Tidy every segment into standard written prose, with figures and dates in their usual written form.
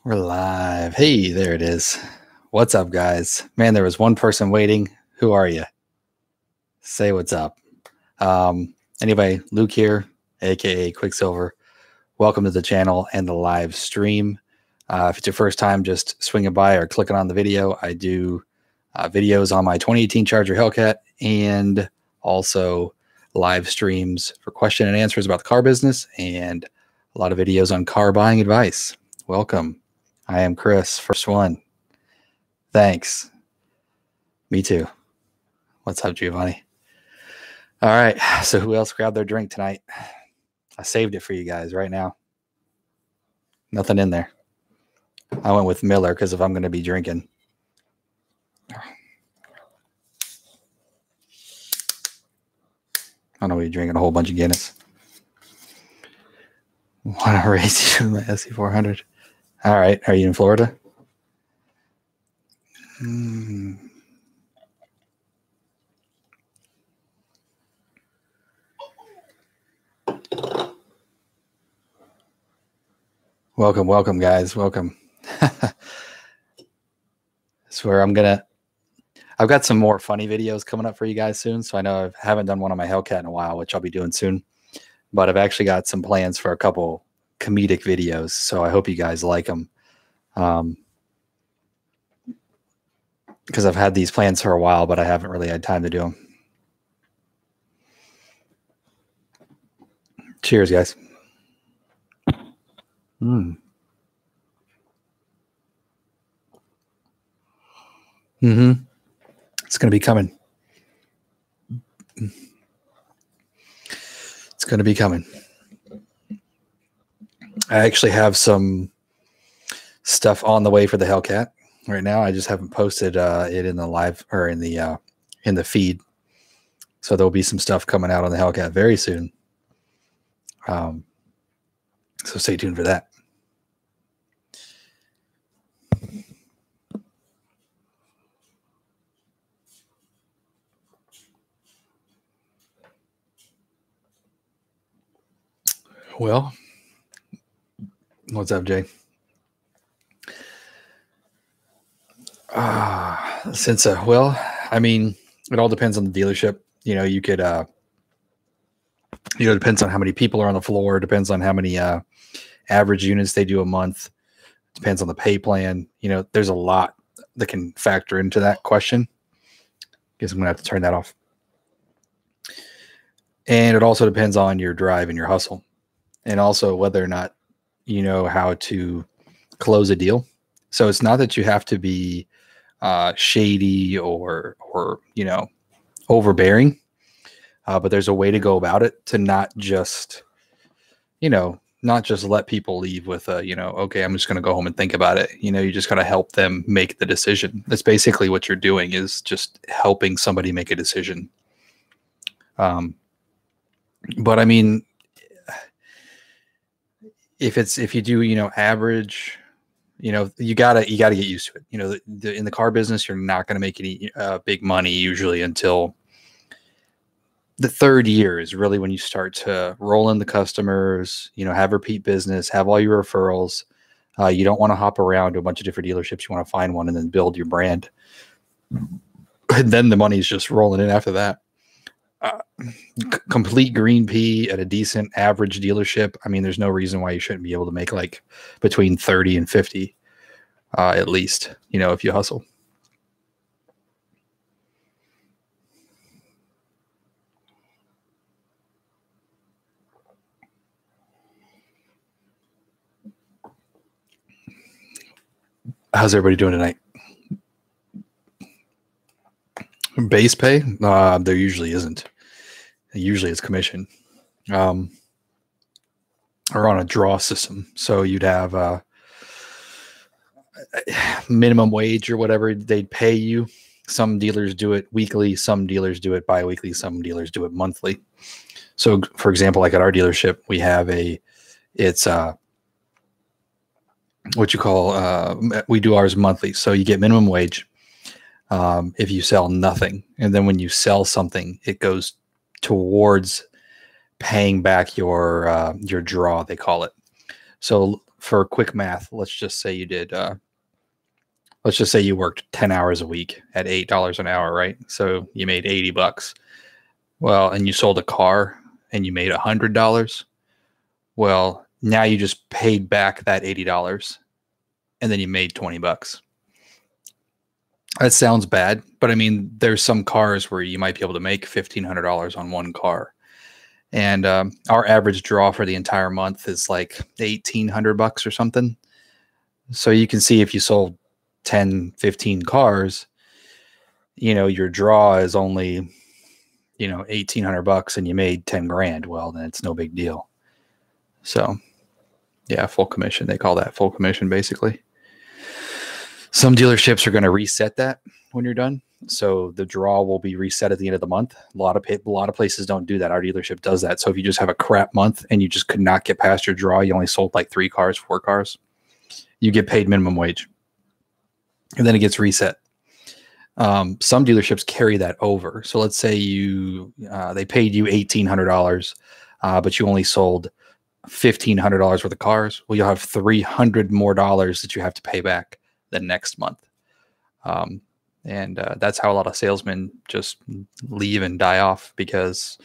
We're live. Hey, there it is. What's up, guys? Man, there was one person waiting. Who are you? Say what's up. Anyway, Luke here, aka quiXilver. Welcome to the channel and the live stream. If it's your first time just swinging by or clicking on the video, I do videos on my 2018 Charger Hellcat and also live streams for question and answers about the car business and a lot of videos on car buying advice. Welcome. I am Chris, first one. Thanks. Me too. What's up, Giovanni? All right. So who else grabbed their drink tonight? I saved it for you guys right now. Nothing in there. I went with Miller because if I'm going to be drinking. I don't know, you're drinking a whole bunch of Guinness. Want to race you in the SE400? All right. Are you in Florida? Welcome, guys. Welcome. That's where I've got some more funny videos coming up for you guys soon. So I know I haven't done one on my Hellcat in a while, which I'll be doing soon. But I've actually got some plans for a couple comedic videos. So I hope you guys like them. Because I've had these plans for a while, but I haven't really had time to do them. Cheers, guys. It's going to be coming. It's going to be coming. I actually have some stuff on the way for the Hellcat right now. I just haven't posted it in the live or in the feed. So there'll be some stuff coming out on the Hellcat very soon. So stay tuned for that. Well, what's up, Jay? Well, I mean, it all depends on the dealership. You know, you could, it depends on how many people are on the floor. Depends on how many average units they do a month. Depends on the pay plan. You know, there's a lot that can factor into that question. Guess I'm gonna have to turn that off. And it also depends on your drive and your hustle, and also whether or not you know how to close a deal. So it's not that you have to be shady or you know, overbearing, but there's a way to go about it to not just, you know, not just let people leave with a, you know, okay, I'm just going to go home and think about it. You know, you just got to help them make the decision. That's basically what you're doing, is just helping somebody make a decision. But I mean, if you do, you know, average, you know, you gotta get used to it. You know, in the car business, you're not going to make any big money usually until the third year is really when you start to roll in the customers, you know, have repeat business, have all your referrals. You don't want to hop around to a bunch of different dealerships. You want to find one and then build your brand. And then the money's just rolling in after that. Complete green pea at a decent average dealership. I mean, there's no reason why you shouldn't be able to make like between 30 and 50 at least, you know, if you hustle. How's everybody doing tonight? Base pay? There usually isn't. Usually it's commission. Or on a draw system. So you'd have minimum wage or whatever they'd pay you. Some dealers do it weekly. Some dealers do it bi-weekly. Some dealers do it monthly. So, for example, like at our dealership, we have it's what you call, we do ours monthly. So you get minimum wage if you sell nothing. And then when you sell something, it goes towards paying back your draw, they call it. So for quick math, let's just say you did, let's just say you worked 10 hours a week at $8 an hour, right? So you made $80. Well, and you sold a car and you made $100. Well, now you just paid back that $80 and then you made $20. That sounds bad, but I mean, there's some cars where you might be able to make $1,500 on one car. And our average draw for the entire month is like $1,800 or something. So you can see if you sold 10, 15 cars, you know, your draw is only, you know, $1,800 and you made 10 grand. Well, then it's no big deal. So yeah, full commission. They call that full commission basically. Some dealerships are going to reset that when you're done. So the draw will be reset at the end of the month. A lot of places don't do that. Our dealership does that. So if you just have a crap month and you just could not get past your draw, you only sold like 3 cars, 4 cars, you get paid minimum wage. And then it gets reset. Some dealerships carry that over. So let's say they paid you $1,800, but you only sold $1,500 worth of cars. Well, you'll have $300 more that you have to pay back the next month. And that's how a lot of salesmen just leave and die off, because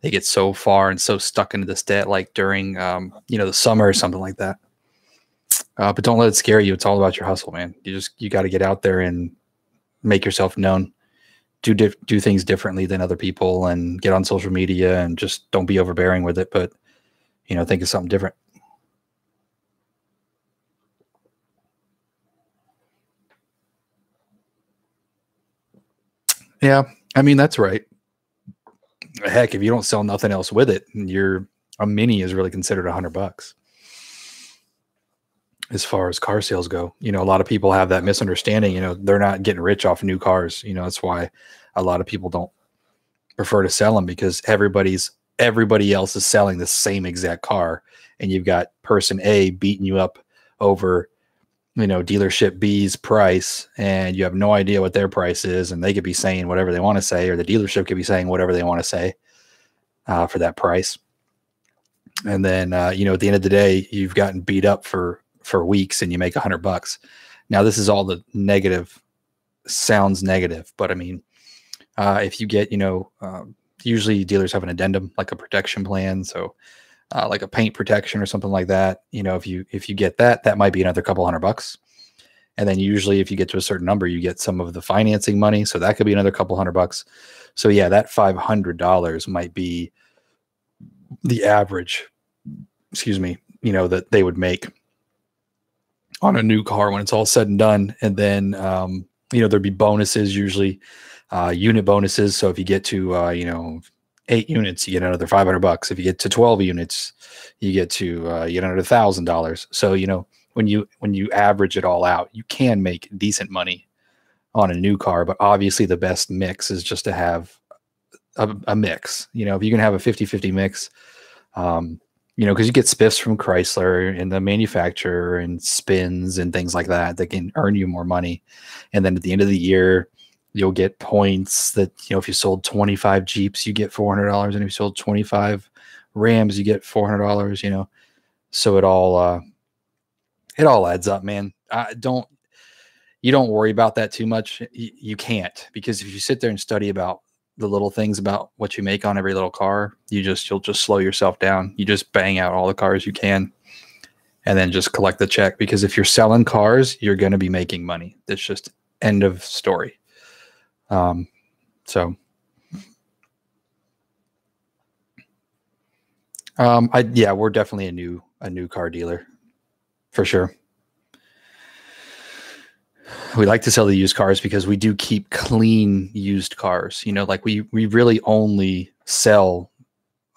they get so far and so stuck into this debt, like during, the summer or something like that. But don't let it scare you. It's all about your hustle, man. You got to get out there and make yourself known, do things differently than other people, and get on social media, and just don't be overbearing with it. But, think of something different. Yeah, I mean, that's right. Heck, if you don't sell nothing else with it, a Mini is really considered $100 as far as car sales go. A lot of people have that misunderstanding. They're not getting rich off new cars. That's why a lot of people don't prefer to sell them, because everybody else is selling the same exact car, and you've got person A beating you up over dealership B's price, and you have no idea what their price is, and they could be saying whatever they want to say, or the dealership could be saying whatever they want to say for that price. And then, at the end of the day, you've gotten beat up for weeks and you make $100. Now, this is all the negative, sounds negative, but I mean, if you get, usually dealers have an addendum, like a protection plan. So like a paint protection or something like that. If you get that might be another couple $100. And then usually if you get to a certain number, you get some of the financing money. So that could be another couple $100. So yeah, that $500 might be the average, that they would make on a new car when it's all said and done. And then, there'd be bonuses, usually unit bonuses. So if you get to, 8 units, you get another $500. If you get to 12 units, you get to another $1,000. So when you average it all out, you can make decent money on a new car. But obviously, the best mix is just to have a mix. If you can have a 50-50 mix, because you get spiffs from Chrysler and the manufacturer and spins and things like that can earn you more money. And then at the end of the year, you'll get points that, if you sold 25 Jeeps, you get $400. And if you sold 25 Rams, you get $400, So it all adds up, man. You don't worry about that too much. You can't, because if you sit there and study about the little things about what you make on every little car, you'll just slow yourself down. You just bang out all the cars you can and then just collect the check. Because if you're selling cars, you're going to be making money. That's just end of story. We're definitely a new car dealer for sure. We like to sell the used cars because we do keep clean used cars. Like we really only sell,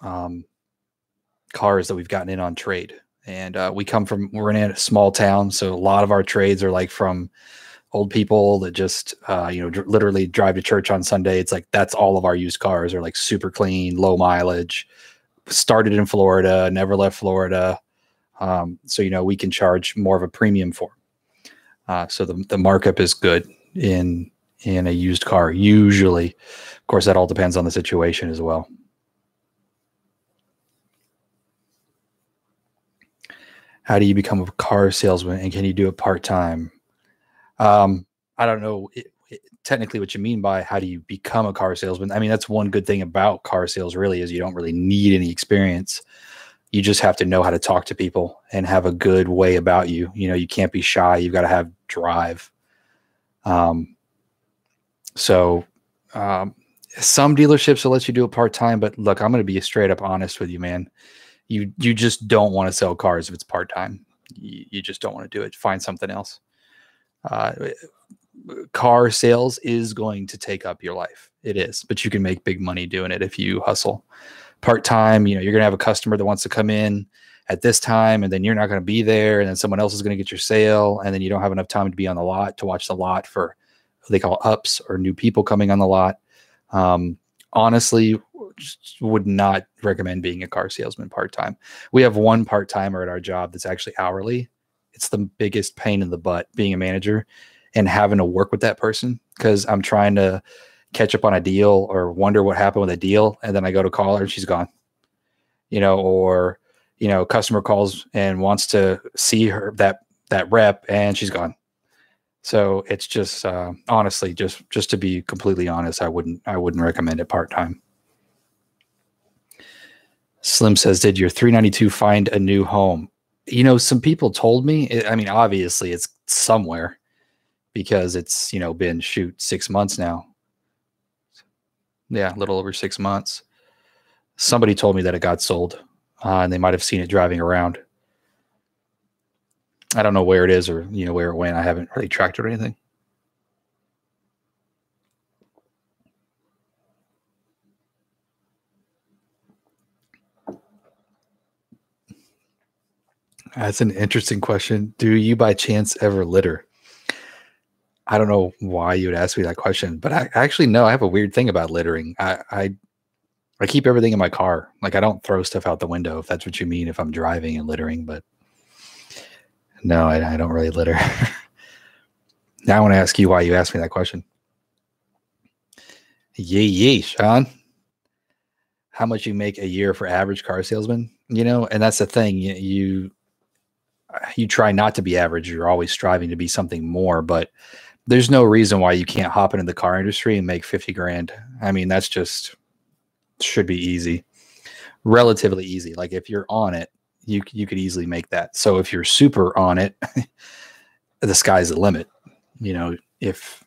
cars that we've gotten in on trade. And, we're in a small town. So a lot of our trades are like from old people that just, literally drive to church on Sunday. It's like, that's all of our used cars are like super clean, low mileage, started in Florida, never left Florida. So, we can charge more of a premium for them. So the markup is good in a used car. Usually, of course, that all depends on the situation as well. How do you become a car salesman, and can you do it part-time? I don't know technically what you mean by how do you become a car salesman. I mean, that's one good thing about car sales really is you don't really need any experience. You just have to know how to talk to people and have a good way about you. You know, you can't be shy. You've got to have drive. So some dealerships will let you do it part-time, but look, I'm going to be straight up honest with you, man. You just don't want to sell cars if it's part-time. You just don't want to do it. Find something else. Car sales is going to take up your life. It is, but you can make big money doing it if you hustle part-time. You know, you're going to have a customer that wants to come in at this time, and then you're not going to be there, and then someone else is going to get your sale, and then you don't have enough time to be on the lot to watch the lot for what they call ups or new people coming on the lot. Honestly, just would not recommend being a car salesman part-time. We have one part-timer at our job that's actually hourly. It's the biggest pain in the butt being a manager and having to work with that person, because I'm trying to catch up on a deal or wonder what happened with a deal, and then I go to call her and she's gone. You know, or you know, customer calls and wants to see her that rep, and she's gone. So it's just honestly, just to be completely honest, I wouldn't recommend it part-time. Slim says, did your 392 find a new home? You know, some people told me, I mean, obviously it's somewhere because it's, you know, been 6 months now. Yeah, a little over 6 months. Somebody told me that it got sold and they might have seen it driving around. I don't know where it is or, you know, where it went. I haven't really tracked it or anything. That's an interesting question. Do you by chance ever litter? I don't know why you would ask me that question, but I actually know I have a weird thing about littering. I keep everything in my car. Like, I don't throw stuff out the window, if that's what you mean, if I'm driving and littering, but no, I don't really litter. Now I want to ask you why you asked me that question. Yee, Sean. How much you make a year for average car salesman? You know, and that's the thing. You try not to be average. You're always striving to be something more, but there's no reason why you can't hop into the car industry and make 50 grand. I mean, that's just should be easy, relatively easy. Like, if you're on it, you could easily make that. So if you're super on it, the sky's the limit. You know, if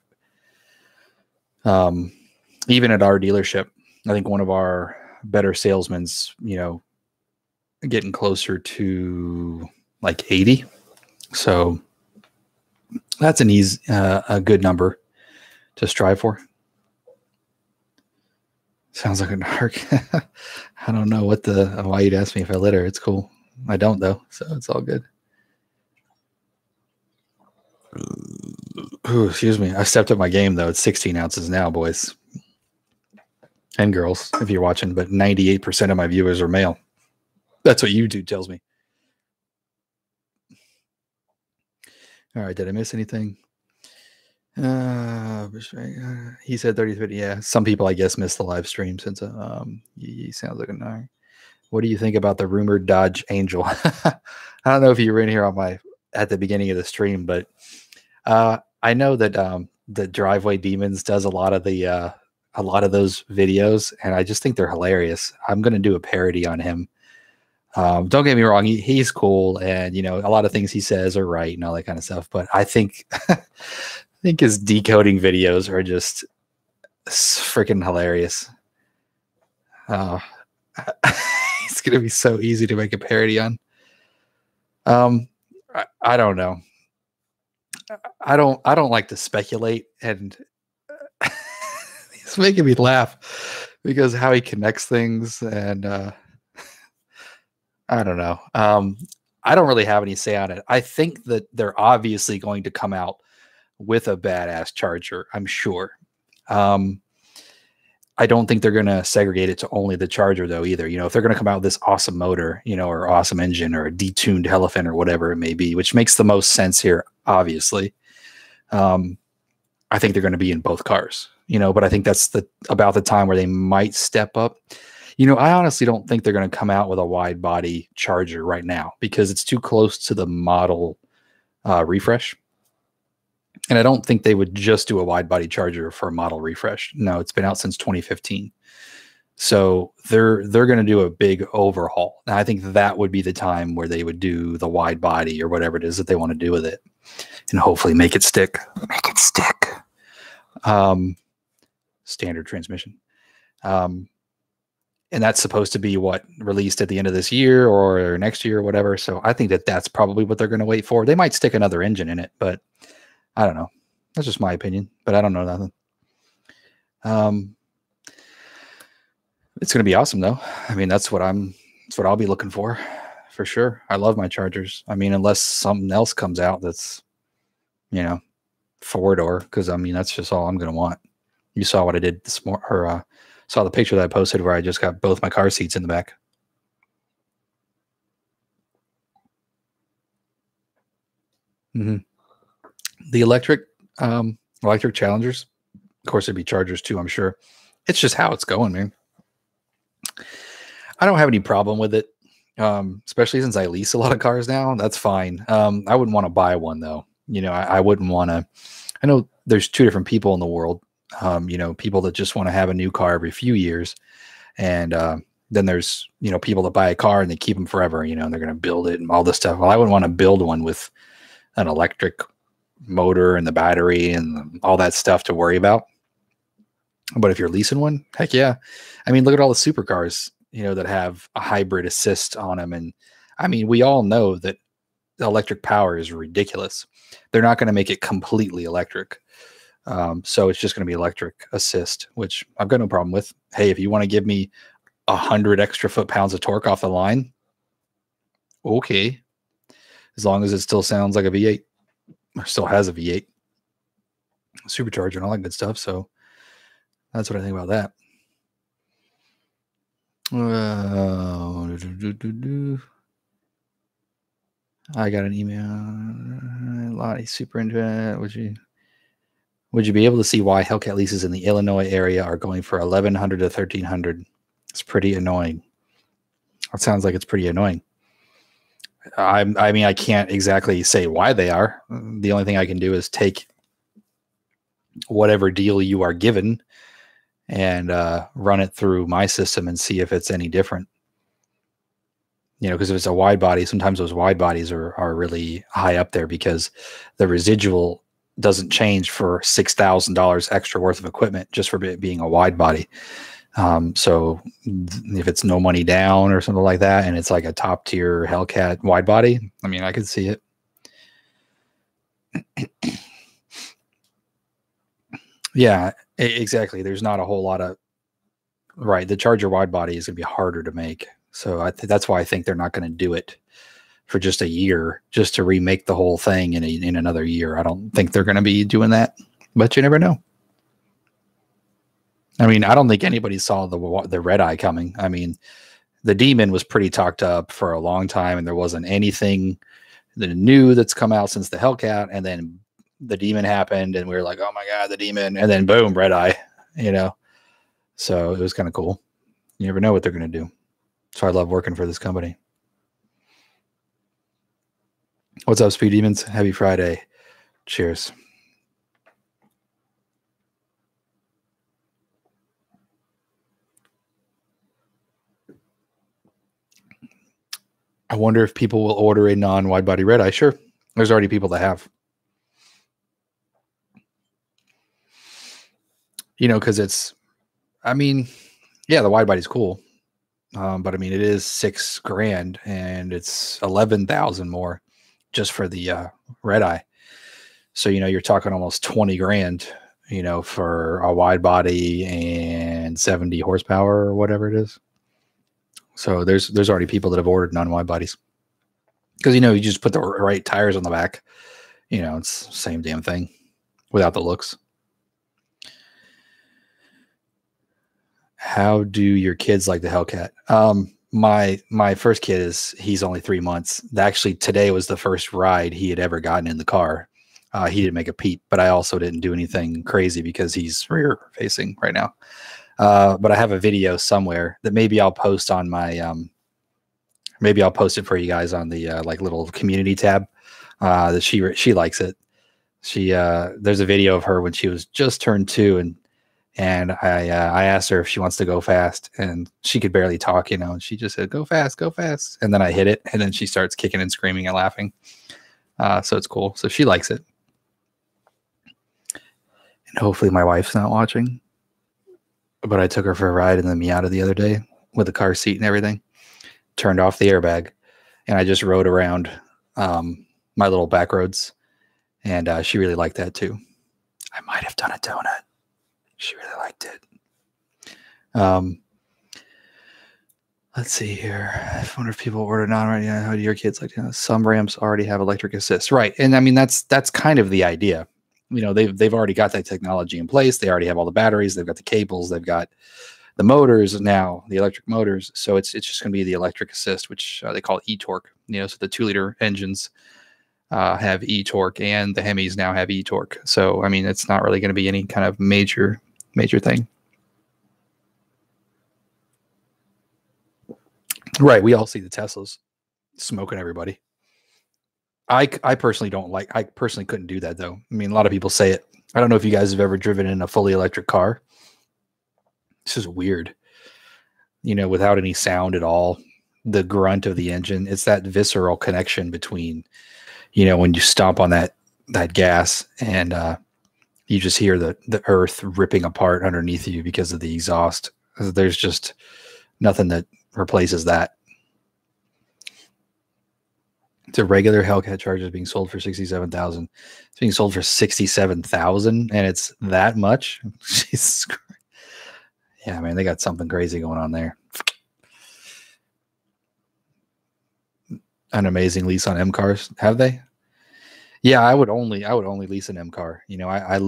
even at our dealership, I think one of our better salesmen's, you know, getting closer to like 80. So that's an easy, a good number to strive for. Sounds like a narc. I don't know why you'd ask me if I litter. It's cool. I don't though, so it's all good. Ooh, excuse me. I stepped up my game though. It's 16 ounces now, boys and girls, if you're watching, but 98% of my viewers are male. That's what YouTube tells me. All right. Did I miss anything? He said 30. Yeah. Some people, I guess, missed the live stream since he sounds like a narc. What do you think about the rumored Dodge Angel? I don't know if you were in here at the beginning of the stream, but I know that the Driveway Demons does a lot of those videos, and I just think they're hilarious. I'm going to do a parody on him. Don't get me wrong, he's cool, and you know, a lot of things he says are right and all that kind of stuff. But I think his decoding videos are just freaking hilarious. It's going to be so easy to make a parody on. I don't know. I don't like to speculate, and he's making me laugh because how he connects things, and I don't know. I don't really have any say on it. I think that they're obviously going to come out with a badass Charger, I'm sure. I don't think they're going to segregate it to only the Charger though either. You know, if they're going to come out with this awesome motor, you know, or awesome engine or a detuned elephant or whatever it may be, which makes the most sense here, obviously. I think they're going to be in both cars, you know, but I think that's about the time where they might step up. I honestly don't think they're going to come out with a wide body Charger right now because it's too close to the model refresh. And I don't think they would just do a wide body Charger for a model refresh. No, it's been out since 2015. So they're going to do a big overhaul. And I think that would be the time where they would do the wide body or whatever it is that they want to do with it, and hopefully make it stick. Make it stick. Standard transmission. And that's supposed to be what released at the end of this year or next year or whatever. So I think that that's probably what they're going to wait for. They might stick another engine in it, but I don't know. That's just my opinion, but I don't know nothing. It's going to be awesome though. I mean, that's what I'll be looking for sure. I love my Chargers. I mean, unless something else comes out that's, 4-door, because I mean, that's just all I'm going to want. You saw what I did this morning, or saw the picture that I posted where I just got both my car seats in the back. The electric Challengers, of course, it'd be Chargers too, I'm sure. It's just how it's going, man. I don't have any problem with it, especially since I lease a lot of cars now. That's fine. I wouldn't want to buy one though. I wouldn't want to. I know there's two different people in the world. People that just want to have a new car every few years, and then there's people that buy a car and they keep them forever. And they're going to build it and all this stuff. Well, I wouldn't want to build one with an electric motor and the battery and all that stuff to worry about. But if you're leasing one, heck yeah. I mean, look at all the supercars, that have a hybrid assist on them. And I mean, we all know that the electric power is ridiculous. They're not going to make it completely electric. So it's just going to be electric assist, which I've got no problem with. Hey, if you want to give me 100 extra foot-pounds of torque off the line, okay. As long as it still sounds like a V8 or still has a V8 supercharger and all that good stuff. So that's what I think about that. I got an email. Lottie, super into it. Would you be able to see why Hellcat leases in the Illinois area are going for $1,100 to $1,300? It's pretty annoying. It sounds like it's pretty annoying. I mean, I can't exactly say why they are. The only thing I can do is take whatever deal you are given and run it through my system and see if it's any different. Because if it's a wide body, sometimes those wide bodies are really high up there because the residual doesn't change for $6,000 extra worth of equipment just for it being a wide body. So if it's no money down or something like that, and it's like a top tier Hellcat wide body, I mean, I could see it. Yeah, exactly. There's not a whole lot of, right. The Charger wide body is going to be harder to make. So that's why I think they're not going to do it for just a year, just to remake the whole thing in another year. I don't think they're going to be doing that, but you never know. I mean, I don't think anybody saw the red eye coming. I mean, the Demon was pretty talked up for a long time, and there wasn't anything new that's come out since the Hellcat. And then the Demon happened, and we were like, "Oh my god, the Demon!" And then boom, red eye. So it was kind of cool. You never know what they're going to do. So I love working for this company. What's up, Speed Demons? Happy Friday. Cheers. I wonder if people will order a non-wide body red eye. Sure. There's already people that have. Because it's, I mean, yeah, the wide body's cool. But I mean, it is $6,000 and it's 11,000 more just for the red eye. So, you're talking almost 20 grand, for a wide body and 70 horsepower or whatever it is. So there's already people that have ordered non-wide bodies because, you just put the right tires on the back, it's the same damn thing without the looks. How do your kids like the Hellcat? My first kid he's only 3 months. Actually, today was the first ride he had ever gotten in the car. He didn't make a peep, but I also didn't do anything crazy because he's rear facing right now. But I have a video somewhere that maybe I'll post on my maybe I'll post it for you guys on the like little community tab. That she likes it. She there's a video of her when she was just turned 2, and I asked her if she wants to go fast, and she could barely talk, and she just said, go fast, go fast. And then I hit it, and then she starts kicking and screaming and laughing. So it's cool. So she likes it. And hopefully my wife's not watching, but I took her for a ride in the Miata the other day with the car seat and everything, turned off the airbag, and I just rode around my little back roads, and she really liked that too. I might have done a donut. She really liked it. Let's see here. I wonder if people ordered on right now. How do your kids like? Some ramps already have electric assist, right? And I mean that's kind of the idea. They've already got that technology in place. They already have all the batteries. They've got the cables. They've got the motors now, the electric motors. So it's just going to be the electric assist, which they call e-torque. So the 2-liter engines have e-torque, and the Hemis now have e-torque. So I mean, it's not really going to be any kind of major thing. Right. We all see the Teslas smoking everybody. I personally don't like, I personally couldn't do that though. I mean, a lot of people say it. I don't know if you guys have ever driven in a fully electric car. This is weird, without any sound at all. The grunt of the engine, it's that visceral connection between, when you stomp on that gas and you just hear the earth ripping apart underneath you because of the exhaust. There's just nothing that replaces that. The regular Hellcat Charger is being sold for $67,000. It's being sold for $67,000, and it's that much. Jesus Christ. Yeah, man, they got something crazy going on there. An amazing lease on M cars, have they? Yeah, I would only lease an M car. I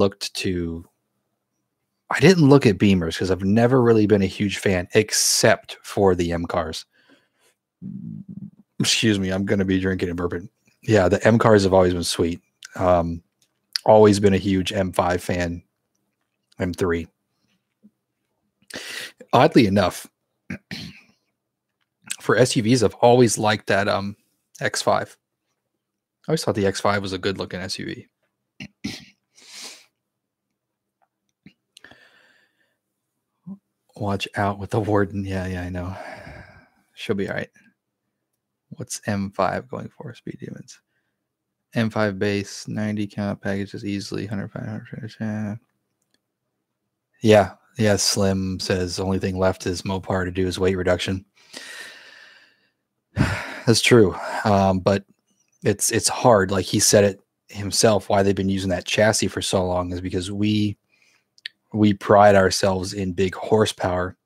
didn't look at Beamers because I've never really been a huge fan, except for the M cars. Excuse me, I'm going to be drinking and burping. Yeah, the M cars have always been sweet. Always been a huge M5 fan, M3. Oddly enough, for SUVs, I've always liked that X5. I always thought the X5 was a good looking SUV. Watch out with the Warden. Yeah, I know. She'll be all right. What's M5 going for? Speed Demons. M5 base, 90 count packages easily, 105. Yeah. Slim says only thing left is Mopar to do is weight reduction. That's true. But it's hard. Like he said it himself, why they've been using that chassis for so long is because we pride ourselves in big horsepower,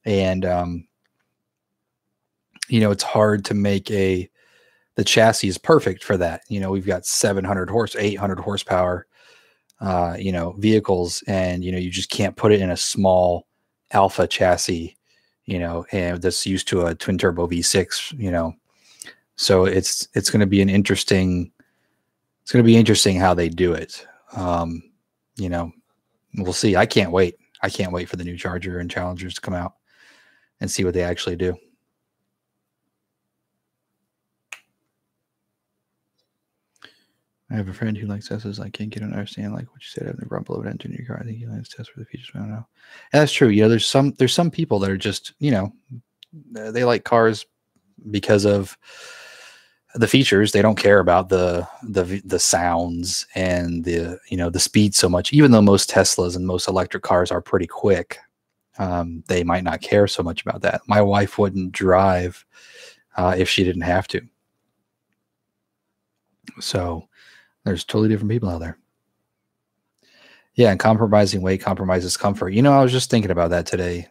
and it's hard to make the chassis is perfect for that. We've got 800 horsepower, vehicles, and, you just can't put it in a small alpha chassis, and that's used to a twin turbo V6, so it's going to be interesting how they do it. We'll see. I can't wait for the new Charger and Challengers to come out and see what they actually do. I have a friend who likes Teslas. I can't get an understand like what you said having the rumble of an engine in your car. I think he likes tests for the features. I don't know. And that's true. There's some people that are just, they like cars because of the features. They don't care about the sounds and the speed so much. Even though most Teslas and most electric cars are pretty quick, they might not care so much about that. My wife wouldn't drive if she didn't have to. So there's totally different people out there. Yeah, and compromising weight compromises comfort. I was just thinking about that today,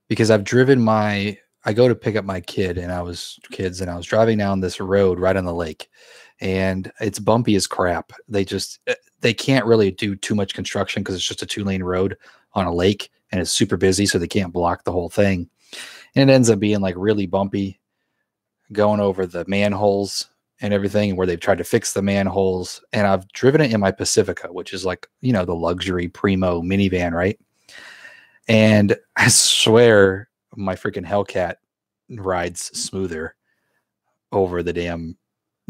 because I've driven I go to pick up my kids, and I was driving down this road right on the lake, and it's bumpy as crap. They can't really do too much construction because it's just a 2-lane road on a lake, and it's super busy, so they can't block the whole thing. And it ends up being like really bumpy, going over the manholes and everything, where they've tried to fix the manholes. And I've driven it in my Pacifica, which is like, the luxury primo minivan, right? And I swear my freaking Hellcat rides smoother over the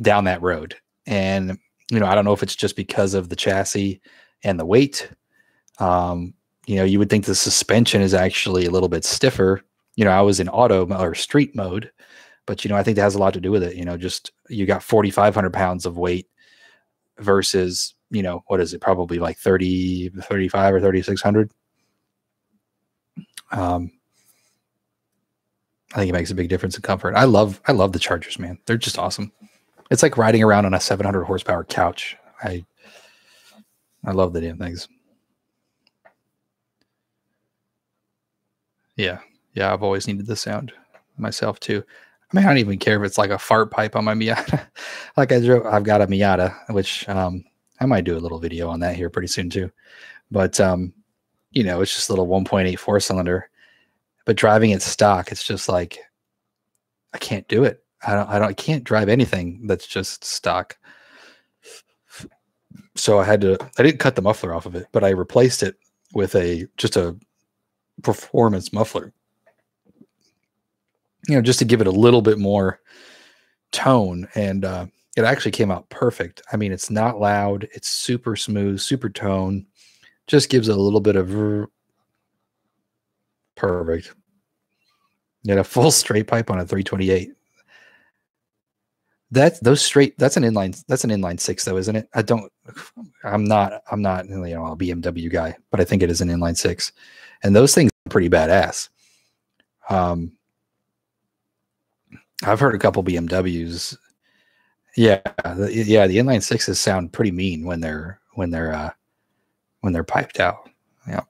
down that road. And, I don't know if it's just because of the chassis and the weight. You would think the suspension is actually a little bit stiffer. I was in auto or street mode, but, I think that has a lot to do with it. Just you got 4,500 pounds of weight versus, what is it? Probably like 35 or 3,600. I think it makes a big difference in comfort. I love the Chargers, man. They're just awesome. It's like riding around on a 700 horsepower couch. I love the damn things. Yeah. Yeah. I've always needed the sound myself too. I mean, I don't even care if it's like a fart pipe on my Miata. Like I've got a Miata, which, I might do a little video on that here pretty soon too. But, it's just a little 1.8 4-cylinder, but driving it stock, it's just like, I can't do it. I can't drive anything that's just stock. So I didn't cut the muffler off of it, but I replaced it with just a performance muffler, just to give it a little bit more tone. And it actually came out perfect. I mean, it's not loud. It's super smooth, super tone. Just gives it a little bit of perfect. You had a full straight pipe on a 328. That's an inline 6 though, isn't it? I'm not a BMW guy, but I think it is an inline 6. And those things are pretty badass. I've heard a couple BMWs. Yeah, the inline 6s sound pretty mean when they're piped out. Yeah.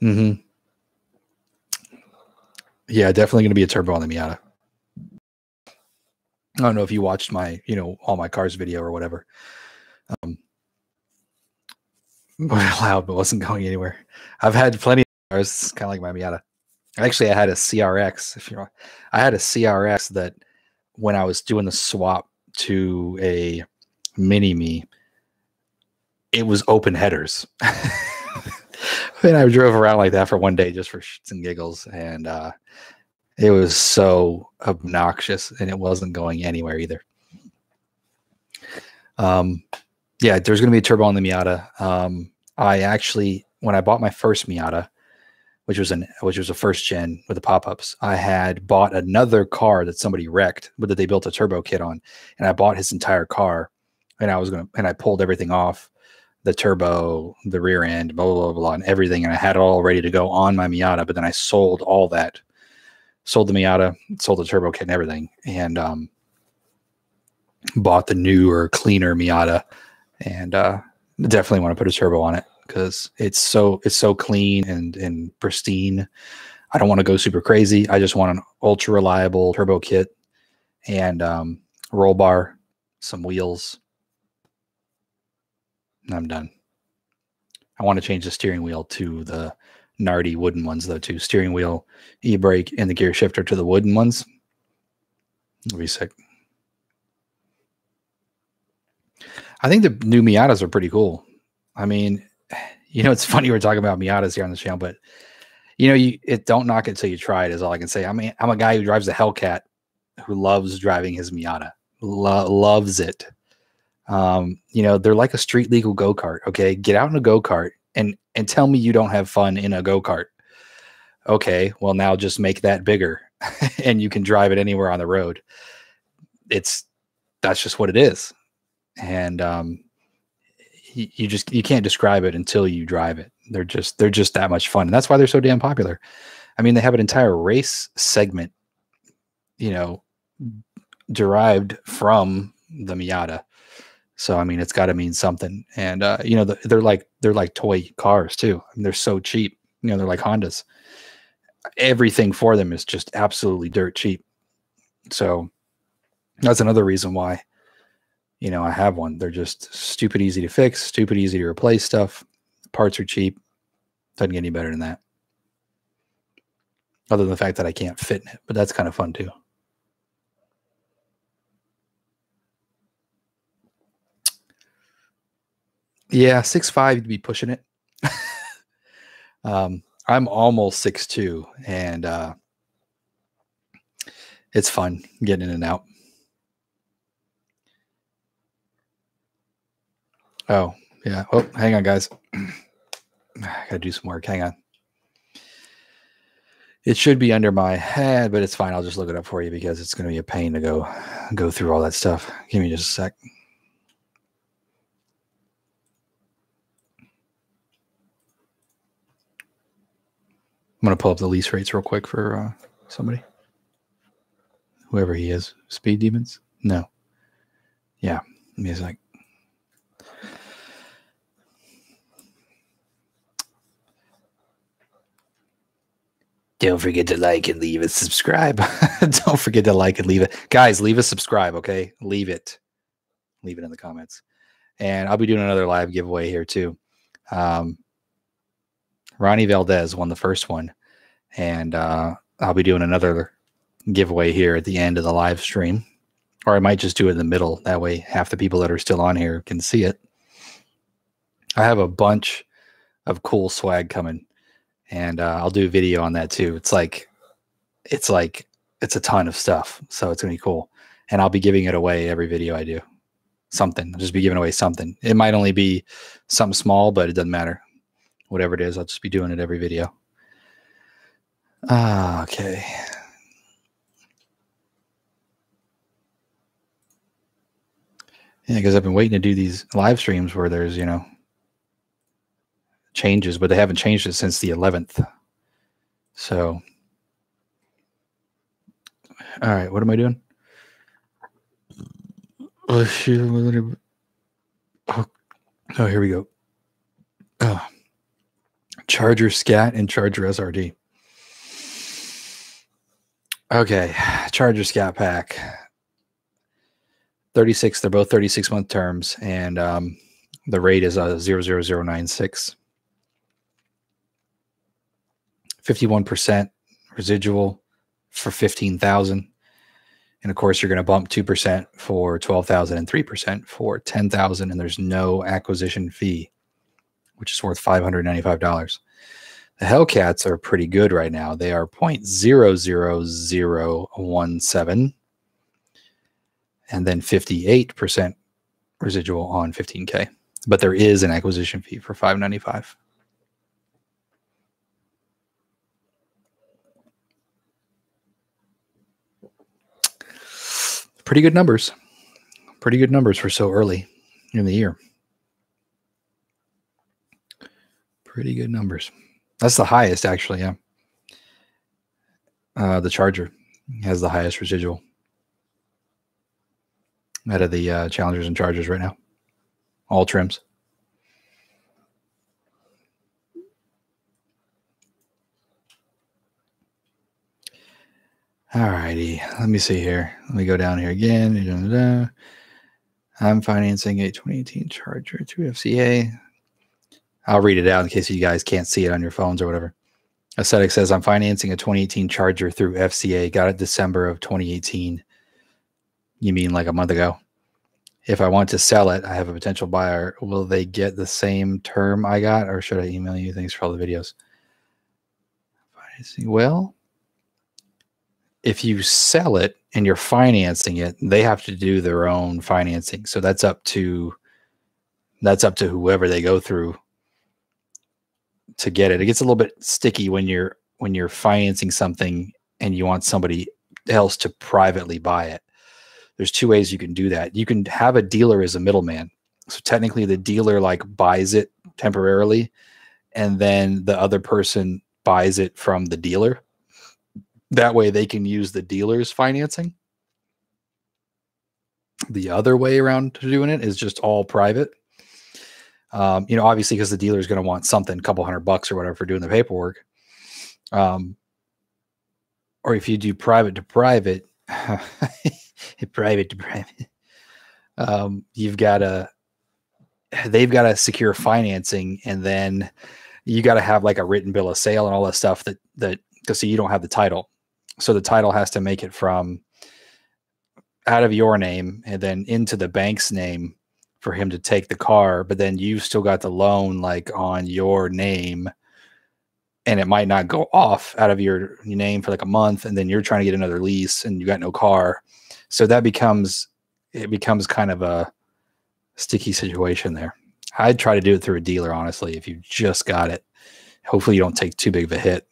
Mm-hmm. Yeah, definitely going to be a turbo on the Miata. I don't know if you watched my, all my cars video or whatever. Loud, but wasn't going anywhere. I've had plenty of cars. It's kind of like my Miata. Actually, I had a CRX. I had a CRX that when I was doing the swap to a Mini Me, it was open headers. And I drove around like that for one day just for shits and giggles. And it was so obnoxious and it wasn't going anywhere either. Yeah, there's going to be a turbo on the Miata. I actually, when I bought my first Miata, which was a first gen with the pop-ups, I had bought another car that somebody wrecked, but that they built a turbo kit on, and I bought his entire car, and I pulled everything off, the turbo, the rear end, blah, blah, blah, blah, and everything, and I had it all ready to go on my Miata, but then I sold all that, sold the Miata, sold the turbo kit and everything, and bought the newer, cleaner Miata, and definitely want to put a turbo on it because it's so clean and pristine. I don't want to go super crazy. I just want an ultra reliable turbo kit and roll bar, some wheels. And I'm done. I want to change the steering wheel to the Nardi wooden ones though too. Steering wheel, e-brake, and the gear shifter to the wooden ones. It'll be sick. I think the new Miatas are pretty cool. I mean, it's funny we're talking about Miatas here on the channel, but don't knock it till you try it is all I can say. I mean, I'm a guy who drives a Hellcat who loves driving his Miata, loves it. They're like a street legal go-kart. Okay. Get out in a go-kart and tell me you don't have fun in a go-kart. Okay. Well, now just make that bigger and you can drive it anywhere on the road. That's just what it is. And, you can't describe it until you drive it. They're just that much fun. And that's why they're so damn popular. I mean, they have an entire race segment, derived from the Miata. So, I mean, it's got to mean something. And, they're like toy cars too. I mean, they're so cheap, they're like Hondas. Everything for them is just absolutely dirt cheap. So that's another reason why, I have one. They're just stupid easy to fix, stupid easy to replace stuff. Parts are cheap. Doesn't get any better than that. Other than the fact that I can't fit in it, but that's kind of fun too. Yeah, 6'5", you'd be pushing it. I'm almost 6'2", and it's fun getting in and out. Oh, yeah. Oh, hang on, guys. I gotta do some work. Hang on. It should be under my head, but it's fine. I'll just look it up for you because it's going to be a pain to go through all that stuff. Give me just a sec. I'm going to pull up the lease rates real quick for somebody. Whoever he is. Speed Demons? No. Yeah. Give me a sec. Don't forget to like and leave a subscribe. Don't forget to like and leave it. Guys, leave a subscribe, okay? Leave it. Leave it in the comments. And I'll be doing another live giveaway here too. Ronnie Valdez won the first one. And I'll be doing another giveaway here at the end of the live stream. Or I might just do it in the middle. That way half the people that are still on here can see it. I have a bunch of cool swag coming. And I'll do a video on that too. It's a ton of stuff. So it's going to be cool. And I'll be giving it away every video I do. Something. I'll just be giving away something. It might only be something small, but it doesn't matter. Whatever it is, I'll just be doing it every video. Okay. Yeah, because I've been waiting to do these live streams where there's, changes, but they haven't changed it since the 11th. So, all right, what am I doing? Oh, here we go. Charger Scat and Charger SRD. Okay, Charger Scat pack. 36. They're both 36-month terms, and the rate is 00096. 51% residual for 15,000, and of course you're going to bump 2% for 12,000 and 3% for 10,000, and there's no acquisition fee, which is worth $595. The Hellcats are pretty good right now. They are 0.00017, and then 58% residual on 15K, but there is an acquisition fee for $595. Pretty good numbers. Pretty good numbers for so early in the year. Pretty good numbers. That's the highest, actually, yeah. The Charger has the highest residual out of the Challengers and Chargers right now. All trims. All righty. Let me see here. Let me go down here again. I'm financing a 2018 Charger through FCA. I'll read it out in case you guys can't see it on your phones or whatever. Aesthetic says, I'm financing a 2018 Charger through FCA. Got it December of 2018. You mean like a month ago? If I want to sell it, I have a potential buyer. Will they get the same term I got, or should I email you? Thanks for all the videos. Financing. Well, if you sell it and you're financing it, they have to do their own financing. So that's up to whoever they go through to get it. It gets a little bit sticky when you're financing something and you want somebody else to privately buy it. There's two ways you can do that. You can have a dealer as a middleman. So technically the dealer like buys it temporarily, and then the other person buys it from the dealer. That way they can use the dealer's financing. The other way around to doing it is just all private. Obviously because the dealer is going to want something, a couple $100 or whatever for doing the paperwork. Or if you do private to private, private to private, they've got to secure financing, and then you got to have like a written bill of sale and all that stuff that because you don't have the title. So the title has to make it from out of your name and then into the bank's name for him to take the car, but then you've still got the loan like on your name, and it might not go off out of your name for like a month, and then you're trying to get another lease and you got no car. So that becomes kind of a sticky situation there. I'd try to do it through a dealer, honestly, if you just got it. Hopefully you don't take too big of a hit.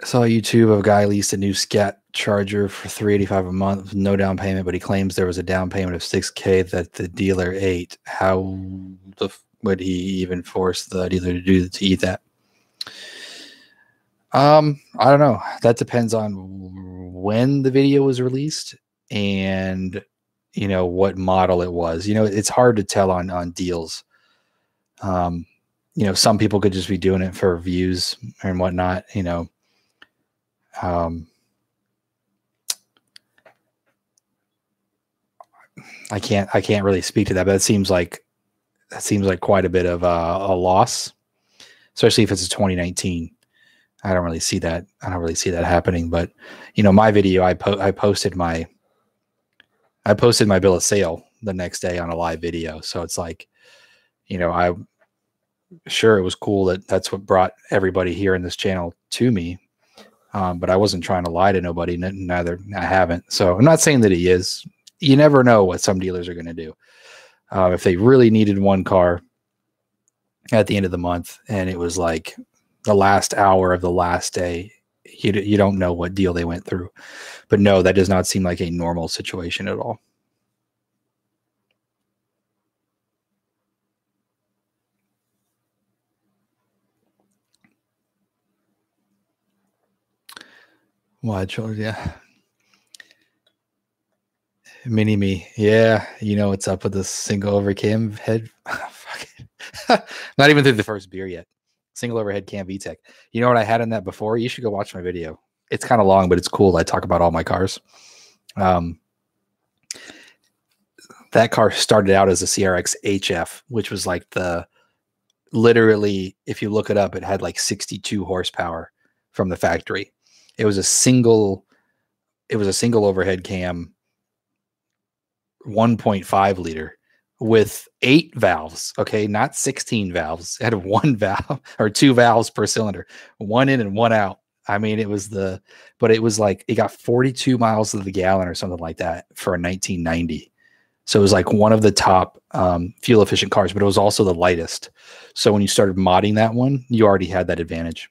I saw YouTube of a guy leased a new Scat Charger for $385 a month with no down payment, but he claims there was a down payment of $6K that the dealer ate. How would he even force the dealer to eat that? I don't know. That depends on when the video was released and what model it was. It's hard to tell on deals. Some people could just be doing it for views and whatnot. I can't really speak to that, but it seems like quite a bit of a loss, especially if it's a 2019. I don't really see that happening. But my video, I posted my bill of sale the next day on a live video. So it's like, sure, it was cool that's what brought everybody here in this channel to me. But I wasn't trying to lie to nobody. Neither I haven't. So I'm not saying that he is. You never know what some dealers are going to do. If they really needed one car at the end of the month and it was like the last hour of the last day, you don't know what deal they went through. But no, that does not seem like a normal situation at all. Wide shoulders, yeah. Mini me, yeah. What's up with the single overcam head? Not even through the first beer yet. Single overhead cam VTEC. You know what I had in that before? You should go watch my video. It's kind of long, but it's cool. I talk about all my cars. That car started out as a CRX HF, which was like literally, if you look it up, it had like 62 horsepower from the factory. It was a single overhead cam, 1.5 liter with 8 valves. Okay. Not 16 valves. It had 1 valve or 2 valves per cylinder, 1 in and 1 out. I mean, it was like, it got 42 miles to the gallon or something like that for a 1990. So it was like one of the top fuel efficient cars, but it was also the lightest. So when you started modding that one, you already had that advantage.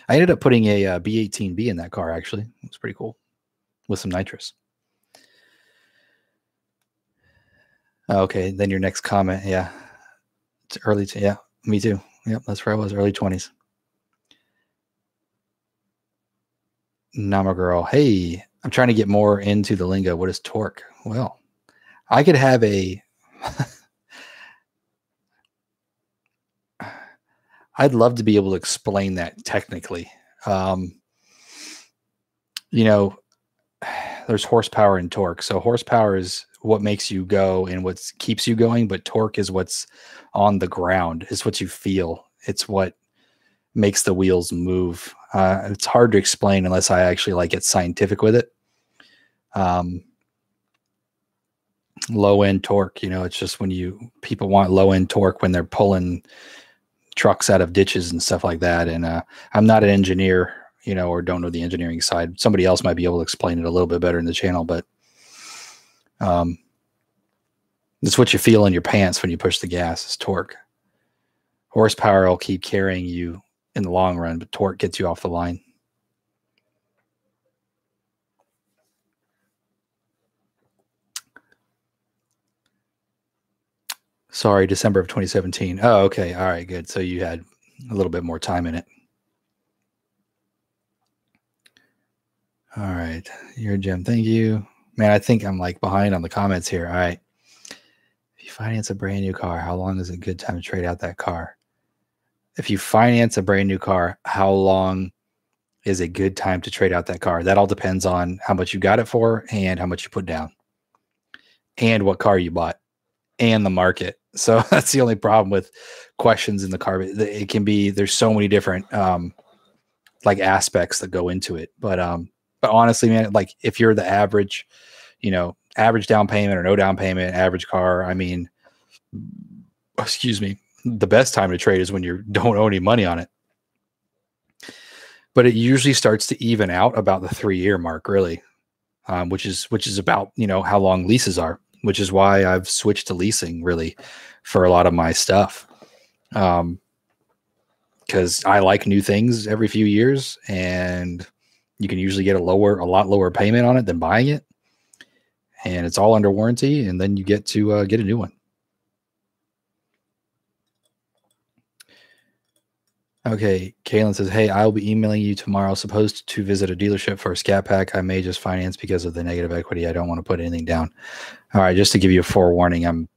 I ended up putting a B18B in that car, actually. It was pretty cool with some nitrous. Okay, then your next comment. Yeah, it's early. Yeah, me too. Yep, that's where I was, early 20s. Nama girl. Hey, I'm trying to get more into the lingo. What is torque? Well, I could have I'd love to be able to explain that technically. There's horsepower and torque. So horsepower is what makes you go and what keeps you going, but torque is what's on the ground. It's what you feel. It's what makes the wheels move. It's hard to explain unless I actually get scientific with it. Low end torque, it's just when people want low end torque when they're pulling trucks out of ditches and stuff like that. And I'm not an engineer, or don't know the engineering side. Somebody else might be able to explain it a little bit better in the channel, but it's what you feel in your pants when you push the gas is torque. Horsepower will keep carrying you in the long run, but torque gets you off the line. Sorry, December of 2017. Oh, okay. All right, good. So you had a little bit more time in it. All right. You're a gem. Thank you. Man, I think I'm behind on the comments here. All right. If you finance a brand new car, how long is a good time to trade out that car? If you finance a brand new car, how long is a good time to trade out that car? That all depends on how much you got it for and how much you put down and what car you bought and the market. So that's the only problem with questions in the car. It can be, there's so many different like aspects that go into it. But honestly, man, like if you're the average, average down payment or no down payment, average car, I mean, excuse me, the best time to trade is when you don't owe any money on it. But it usually starts to even out about the 3-year mark, really, which is about how long leases are, which is why I've switched to leasing really for a lot of my stuff, because I like new things every few years, and you can usually get a lot lower payment on it than buying it, and it's all under warranty, and then you get to get a new one. Okay, Kaylin says, hey, I'll be emailing you tomorrow. Supposed to visit a dealership for a Scat Pack. I may just finance because of the negative equity. I don't want to put anything down. All right, just to give you a forewarning, I'm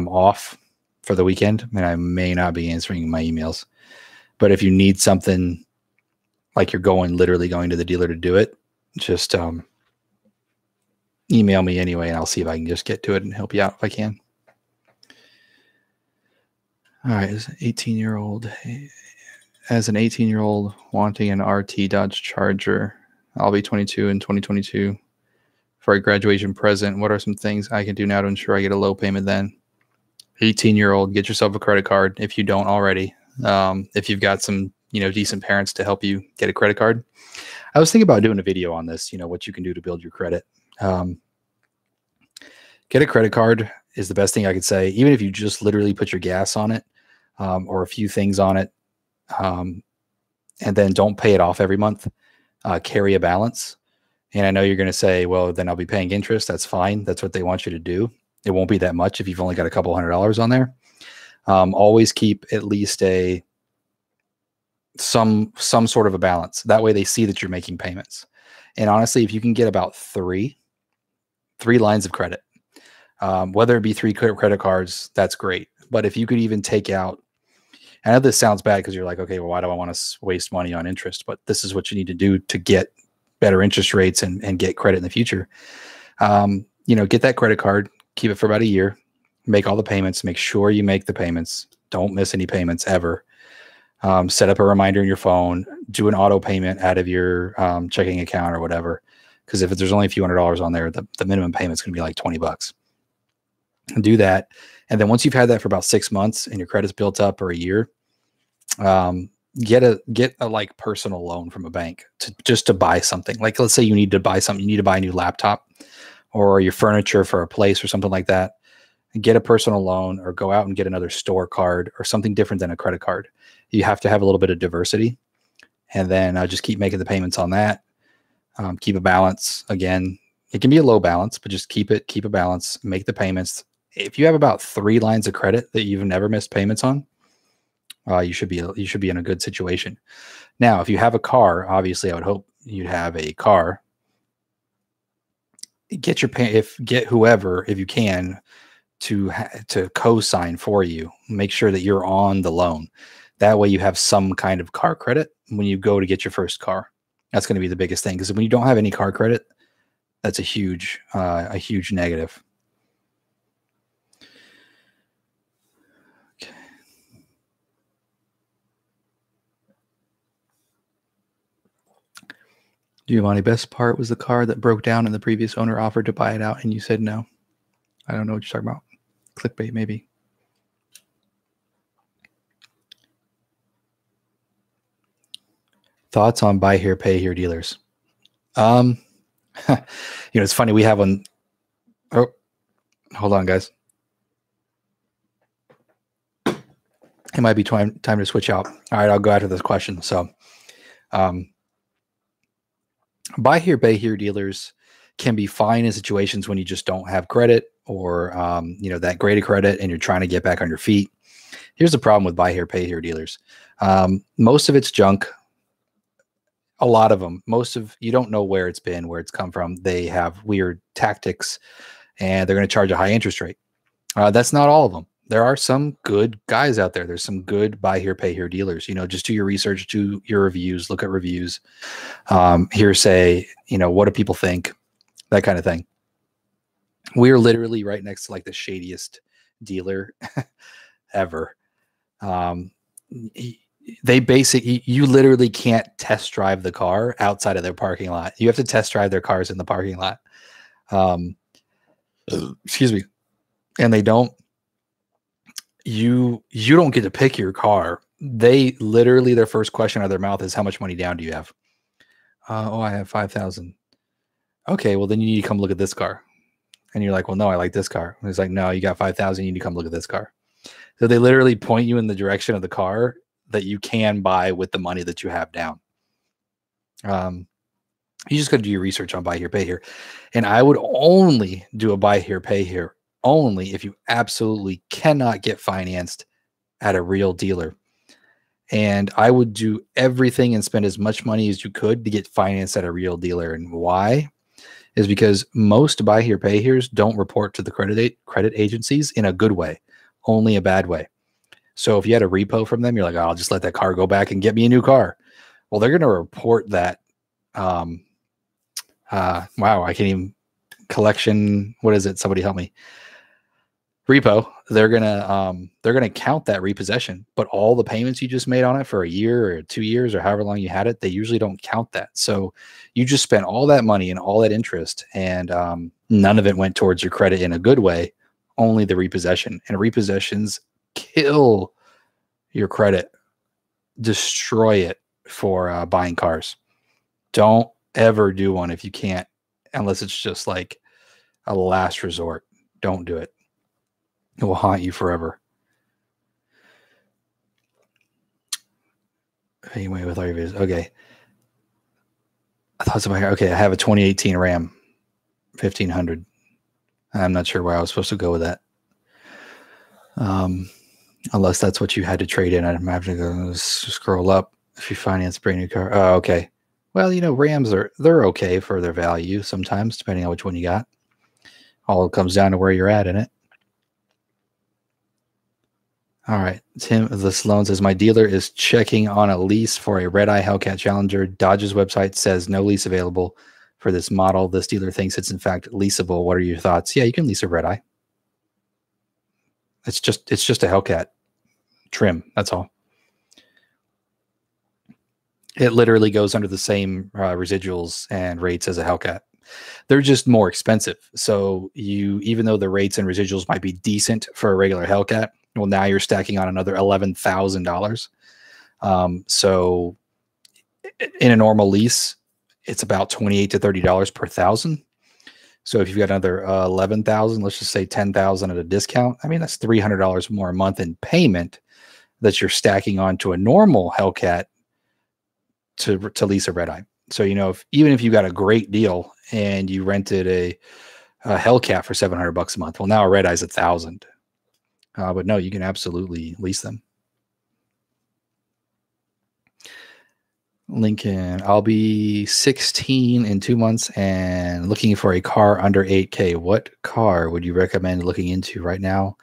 off for the weekend, and I may not be answering my emails. But if you need something, like you're literally going to the dealer to do it, just email me anyway, and I'll see if I can just get to it and help you out if I can. All right, as an 18-year-old wanting an RT Dodge Charger, I'll be 22 in 2022 for a graduation present. What are some things I can do now to ensure I get a low payment then? 18-year-old, get yourself a credit card if you don't already. If you've got some, decent parents to help you get a credit card. I was thinking about doing a video on this, what you can do to build your credit. Get a credit card is the best thing I could say, even if you just literally put your gas on it, or a few things on it, and then don't pay it off every month. Carry a balance. And I know you're going to say, well, then I'll be paying interest. That's fine. That's what they want you to do. It won't be that much if you've only got a couple $100s on there. Always keep at least some sort of a balance. That way they see that you're making payments. And honestly, if you can get about three lines of credit, whether it be 3 credit cards, that's great. But if you could even take out, I know this sounds bad because you're like, okay, well, why do I want to waste money on interest? But this is what you need to do to get better interest rates and get credit in the future. Get that credit card, keep it for about a year, make all the payments, make sure you make the payments. Don't miss any payments ever. Set up a reminder in your phone, do an auto payment out of your checking account or whatever. Because if there's only a few $100s on there, the minimum payment's going to be like $20. Do that. And then once you've had that for about 6 months and your credit's built up, or a year, get a like personal loan from a bank just to buy something. Like, let's say you need to buy something, you need to buy a new laptop or your furniture for a place or something like that. Get a personal loan or go out and get another store card or something different than a credit card. You have to have a little bit of diversity, and then just keep making the payments on that. Keep a balance. Again, it can be a low balance, but just keep a balance, make the payments. If you have about 3 lines of credit that you've never missed payments on, you should be in a good situation. Now, if you have a car, obviously I would hope you'd have a car. Get whoever, if you can, to co-sign for you. Make sure that you're on the loan. That way you have some kind of car credit when you go to get your first car. That's going to be the biggest thing, because when you don't have any car credit, that's a huge negative. Okay. Giovanni, best part was the car that broke down and the previous owner offered to buy it out and you said no. I don't know what you're talking about. Clickbait, maybe. Thoughts on buy here, pay here dealers? It's funny. We have one. Oh, hold on, guys. It might be time to switch out. All right, I'll go after this question. So, buy here, pay here dealers can be fine in situations when you just don't have credit or, that great of credit and you're trying to get back on your feet. Here's the problem with buy here, pay here dealers. Most of it's junk. A lot of them, you don't know where it's been, where it's come from. They have weird tactics and they're going to charge a high interest rate. That's not all of them. There are some good guys out there. There's some good buy here, pay here dealers. Just do your research, do your reviews, look at reviews, hearsay, what do people think, that kind of thing. We're literally right next to like the shadiest dealer ever. They basically, you literally can't test drive the car outside of their parking lot. You have to test drive their cars in the parking lot. Excuse me. And they don't, you don't get to pick your car. They literally, their first question out of their mouth is, how much money down do you have? Oh, I have 5,000. Okay, well then you need to come look at this car. And you're like, well, no, I like this car. And it's like, no, you got 5,000. You need to come look at this car. So they literally point you in the direction of the car that you can buy with the money that you have down. You just got to do your research on buy here, pay here. And I would only do a buy here, pay here only if you absolutely cannot get financed at a real dealer. And I would do everything and spend as much money as you could to get financed at a real dealer. And why? Is because most buy here, pay here's don't report to the credit agencies in a good way, only a bad way. So if you had a repo from them, you're like, oh, I'll just let that car go back and get me a new car. Well, they're going to report that. Wow, I can't even collection. What is it? Somebody help me. Repo. They're gonna count that repossession, but all the payments you just made on it for a year or 2 years or however long you had it, they usually don't count that. So you just spent all that money and all that interest, and none of it went towards your credit in a good way. Only the repossession, and repossessions kill your credit, destroy it for buying cars. Don't ever do one if you can't, unless it's just like a last resort. Don't do it. It will haunt you forever. Anyway, with all your videos. Okay. I thought somebody, okay, I have a 2018 Ram 1500. I'm not sure where I was supposed to go with that. Unless that's what you had to trade in. I'm having to go scroll up if you finance a brand new car. Oh, okay. Well, you know, Rams they're okay for their value sometimes, depending on which one you got. All comes down to where you're at in it. All right. Tim, the Sloan says, my dealer is checking on a lease for a red-eye Hellcat Challenger. Dodge's website says no lease available for this model. This dealer thinks it's in fact leasable. What are your thoughts? Yeah, you can lease a red-eye. It's just a Hellcat trim. That's all. It literally goes under the same residuals and rates as a Hellcat. They're just more expensive. So even though the rates and residuals might be decent for a regular Hellcat, well, now you're stacking on another $11,000. So in a normal lease, it's about $28 to $30 per thousand. So if you've got another 11,000, let's just say 10,000 at a discount. I mean, that's $300 more a month in payment that you're stacking on to a normal Hellcat to lease a red eye. So, you know, even if you got a great deal and you rented a Hellcat for $700 a month, well, now a red eye's $1,000. But no, you can absolutely lease them. Lincoln, I'll be 16 in 2 months and looking for a car under 8K. What car would you recommend looking into right now?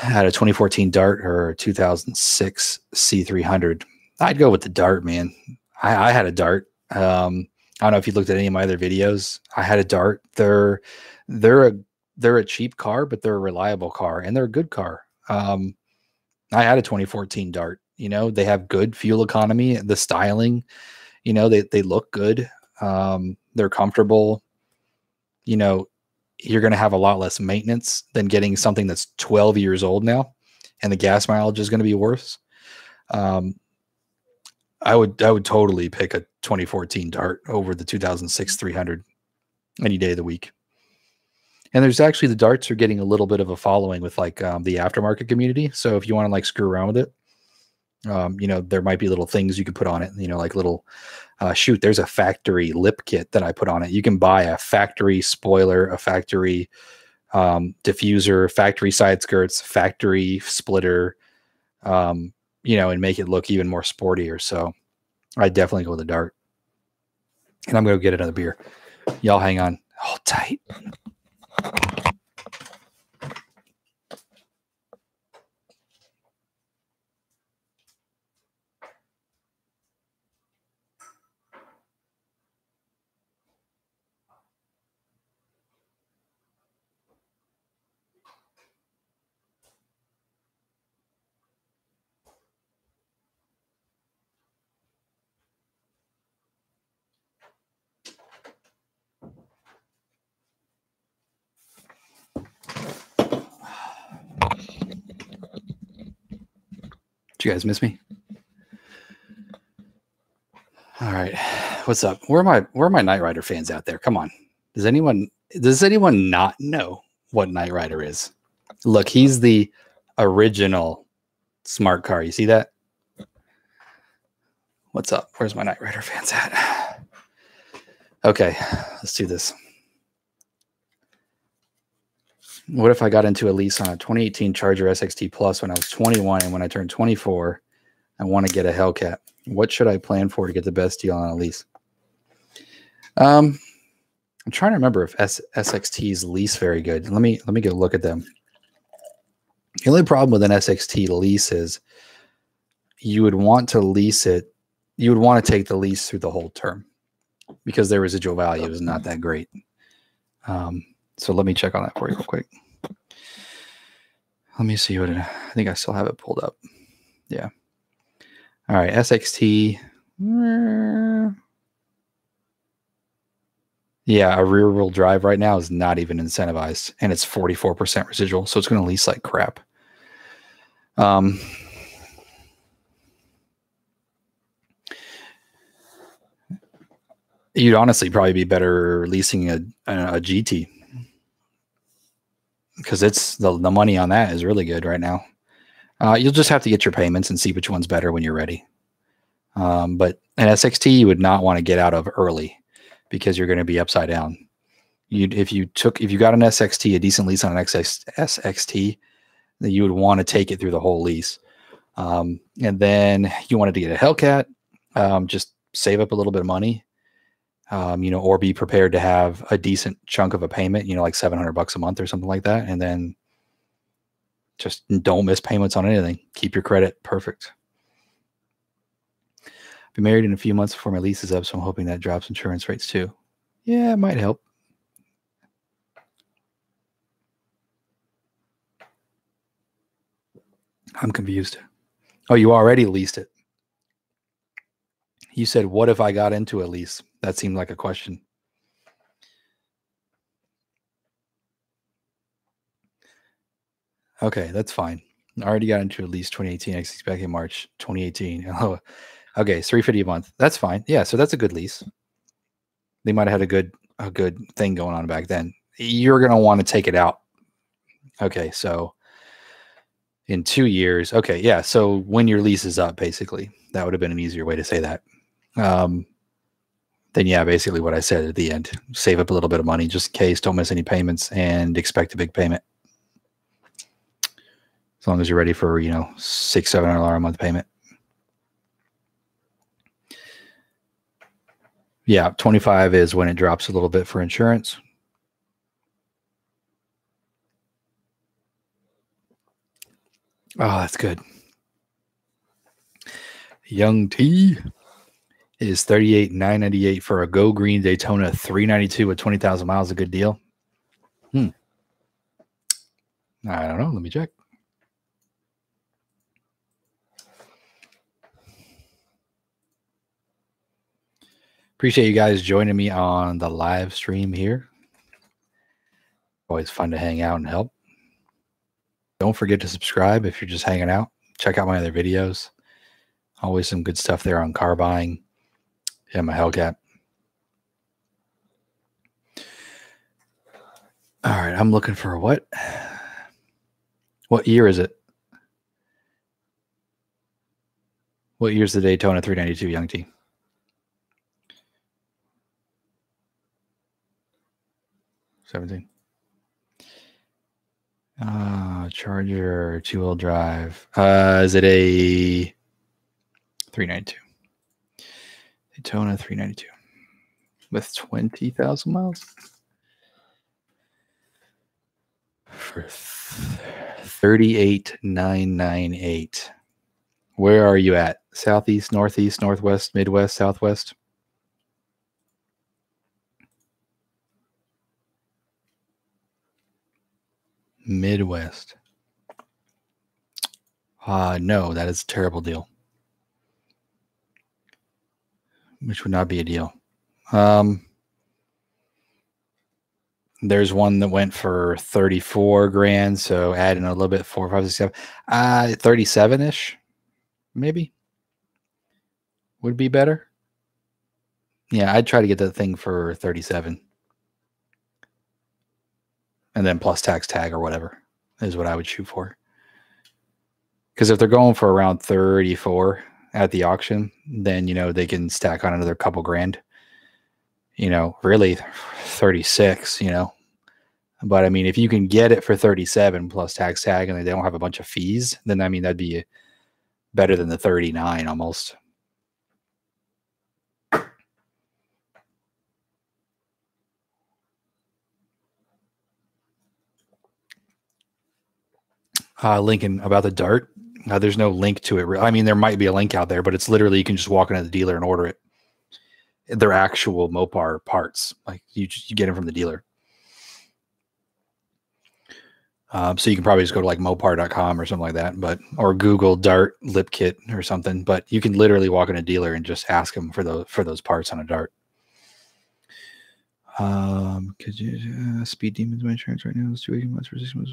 I had a 2014 Dart or a 2006 C300. I'd go with the Dart, man. I had a Dart. I don't know if you looked at any of my other videos. I had a Dart. They're a cheap car, but they're a reliable car and they're a good car. I had a 2014 Dart. You know, they have good fuel economy, the styling, you know, they look good. They're comfortable. You know, you're going to have a lot less maintenance than getting something that's 12 years old now, and the gas mileage is going to be worse. I would totally pick a 2014 Dart over the 2006 300 any day of the week. And there's actually, the Darts are getting a little bit of a following with like the aftermarket community. So if you want to like screw around with it, you know, there might be little things you could put on it, you know, like little, shoot, there's a factory lip kit that I put on it. You can buy a factory spoiler, a factory diffuser, factory side skirts, factory splitter, you know, and make it look even more sportier. So I'd definitely go with the Dart. And I'm going to get another beer. Y'all hang on. Hold tight. Did you guys miss me? All right. What's up? Where are my Knight Rider fans out there? Come on. Does anyone not know what Knight Rider is? Look, he's the original smart car. You see that? What's up? Where's my Knight Rider fans at? Okay, let's do this. What if I got into a lease on a 2018 Charger SXT Plus when I was 21, and when I turned 24, I want to get a Hellcat? What should I plan for to get the best deal on a lease? I'm trying to remember if SXT's lease very good. Let me get a look at them. The only problem with an SXT lease is you would want to lease it. You would want to take the lease through the whole term because their residual value is not that great. So let me check on that for you real quick. Let me see what I think I still have it pulled up. Yeah. All right, SXT. Yeah, a rear-wheel drive right now is not even incentivized, and it's 44% residual, so it's going to lease like crap. You'd honestly probably be better leasing a GT because it's the money on that is really good right now. You'll just have to get your payments and see which one's better when you're ready. But an SXT you would not want to get out of early because you're going to be upside down. If you got an SXT, a decent lease on an SXT, then you would want to take it through the whole lease. And then you wanted to get a Hellcat, just save up a little bit of money, or be prepared to have a decent chunk of a payment, like $700 a month or something like that. And then just don't miss payments on anything. Keep your credit perfect. Be married in a few months before my lease is up, so I'm hoping that drops insurance rates too. Yeah, it might help. I'm confused. Oh, you already leased it. You said, what if I got into a lease? That seemed like a question. Okay, that's fine. I already got into a lease 2018 XC back in March 2018. Oh, okay, it's $350 a month. That's fine. Yeah, so that's a good lease. They might have had a good thing going on back then. You're going to want to take it out. Okay, so in 2 years. Okay, yeah, so when your lease is up, basically. That would have been an easier way to say that. Then yeah, basically what I said at the end. Save up a little bit of money just in case. Don't miss any payments and expect a big payment. As long as you're ready for, $600-700 a month payment. Yeah, 25 is when it drops a little bit for insurance. Oh, that's good. Young T is $38,998 for a Go Green Daytona 392 with 20,000 miles. A good deal. I don't know. Let me check. Appreciate you guys joining me on the live stream here. Always fun to hang out and help. Don't forget to subscribe if you're just hanging out. Check out my other videos. Always some good stuff there on car buying. Yeah, my Hellcat. All right, I'm looking for what? What year is it? What year's the Daytona 392, Young T? '17. Charger, 2-wheel drive. Is it a 392? Daytona 392 with 20,000 miles for $38,998. Where are you at? Southeast, northeast, northwest, midwest, southwest? Midwest. No, that is a terrible deal. Which would not be a deal. There's one that went for 34 grand, so add in a little bit, 4, 5, 6, 7, 37-ish. maybe would be better. Yeah, I'd try to get that thing for 37. And then plus tax tag or whatever is what I would shoot for. Because if they're going for around 34 at the auction, then, they can stack on another couple grand. Really 36, But I mean, if you can get it for 37 plus tax tag and they don't have a bunch of fees, then I mean, that'd be better than the 39 almost. Lincoln, about the dart. There's no link to it. I mean, there might be a link out there, but it's literally you can just walk into the dealer and order it. They're actual Mopar parts. Like you get them from the dealer. So you can probably just go to like Mopar.com or something like that, or Google Dart lip kit or something. But you can literally walk in a dealer and just ask them for those parts on a dart. Could you speed demons my insurance right now? It's 2 months for 6 months.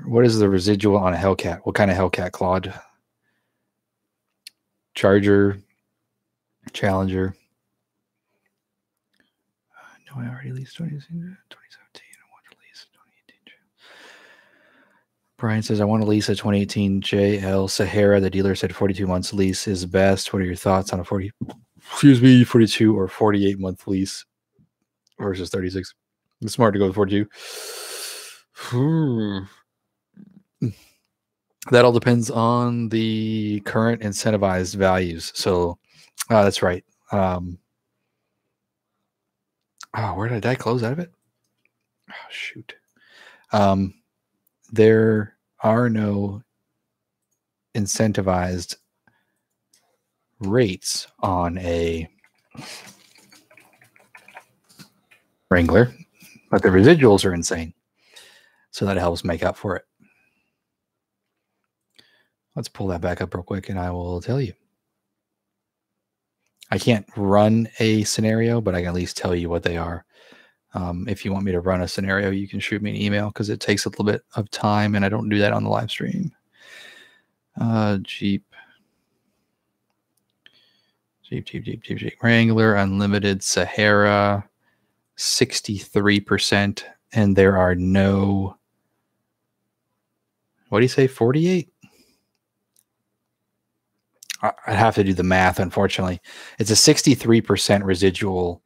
What is the residual on a Hellcat? What kind of Hellcat, Claude? Charger, Challenger. No, I already leased 2017. I want to lease 2018. Brian says, I want to lease a 2018 JL Sahara. The dealer said 42 months lease is best. What are your thoughts on a 42 or 48 month lease versus 36? It's smart to go with 42. That all depends on the current incentivized values. So that's right. Where did I close out of it? Oh, shoot. There are no incentivized rates on a Wrangler, but the residuals are insane. So that helps make up for it. Let's pull that back up real quick and I will tell you. I can't run a scenario, but I can at least tell you what they are. If you want me to run a scenario, you can shoot me an email because it takes a little bit of time and I don't do that on the live stream. Jeep Wrangler Unlimited Sahara, 63%. And there are no, what do you say, 48? I'd have to do the math, unfortunately. It's a 63% residual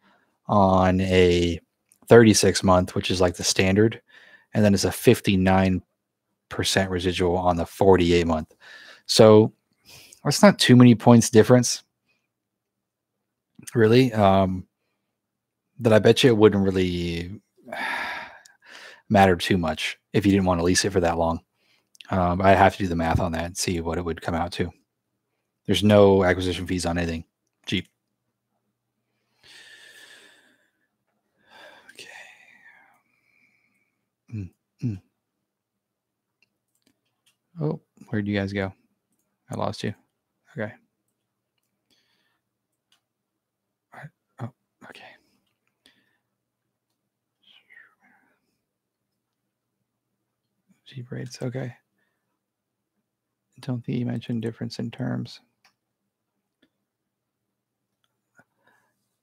on a 36 month, which is like the standard. And then it's a 59% residual on the 48 month. So it's not too many points difference, really. That I bet you it wouldn't really matter too much if you didn't want to lease it for that long. I'd have to do the math on that and see what it would come out to. There's no acquisition fees on anything. Jeep. Okay. Oh, where'd you guys go? I lost you. Okay. All right. Oh, okay. Jeep rates. Okay. Don't think you mentioned difference in terms.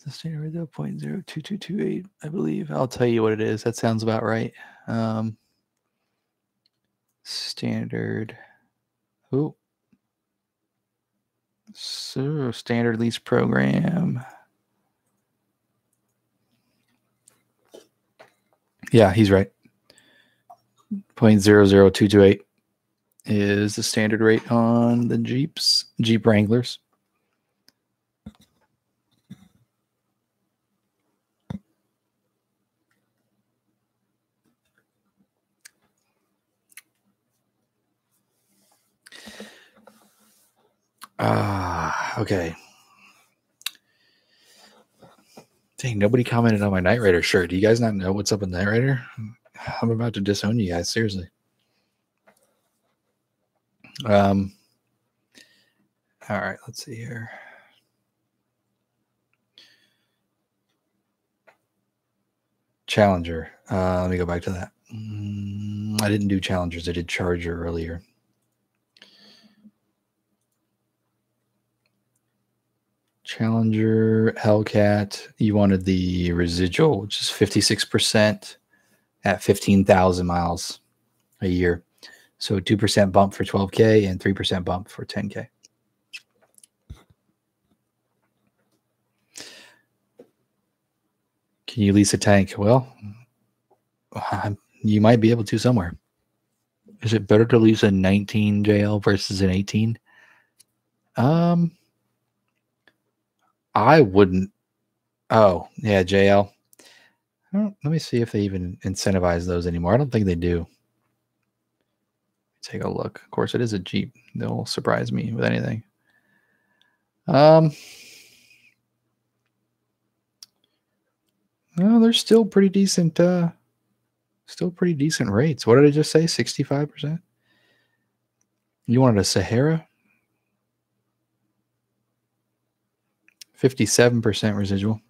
The standard rate though, 0.02228, I believe. I'll tell you what it is. That sounds about right. Standard. Oh. So standard lease program. Yeah, he's right. 0.00228 is the standard rate on the Jeep Wranglers. Okay. Dang, nobody commented on my Knight Rider shirt. Do you guys not know what's up with Knight Rider? I'm about to disown you guys, seriously. All right, let's see here. Challenger. Let me go back to that. I didn't do Challengers. I did Charger earlier. Challenger, Hellcat. You wanted the residual, which is 56% at 15,000 miles a year. So 2% bump for 12K and 3% bump for 10K. Can you lease a tank? Well, you might be able to somewhere. Is it better to lease a 19 JL versus an 18? I wouldn't. Oh, yeah, JL. Let me see if they even incentivize those anymore. I don't think they do. Take a look. Of course, it is a Jeep. They'll surprise me with anything. Well, they're still pretty decent. Still pretty decent rates. What did I just say? 65%? You wanted a Sahara? 57% residual.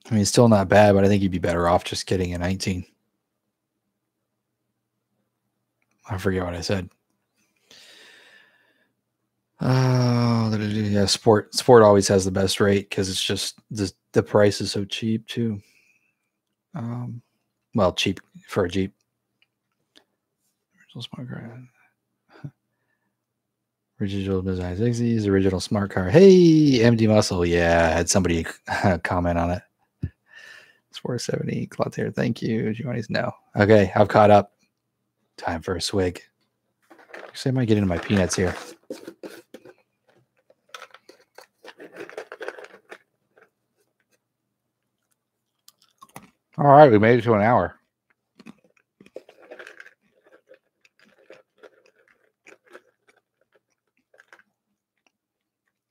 I mean, it's still not bad, but I think you'd be better off just getting a 19. I forget what I said. Yeah, Sport always has the best rate because it's just the price is so cheap too. Well, cheap for a Jeep. Original smart car. Original design 60s, original smart car. Hey, MD Muscle. Yeah, I had somebody comment on it. It's 470. Clotaire, thank you. Giovanni's no. Okay, I've caught up. Time for a swig. Actually, I might get into my peanuts here. All right, we made it to an hour.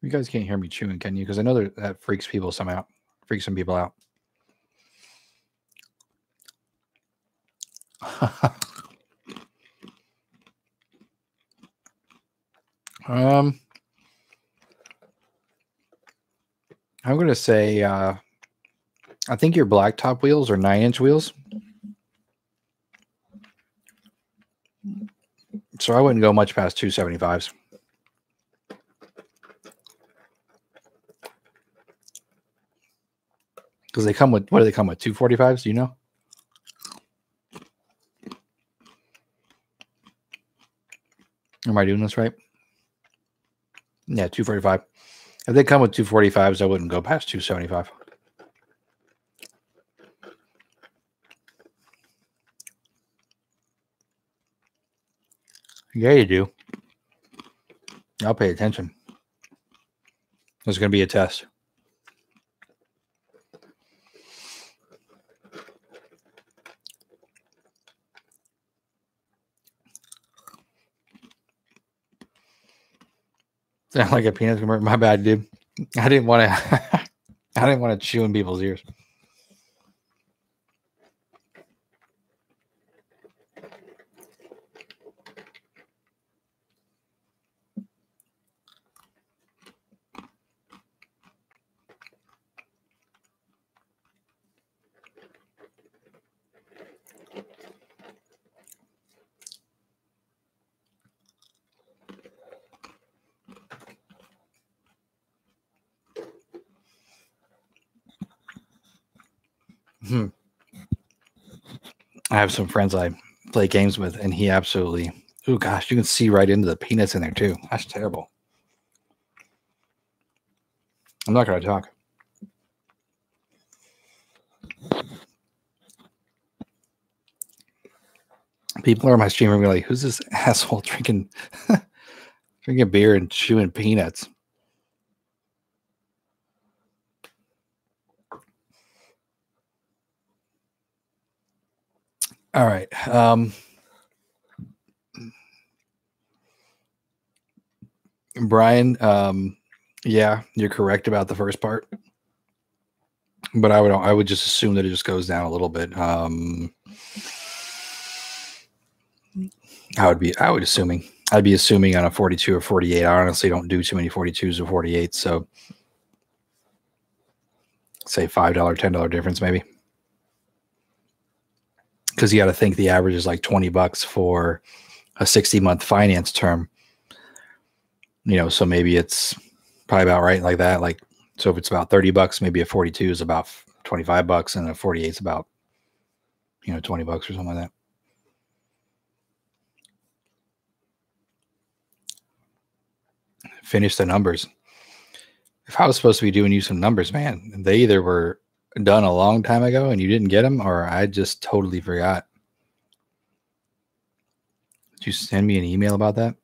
You guys can't hear me chewing, can you? Because I know that freaks people some people out. I'm going to say I think your blacktop wheels are 9-inch wheels. So I wouldn't go much past 275s. Because they come with, what do they come with? 245s? Do you know? Am I doing this right? Yeah, 245. If they come with 245s, I wouldn't go past 275. Yeah, you do. I'll pay attention. There's going to be a test. Sound like a peanut commercial. My bad, dude. I didn't want to. I didn't want to chew in people's ears. I have some friends I play games with, and he absolutely, oh gosh, you can see right into the peanuts in there too. That's terrible. I'm not going to talk. People are on my stream and be like, who's this asshole drinking beer and chewing peanuts? All right. Brian, yeah, you're correct about the first part. But I would just assume that it just goes down a little bit. I'd be assuming on a 42 or 48. I honestly don't do too many 42s or 48s, so say $5, $10 difference maybe. because you got to think the average is like $20 for a 60-month finance term. So maybe it's probably about right like that. Like, so if it's about $30, maybe a 42 is about $25, and a 48 is about, $20 or something like that. Finish the numbers. If I was supposed to be doing you some numbers, man, they either were done a long time ago and you didn't get them, or I just totally forgot. Did you send me an email about that?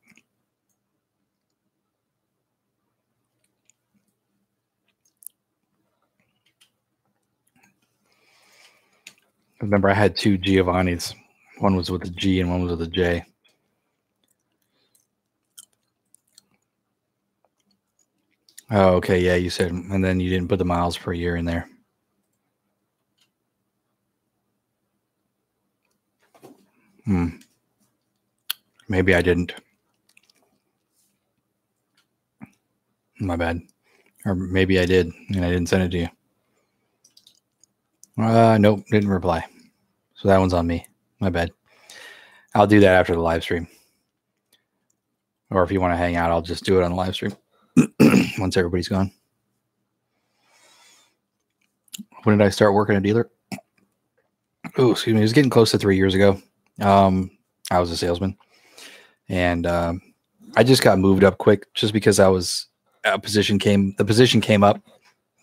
Remember, I had two Giovannis. One was with a G and one was with a J. Oh, okay. Yeah, you said, and then you didn't put the miles per year in there. Maybe I didn't. My bad. Or maybe I did, and I didn't send it to you. Nope, didn't reply. So that one's on me. My bad. I'll do that after the live stream. Or if you want to hang out, I'll just do it on the live stream once everybody's gone. When did I start working a dealer? Oh, excuse me. It was getting close to 3 years ago. I was a salesman. And I just got moved up quick just because the position came up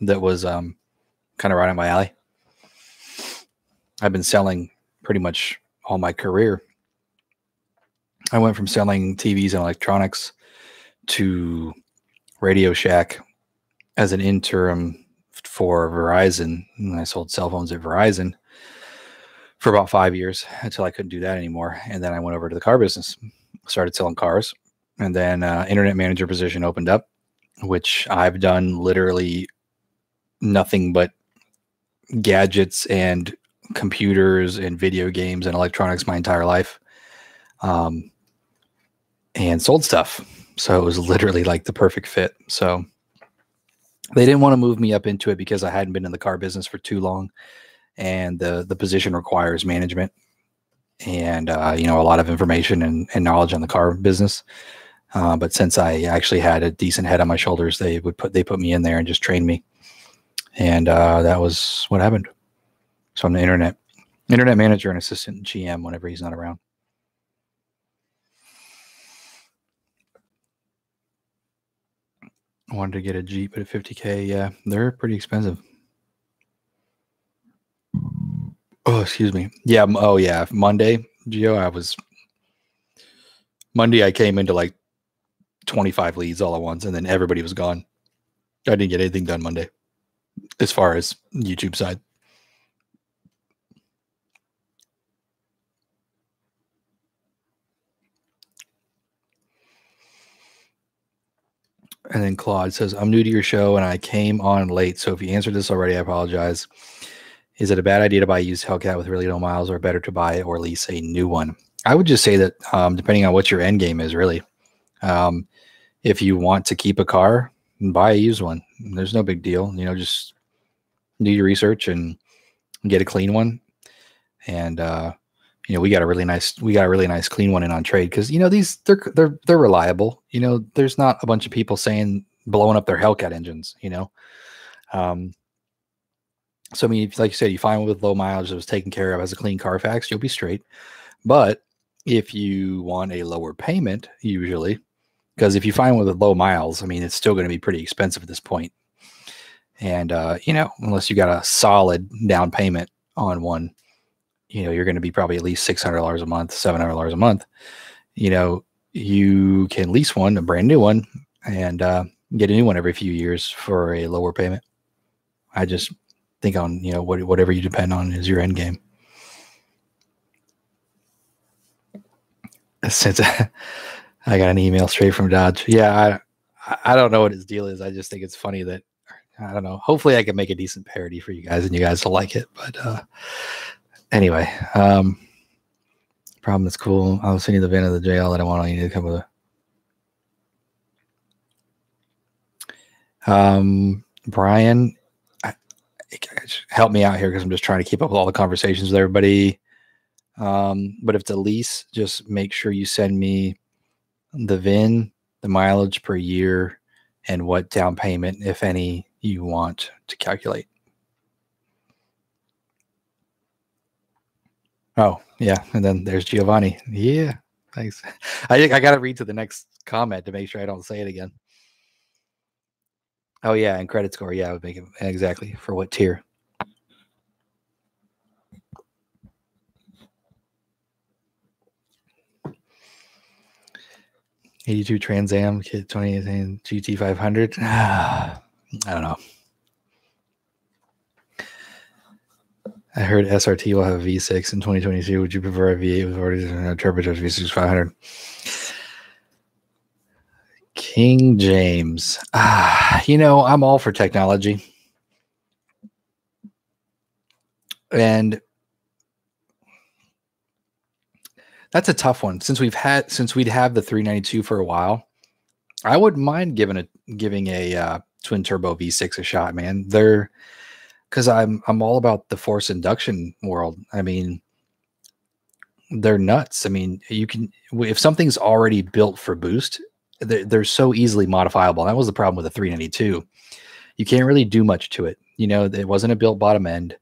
that was kind of right up my alley. I've been selling pretty much all my career. I went from selling TVs and electronics to Radio Shack as an interim for Verizon. And I sold cell phones at Verizon for about 5 years until I couldn't do that anymore. And then I went over to the car business, started selling cars. And then internet manager position opened up, which I've done literally nothing but gadgets and computers and video games and electronics my entire life, and sold stuff. So it was literally like the perfect fit. So they didn't want to move me up into it because I hadn't been in the car business for too long, and the position requires management and a lot of information and knowledge on the car business. But since I actually had a decent head on my shoulders, they put me in there and just train me. And that was what happened. So I'm the internet manager and assistant GM whenever he's not around. I wanted to get a Jeep at $50K. Yeah, they're pretty expensive. Oh, excuse me. Yeah. Oh, yeah. Monday, Gio, Monday I came into like 25 leads all at once, and then everybody was gone. I didn't get anything done Monday as far as YouTube side. And then Claude says, I'm new to your show and I came on late. So if you answered this already, I apologize. Is it a bad idea to buy a used Hellcat with really low miles, or better to buy or lease a new one? I would just say that depending on what your end game is, really. If you want to keep a car, buy a used one. There's no big deal. Just do your research and get a clean one. And we got a really nice clean one in on trade, because these they're reliable. There's not a bunch of people blowing up their Hellcat engines. So I mean, if, like you said, you find one with low mileage that was taken care of as a clean Carfax, you'll be straight. But if you want a lower payment, usually, because if you find one with low miles, I mean, it's still going to be pretty expensive at this point. And unless you got a solid down payment on one, you're going to be probably at least $600 a month, $700 a month. You can lease one, a brand new one, and get a new one every few years for a lower payment. I just think on, whatever you depend on is your end game. Since I got an email straight from Dodge. Yeah, I don't know what his deal is. I just think it's funny that, I don't know. Hopefully I can make a decent parody for you guys and you guys will like it. But anyway, problem is cool. I'll send you the VIN of the jail that I want you to come with it. Brian, help me out here because I'm just trying to keep up with all the conversations with everybody. But if it's a lease, just make sure you send me the VIN, the mileage per year, and what down payment, if any, you want to calculate. Oh, yeah. And then there's Giovanni. Yeah. Thanks. I got to read to the next comment to make sure I don't say it again. Oh, yeah. And credit score. Yeah. I would make it exactly for what tier. '82 Trans Am, kit 2018 GT 500. I don't know. I heard SRT will have a V6 in 2022. Would you prefer a V8 with already turbocharged V6 500? King James. You know, I'm all for technology. And that's a tough one. Since we'd have the 392 for a while, I wouldn't mind giving a twin turbo V6 a shot, man. Because I'm all about the force induction world. I mean, they're nuts. I mean, you can, if something's already built for boost, they're so easily modifiable. That was the problem with the 392. You can't really do much to it. You know, it wasn't a built bottom end.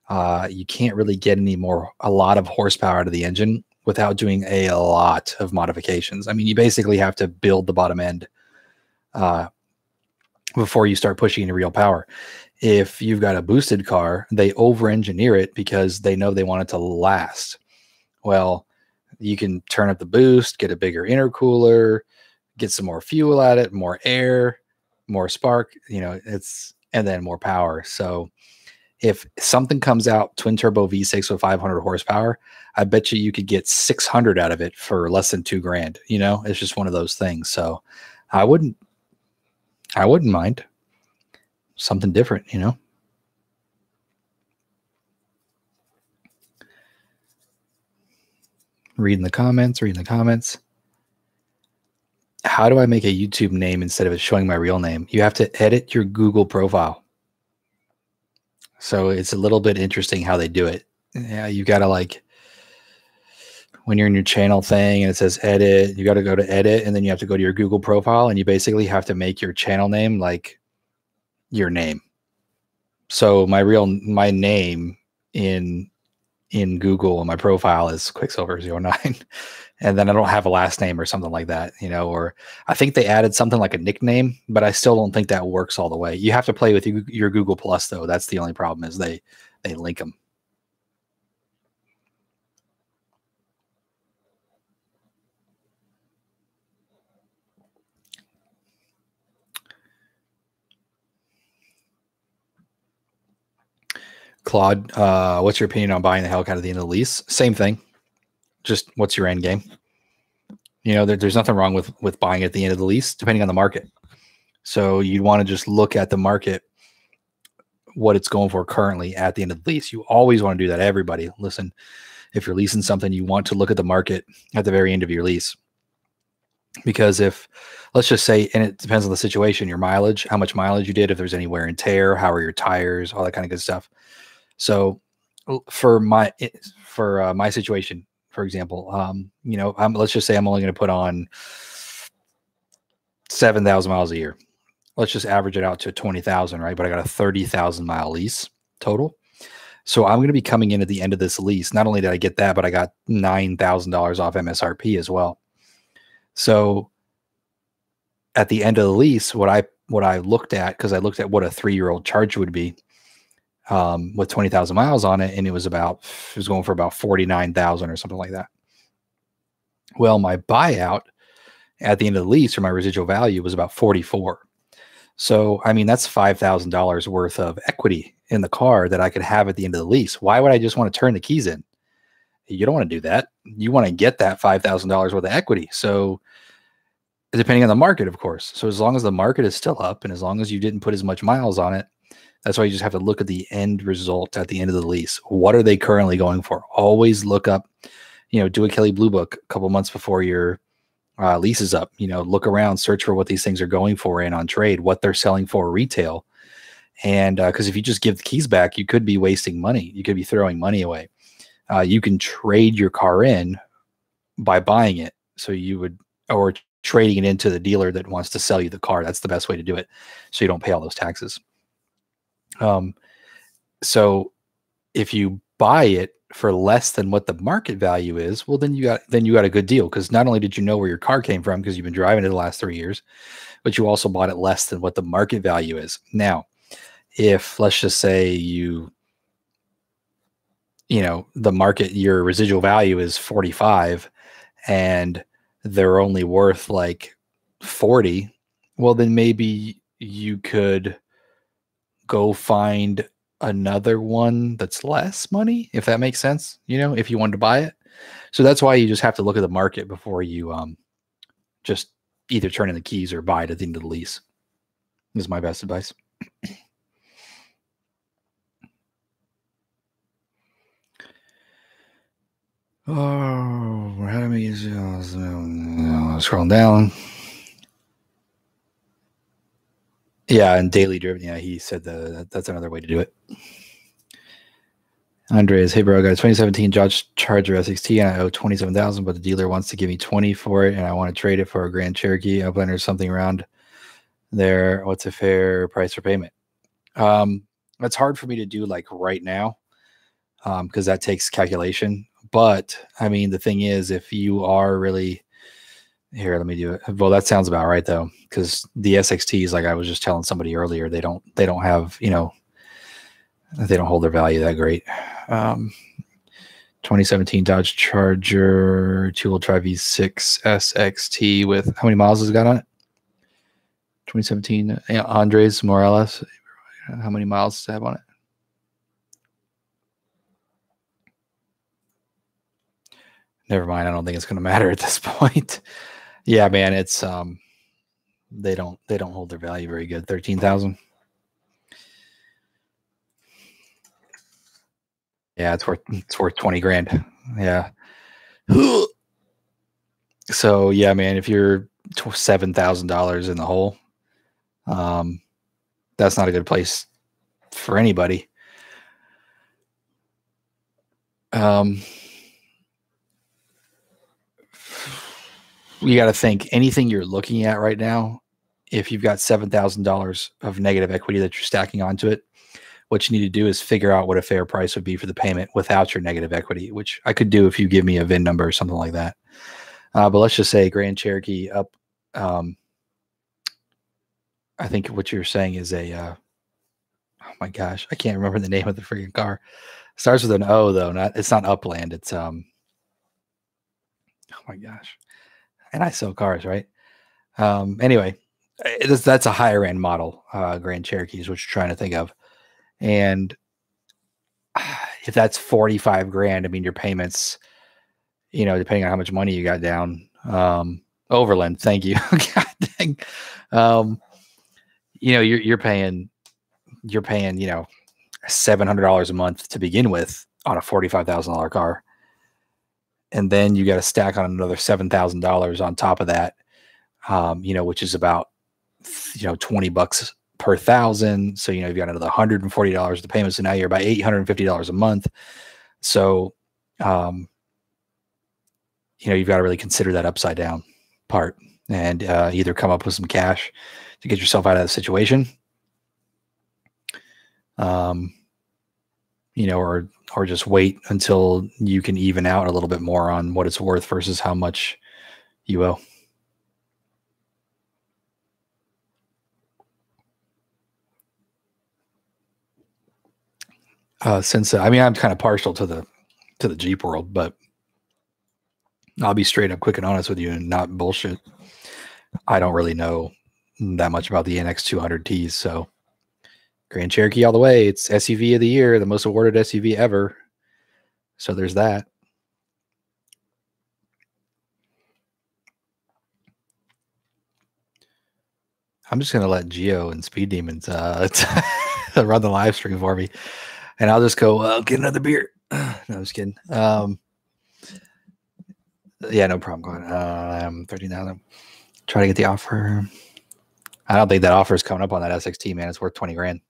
You can't really get a lot of horsepower out of the engine without doing a lot of modifications. I mean, you basically have to build the bottom end before you start pushing into real power. If you've got a boosted car, they over-engineer it because they know they want it to last. Well, you can turn up the boost, get a bigger intercooler, get some more fuel at it, more air, more spark, and then more power. So if something comes out twin turbo V6 with 500 horsepower, I bet you could get 600 out of it for less than $2,000. It's just one of those things. So I wouldn't mind something different, Reading the comments. How do I make a YouTube name instead of it showing my real name? You have to edit your Google profile. So it's a little bit interesting how they do it. Yeah, you got to when you're in your channel thing and it says edit, you got to go to edit, and then you have to go to your Google profile, and you basically have to make your channel name like your name. So my name in Google and my profile is quiXilver09. And then I don't have a last name or something like that, or I think they added something like a nickname, but I still don't think that works all the way. You have to play with your Google Plus, though. That's the only problem, is they link them. Claude, what's your opinion on buying the Hellcat at the end of the lease? Same thing. Just what's your end game? There's nothing wrong with buying at the end of the lease, depending on the market. So you'd want to just look at the market, what it's going for currently at the end of the lease. You always want to do that. Everybody, listen, if you're leasing something, you want to look at the market at the very end of your lease. Because let's just say, and it depends on the situation, your mileage, how much mileage you did, if there's any wear and tear, how are your tires, all that kind of good stuff. So for my situation, for example, let's just say I'm only going to put on 7,000 miles a year. Let's just average it out to 20,000, right? But I got a 30,000 mile lease total. So I'm going to be coming in at the end of this lease. Not only did I get that, but I got $9,000 off MSRP as well. So at the end of the lease, what I looked at, because I looked at what a 3-year-old Charger would be with 20,000 miles on it, and it was going for about 49,000 or something like that. Well, my buyout at the end of the lease, or my residual value, was about 44. So, I mean, that's $5,000 worth of equity in the car that I could have at the end of the lease. Why would I just want to turn the keys in? You don't want to do that. You want to get that $5,000 worth of equity. So, depending on the market, of course. So, as long as the market is still up, and as long as you didn't put as much miles on it, that's why you just have to look at the end result at the end of the lease. What are they currently going for? Always look up, do a Kelly Blue Book a couple months before your lease is up. Look around, search for what these things are going for and on trade, what they're selling for retail. And because if you just give the keys back, you could be wasting money. You could be throwing money away. you can trade your car in by buying it. So you would, or trading it into the dealer that wants to sell you the car. That's the best way to do it, so you don't pay all those taxes. So if you buy it for less than what the market value is, well, then you got a good deal, because not only did you know where your car came from because you've been driving it the last 3 years, but you also bought it less than what the market value is. Now, if let's just say the market, your residual value is 45 and they're only worth like 40, well, then maybe you could go find another one that's less money, if that makes sense, if you wanted to buy it. So that's why you just have to look at the market before you just either turn in the keys or buy it at the end of the lease. This is my best advice. Oh, how do we scroll down? Yeah, and daily driven. Yeah, he said that's another way to do it. Andres, hey bro, got a 2017 Dodge Charger SXT and I owe $27,000, but the dealer wants to give me $20,000 for it, and I want to trade it for a Grand Cherokee Uplander or something around there. What's a fair price for payment? That's hard for me to do like right now, because that takes calculation. But I mean, the thing is, if you are really here, let me do it. Well, that sounds about right though, because the SXTs, like I was just telling somebody earlier, they don't have, they don't hold their value that great. 2017 Dodge Charger 2-wheel drive V6 SXT with how many miles has it got on it? 2017 Andres Morales. How many miles does it have on it? Never mind. I don't think it's going to matter at this point. Yeah, man, it's they don't hold their value very good. 13,000. Yeah, it's worth 20 grand. Yeah. So yeah, man, if you're $7,000 in the hole, that's not a good place for anybody. You got to think anything you're looking at right now. If you've got $7,000 of negative equity that you're stacking onto it, what you need to do is figure out what a fair price would be for the payment without your negative equity, which I could do if you give me a VIN number or something like that. But let's just say Grand Cherokee up. I think what you're saying is a, oh my gosh, I can't remember the name of the freaking car. It starts with an O though. It's not Upland. It's, oh my gosh. And I sell cars, right? Anyway, that's a higher end model. Grand Cherokee is what you're trying to think of. And if that's 45 grand, I mean, your payments, depending on how much money you got down, Overland, thank you. God dang. You're paying, $700 a month to begin with on a $45,000 car. And then you got to stack on another $7,000 on top of that, which is about, $20 per thousand. So, you've got another $140 to payment. So now you're about $850 a month. So, you've got to really consider that upside down part and either come up with some cash to get yourself out of the situation, or just wait until you can even out a little bit more on what it's worth versus how much you owe. Since I'm kind of partial to the Jeep world, but I'll be straight up quick and honest with you and not bullshit. I don't really know that much about the NX 200Ts. So Grand Cherokee all the way. It's SUV of the year, the most awarded SUV ever. So there's that. I'm just going to let Geo and Speed Demons run the live stream for me. And I'll just go get another beer. No, I'm just kidding. Yeah, no problem. 13,000. Try to get the offer. I don't think that offer is coming up on that SXT, man. It's worth 20 grand.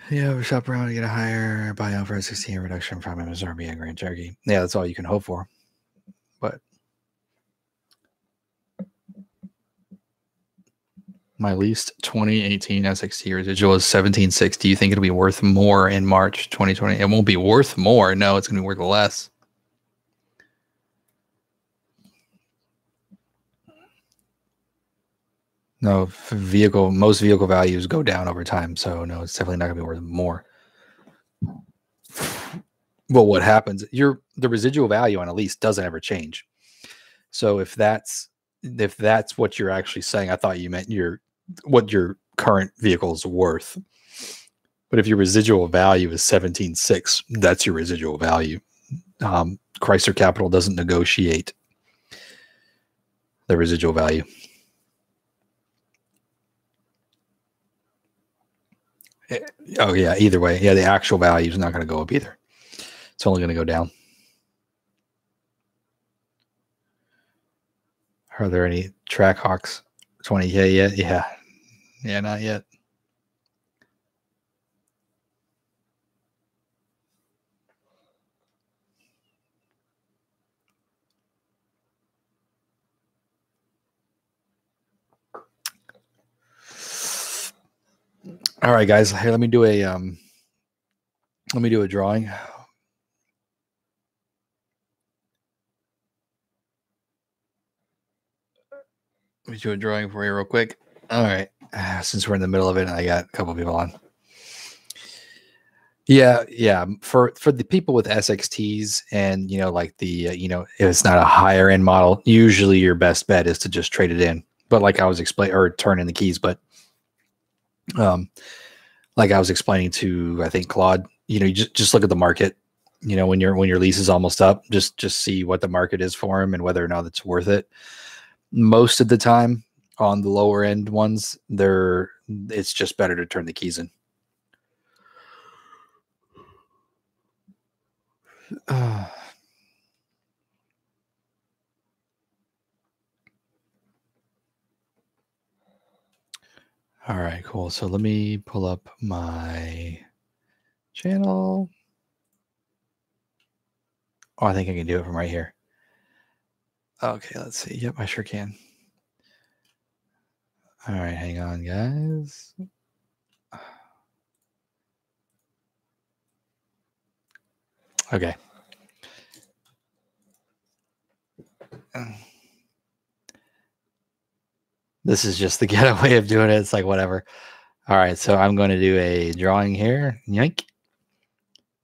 Yeah, shop around to get a higher buyout for a 16 reduction from MSRP and Grand Cherokee. Yeah, that's all you can hope for. But my least 2018 SXT residual is 1760. You think it'll be worth more in March 2020? It won't be worth more. No, it's going to be worth less. No, most vehicle values go down over time. So no, it's definitely not going to be worth more. Well, what happens? The residual value on a lease doesn't ever change. So if that's what you're actually saying, I thought you meant what your current vehicle is worth. But if your residual value is 17.6, that's your residual value. Chrysler Capital doesn't negotiate the residual value. Oh yeah, either way, yeah, the actual value is not going to go up either. It's only going to go down. Are there any Trackhawks 20K yet? Yeah, not yet. All right, guys. Hey, let me do a drawing. Let me do a drawing for you real quick. All right. Since we're in the middle of it, and I got a couple of people on. Yeah. For the people with SXTs and like the if it's not a higher end model, usually your best bet is to just trade it in. But like I was explaining, or turn in the keys. But like I was explaining to I think Claude, you just look at the market. When your lease is almost up, just see what the market is for them and whether or not it's worth it. Most of the time, on the lower end ones, it's just better to turn the keys in. All right, cool. So let me pull up my channel. Oh, I think I can do it from right here. Okay, let's see. Yep, I sure can. All right, hang on, guys. Okay. This is just the ghetto way of doing it. It's like whatever. All right, so I'm going to do a drawing here. Yoink.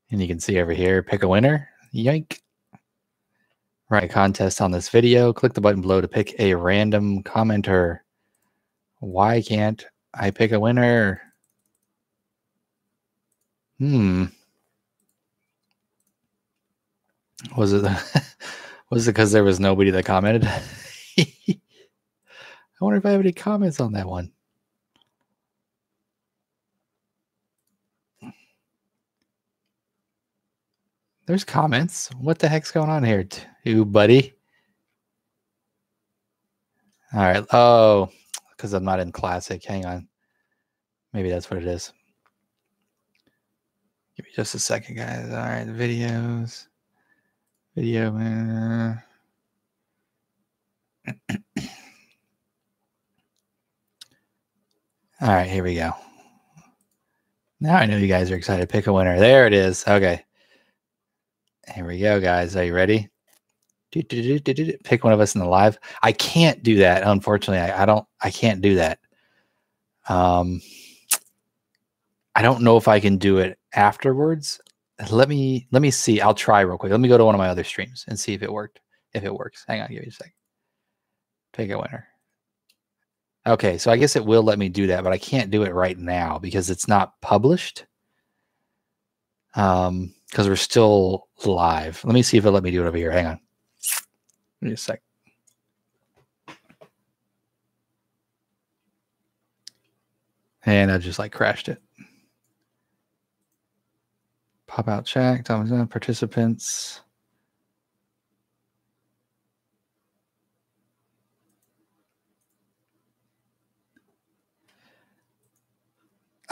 And you can see over here, pick a winner. Yoink. Right, contest on this video. Click the button below to pick a random commenter. Why can't I pick a winner? Was it because there was nobody that commented? I wonder if I have any comments on that one. There's comments. What the heck's going on here, too, buddy? All right. Oh, because I'm not in classic. Hang on. Maybe that's what it is. Give me just a second, guys. All right. Videos. Video. All right. Here we go. Now I know you guys are excited. Pick a winner. There it is. Okay. Here we go, guys. Are you ready? Pick one of us in the live. I can't do that. Unfortunately, I can't do that. I don't know if I can do it afterwards. Let me see. I'll try real quick. Let me go to one of my other streams and see if it worked. If it works. Hang on, give me a second. Pick a winner. Okay, so I guess it will let me do that, but I can't do it right now because it's not published. Because we're still live. Let me see if it'll let me do it over here. Hang on. Give me a sec. And I just like crashed it. Pop out chat, participants.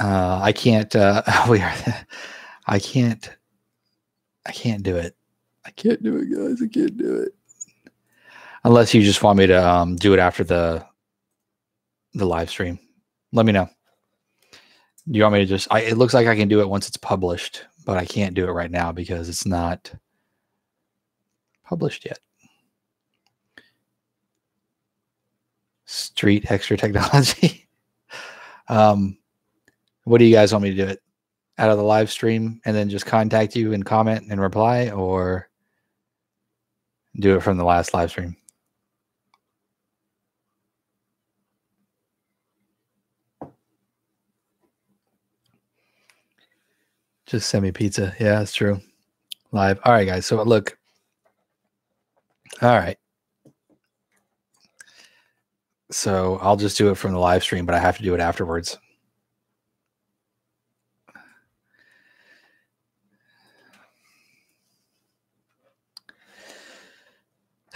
I can't. I can't do it. I can't do it, guys. I can't do it. Unless you just want me to do it after the live stream. Let me know. Do you want me to just? It looks like I can do it once it's published, but I can't do it right now because it's not published yet. Street extra technology. What do you guys want me to do it? Out of the live stream and then just contact you and comment and reply, or do it from the last live stream? Just send me pizza. Yeah, that's true. Live. All right, guys. So look. All right. So I'll just do it from the live stream, but I have to do it afterwards.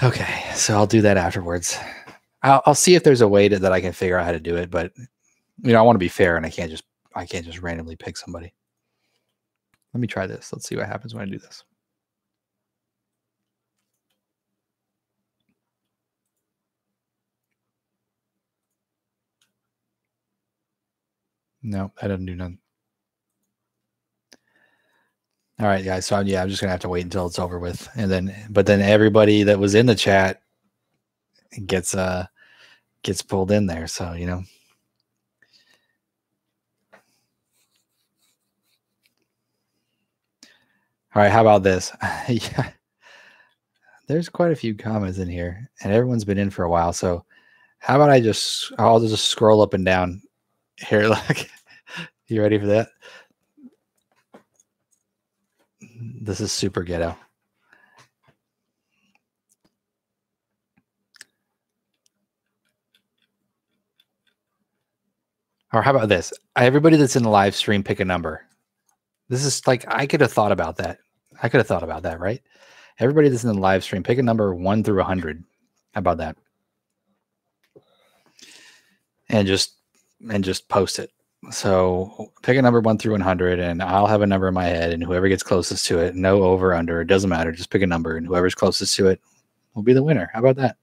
Okay, so I'll do that afterwards. I'll see if there's a way that I can figure out how to do it, but I want to be fair, and I can't just randomly pick somebody. Let me try this. Let's see what happens when I do this. No, that doesn't do nothing. All right, guys. So yeah, I'm just gonna have to wait until it's over with, but then everybody that was in the chat gets pulled in there. So All right, how about this? Yeah, there's quite a few comments in here, and everyone's been in for a while. So how about I'll just scroll up and down here. Look, you ready for that? This is super ghetto. Or how about this? Everybody that's in the live stream, pick a number. This is like, I could have thought about that. Right? Everybody that's in the live stream, pick a number 1 through 100. How about that? And just post it. So pick a number 1 through 100, and I'll have a number in my head, and whoever gets closest to it, no over, under, it doesn't matter. Just pick a number, and whoever's closest to it will be the winner. How about that?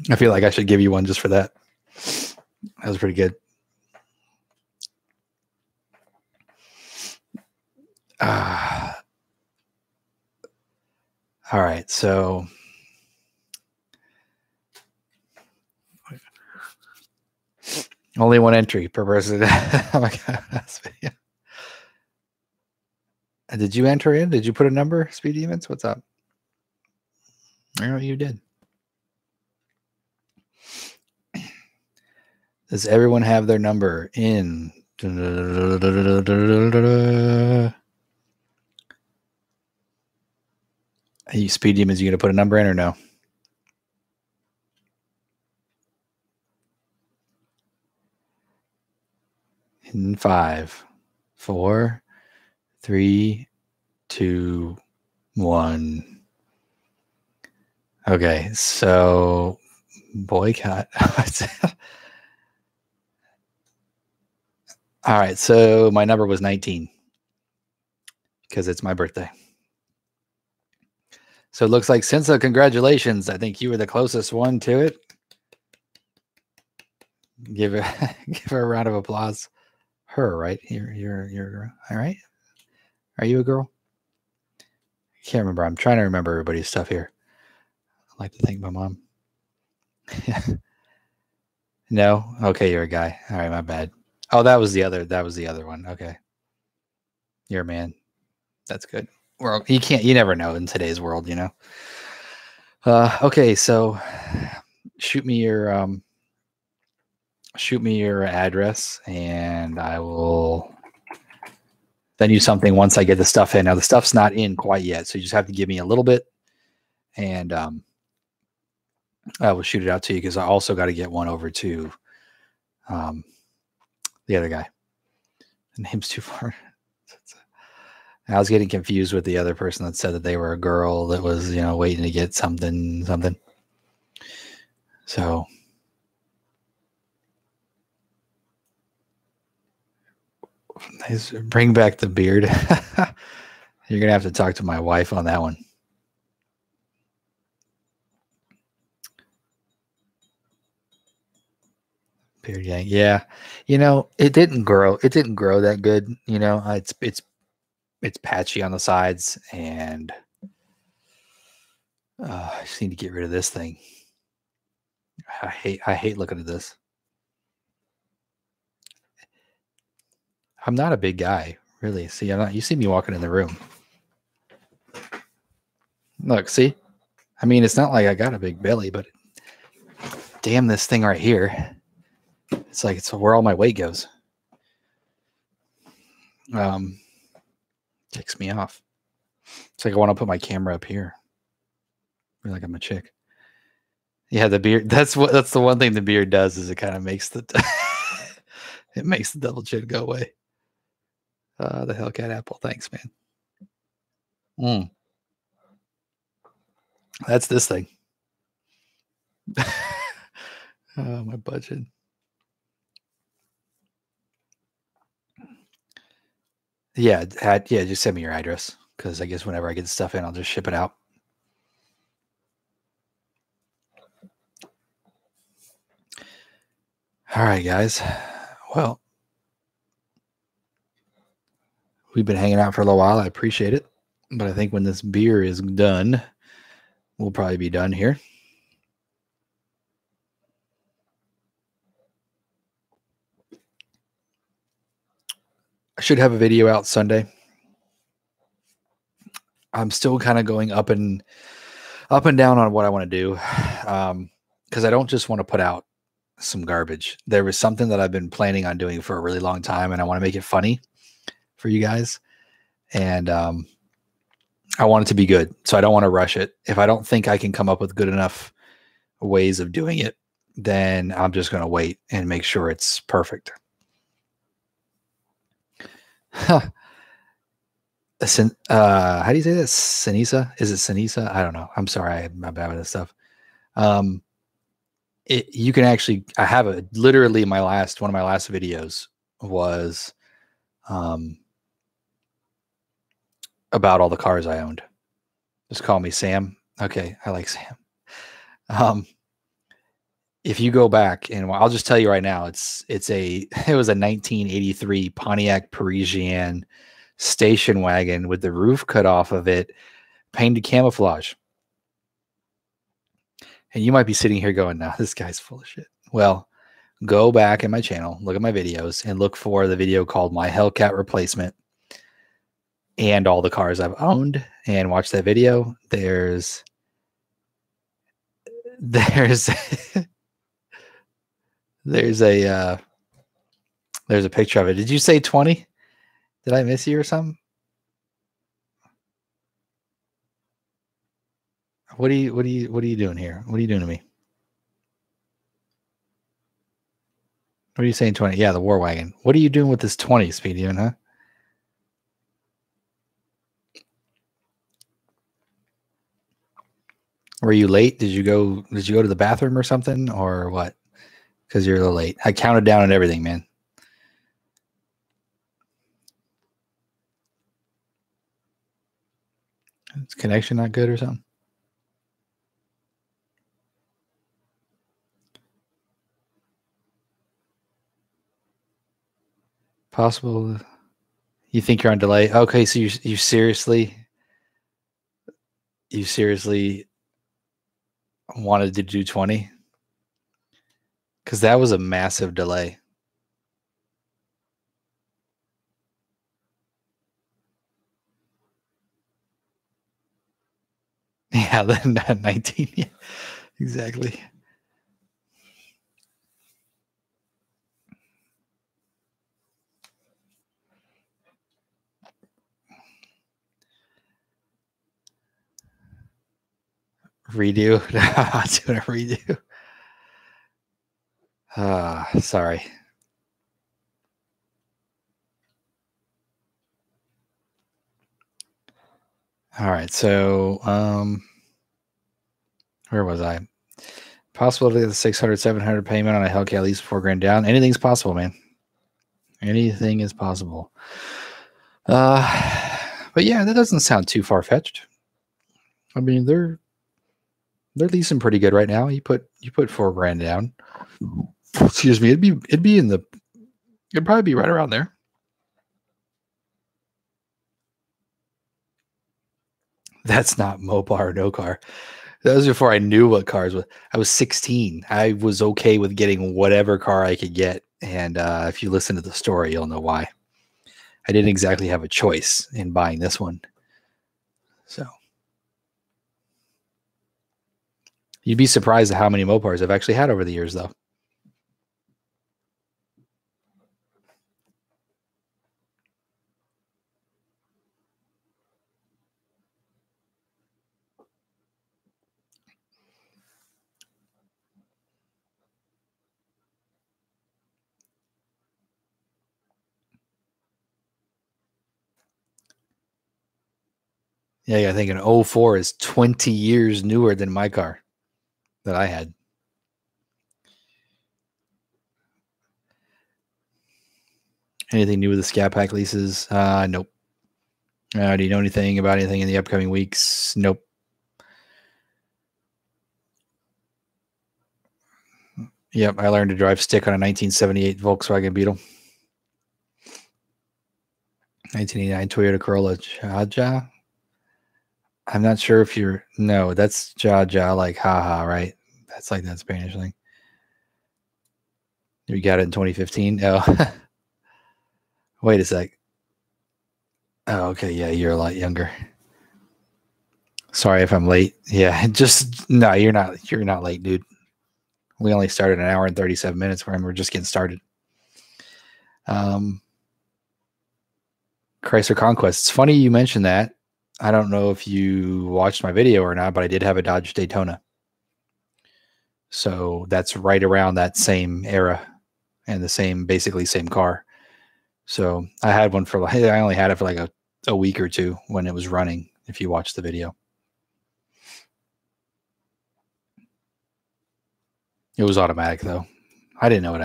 I feel like I should give you one just for that. That was pretty good. All right, so only one entry per person. Oh my God. Did you enter in? Did you put a number, Speed Demons? What's up? I know you did. Does everyone have their number in? Hey, Speed Demons, you going to put a number in or no? In 5, 4, 3, 2, 1. Okay, so boycott. All right, so my number was 19 because it's my birthday. So it looks like Sensa, congratulations. I think you were the closest one to it. Give her a round of applause. Her, right? You're a girl. All right. Are you a girl? I can't remember. I'm trying to remember everybody's stuff here. I like to thank my mom. No? Okay, you're a guy. All right, my bad. Oh, that was the other one. Okay. You're a man. That's good. Well, you never know in today's world, Okay, so shoot me your address, and I will send you something once I get the stuff in. Now the stuff's not in quite yet, so you just have to give me a little bit, and I will shoot it out to you because I also got to get one over to the other guy. The name's too far. I was getting confused with the other person that said that they were a girl that was, waiting to get something. So bring back the beard. You're going to have to talk to my wife on that one. Beard yank. Yeah. It didn't grow. It didn't grow that good. It's patchy on the sides, and I just need to get rid of this thing. I hate looking at this. I'm not a big guy, really. See, I'm not. You see me walking in the room. Look, see? I mean, it's not like I got a big belly, but damn, this thing right here. It's like it's where all my weight goes. Ticks me off. It's like I want to put my camera up here. I feel like I'm a chick. Yeah, the beard. That's the one thing the beard does, is it kind of makes the it makes the double chin go away. The Hellcat apple. Thanks, man. That's this thing. My budget. Yeah, just send me your address, because I guess whenever I get the stuff in, I'll just ship it out. All right, guys. Well, we've been hanging out for a little while. I appreciate it. But I think when this beer is done, we'll probably be done here. I should have a video out Sunday. I'm still kind of going up and down on what I want to do, because I don't just want to put out some garbage. There was something that I've been planning on doing for a really long time, and I want to make it funny for you guys. And I want it to be good, so I don't want to rush it. If I don't think I can come up with good enough ways of doing it, then I'm just going to wait and make sure it's perfect. How do you say this? Sinisa? Is it Sinisa? I don't know. I'm sorry. I'm bad with this stuff. You can actually, I have literally one of my last videos was about all the cars I owned. Just call me Sam. Okay. I like Sam. If you go back, and I'll just tell you right now, it was a 1983 Pontiac Parisienne station wagon with the roof cut off of it, painted camouflage. And you might be sitting here going, "No, this guy's full of shit." Well, go back in my channel, look at my videos, and look for the video called "My Hellcat Replacement" and all the cars I've owned, and watch that video. There's there's a picture of it. Did you say 20? Did I miss you or something? What are you doing here? What are you doing to me? What are you saying 20? Yeah, the war wagon. What are you doing with this 20, Speedy, huh? Were you late? Did you go to the bathroom or something, or what? Because you're a little late. I counted down and everything, man. Is connection not good or something? Possible. You think you're on delay? Okay, so you seriously wanted to do 20? Because that was a massive delay. Yeah, then 19. Yeah, exactly. Redo. Doing a redo. Sorry. All right. So, where was I? Possibility of the 600, 700 payment on a Hellcat at least $4,000 down. Anything's possible, man. Anything is possible. But yeah, that doesn't sound too far fetched. I mean, they're leasing pretty good right now. You put $4,000 down. Excuse me. It'd probably be right around there. That's not Mopar or no car. That was before I knew what cars were. I was 16. I was okay with getting whatever car I could get. And if you listen to the story, you'll know why. I didn't exactly have a choice in buying this one. So you'd be surprised at how many Mopars I've actually had over the years, though. Yeah, I think an 04 is 20 years newer than my car that I had. Anything new with the Scat Pack leases? Nope. Do you know anything about anything in the upcoming weeks? Nope. Yep, I learned to drive stick on a 1978 Volkswagen Beetle. 1989 Toyota Corolla Jaja. I'm not sure if you're... No, that's Jaja, like haha, right? That's like that Spanish thing. You got it in 2015? Oh. Wait a sec. Oh, okay. Yeah, you're a lot younger. Sorry if I'm late. Yeah, just... No, you're not late, dude. We only started an hour and 37 minutes when we're just getting started. Chrysler Conquest. It's funny you mentioned that. I don't know if you watched my video or not, but I did have a Dodge Daytona. So that's right around that same era and the same, basically same car. So I had one for like, I only had it for like a week or two when it was running, if you watched the video. It was automatic though. I didn't know what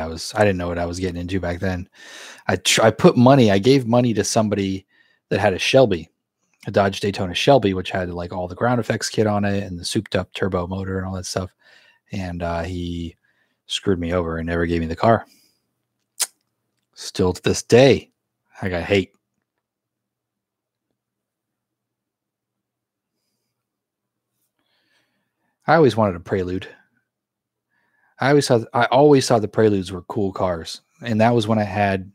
I was getting into back then. I gave money to somebody that had a Shelby, a Dodge Daytona Shelby, which had like all the ground effects kit on it and the souped up turbo motor and all that stuff. And he screwed me over and never gave me the car. Still to this day, I got hate. I always wanted a Prelude. I always thought the Preludes were cool cars. And that was when I had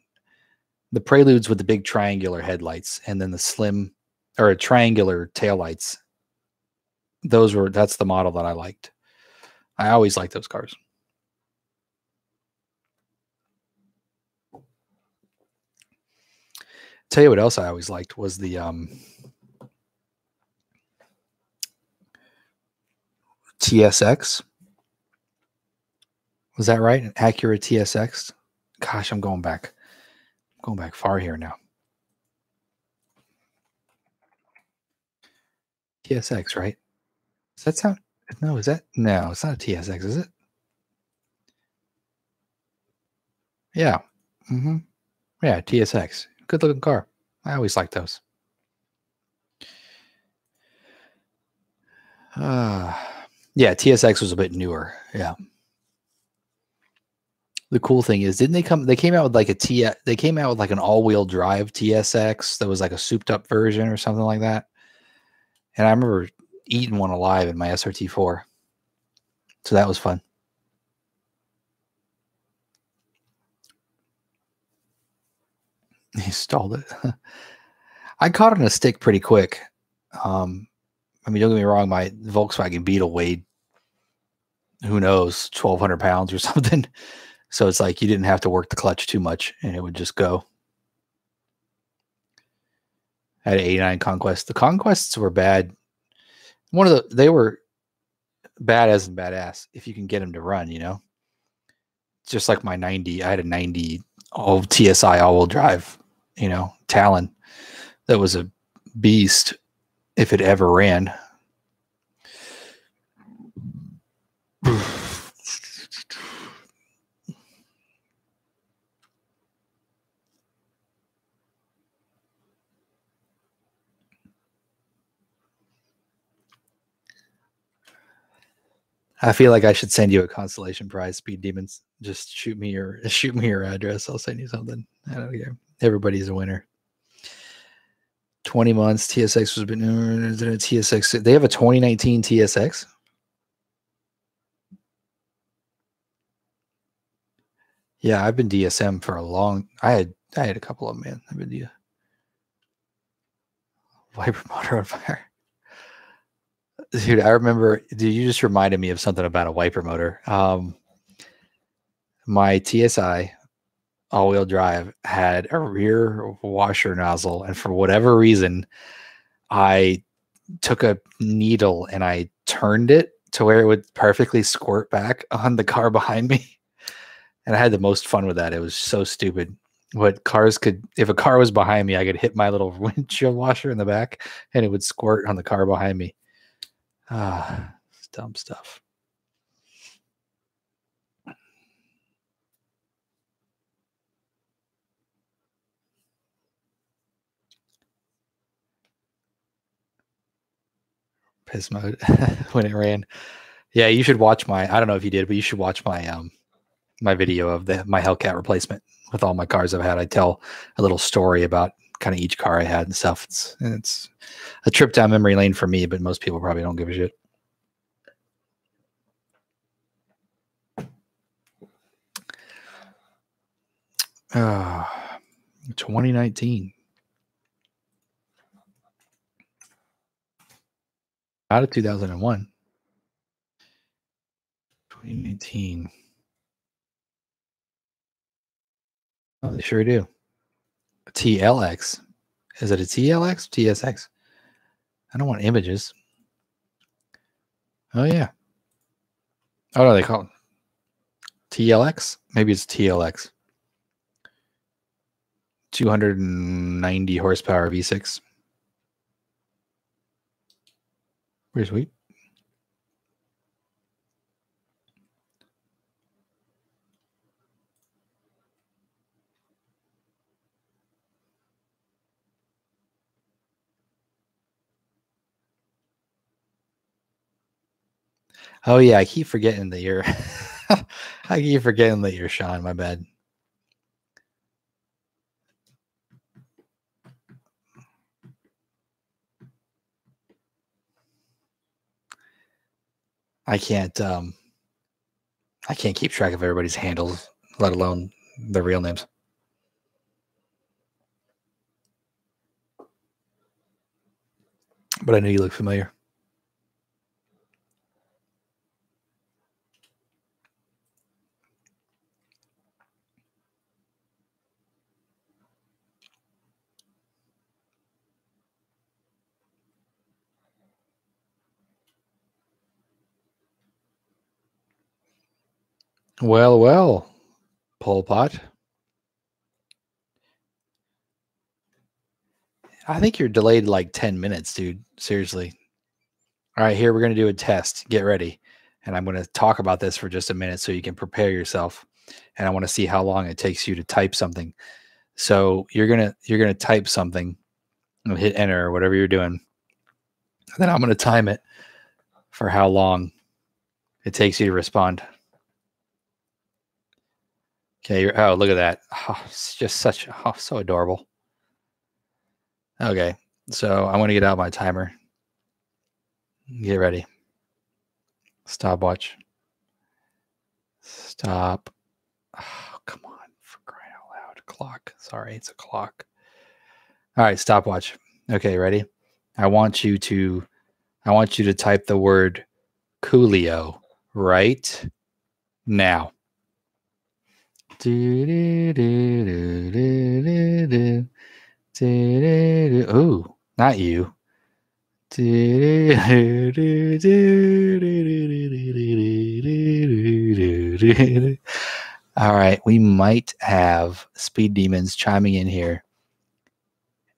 the Preludes with the big triangular headlights and then the slim or triangular taillights. That's the model that I liked. I always liked those cars. Tell you what else I always liked was the TSX. Was that right? An Acura TSX? Gosh, I'm going back far here now. TSX, right? Does that sound... No, is that... No, it's not a TSX, is it? Yeah. Mm-hmm. Yeah, TSX. Good looking car. I always liked those. Yeah, TSX was a bit newer. Yeah. The cool thing is, they came out with like they came out with like an all-wheel drive TSX that was like a souped up version or something like that. And I remember eating one alive in my SRT4. So that was fun. He stalled it. I caught on a stick pretty quick. I mean, don't get me wrong, my Volkswagen Beetle weighed, who knows, 1,200 pounds or something. So it's like you didn't have to work the clutch too much and it would just go. I had an 89 Conquest. The Conquests were bad. They were bad as in badass if you can get them to run, you know? Just like my 90, I had a 90 TSI all-wheel drive, you know, Talon. That was a beast. if it ever ran. I feel like I should send you a consolation prize, Speed Demons. Just shoot me your address. I'll send you something. I don't care. Everybody's a winner. 20 months. TSX was been TSX. They have a 2019 TSX. Yeah, I've been DSM for a long. I had a couple of them, man. I've been Viper motor on fire. Dude, I remember. Dude, you just reminded me of something about a wiper motor. My TSI all-wheel drive had a rear washer nozzle, and for whatever reason, I took a needle and I turned it to where it would perfectly squirt back on the car behind me. And I had the most fun with that. It was so stupid. What cars could, if a car was behind me, I could hit my little windshield washer in the back and it would squirt on the car behind me. It's dumb stuff. Piss mode when it ran. Yeah, you should watch I don't know if you did, but you should watch my video of my Hellcat replacement with all my cars I've had. I tell a little story about kind of each car I had and stuff. It's a trip down memory lane for me, but most people probably don't give a shit. Uh, 2019. Out of 2001. 2019. Oh, they sure do. TLX. Is it a TLX? TSX? I don't want images. Oh, yeah. Oh, no, they call it TLX? Maybe it's TLX. 290 horsepower V6. Pretty sweet. Oh yeah, I keep forgetting that you're I keep forgetting that you're Sean, my bad. I can't keep track of everybody's handles, let alone their real names. But I know you look familiar. Well, well, Pol Pot. I think you're delayed like 10 minutes, dude. Seriously. All right, here we're going to do a test. Get ready. And I'm going to talk about this for just a minute so you can prepare yourself. And I want to see how long it takes you to type something. So you're going to type something and hit enter or whatever you're doing. And then I'm going to time it for how long it takes you to respond. Okay. Oh, look at that. Oh, it's just so adorable. Okay. So I'm going to get out my timer. Get ready. Stopwatch. Stop. Oh, come on. For crying out loud. Clock. Sorry. It's a clock. All right. Stopwatch. Okay. Ready? I want you to type the word Coolio right now. Oh, not you. All right, we might have Speed Demons chiming in here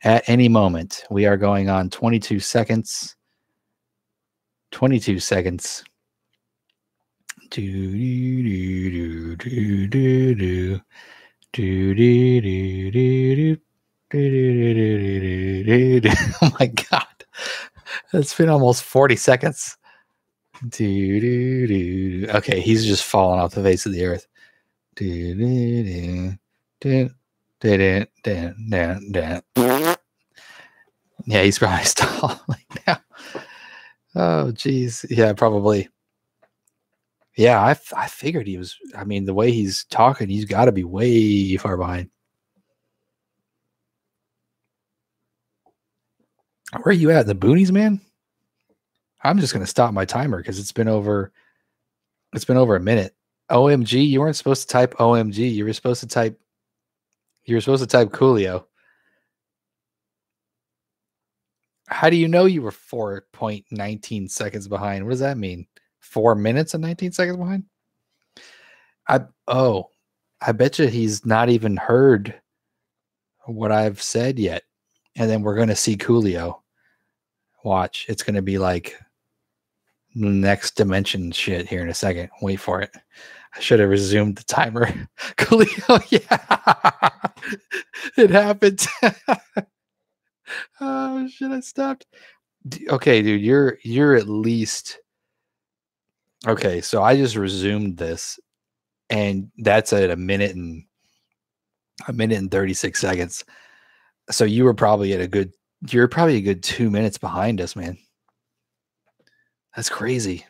at any moment. We are going on 22 seconds. 22 seconds. Do do do do do do do do do do. Oh my god, it's been almost 40 seconds. Do do do. Okay, he's just falling off the face of the earth. Do do do do do do. Yeah, he's probably stalling now. Oh, geez. Yeah, probably. Yeah, I figured he was. I mean, the way he's talking, he's got to be way far behind. Where are you at? The boonies, man? I'm just gonna stop my timer because it's been over. It's been over a minute. OMG, you weren't supposed to type OMG. You were supposed to type. You were supposed to type Coolio. How do you know you were 4.19 seconds behind? What does that mean? 4 minutes and 19 seconds behind? I bet you he's not even heard what I've said yet. And then we're gonna see Coolio. Watch. It's gonna be like next dimension shit here in a second. Wait for it. I should have resumed the timer. Coolio, yeah. It happened. Oh shit, I stopped. Okay, dude, you're at least okay. So I just resumed this, and that's at a minute and 36 seconds. So you were probably at a good you're probably a good 2 minutes behind us, man. That's crazy.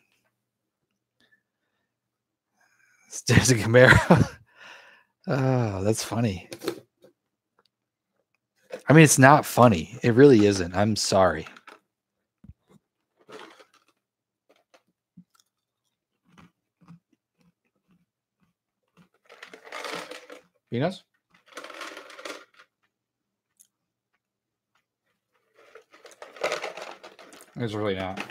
There's a Camaro. Oh, that's funny. I mean, it's not funny. It really isn't. I'm sorry. Venus? It's really not.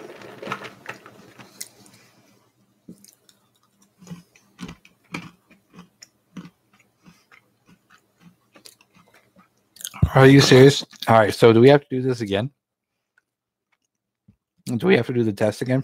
Are you serious? All right. So do we have to do this again? Do we have to do the test again?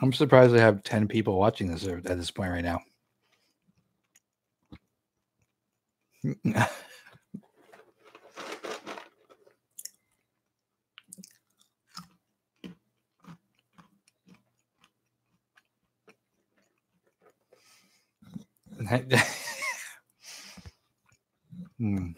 I'm surprised I have 10 people watching this at this point right now. Hmm.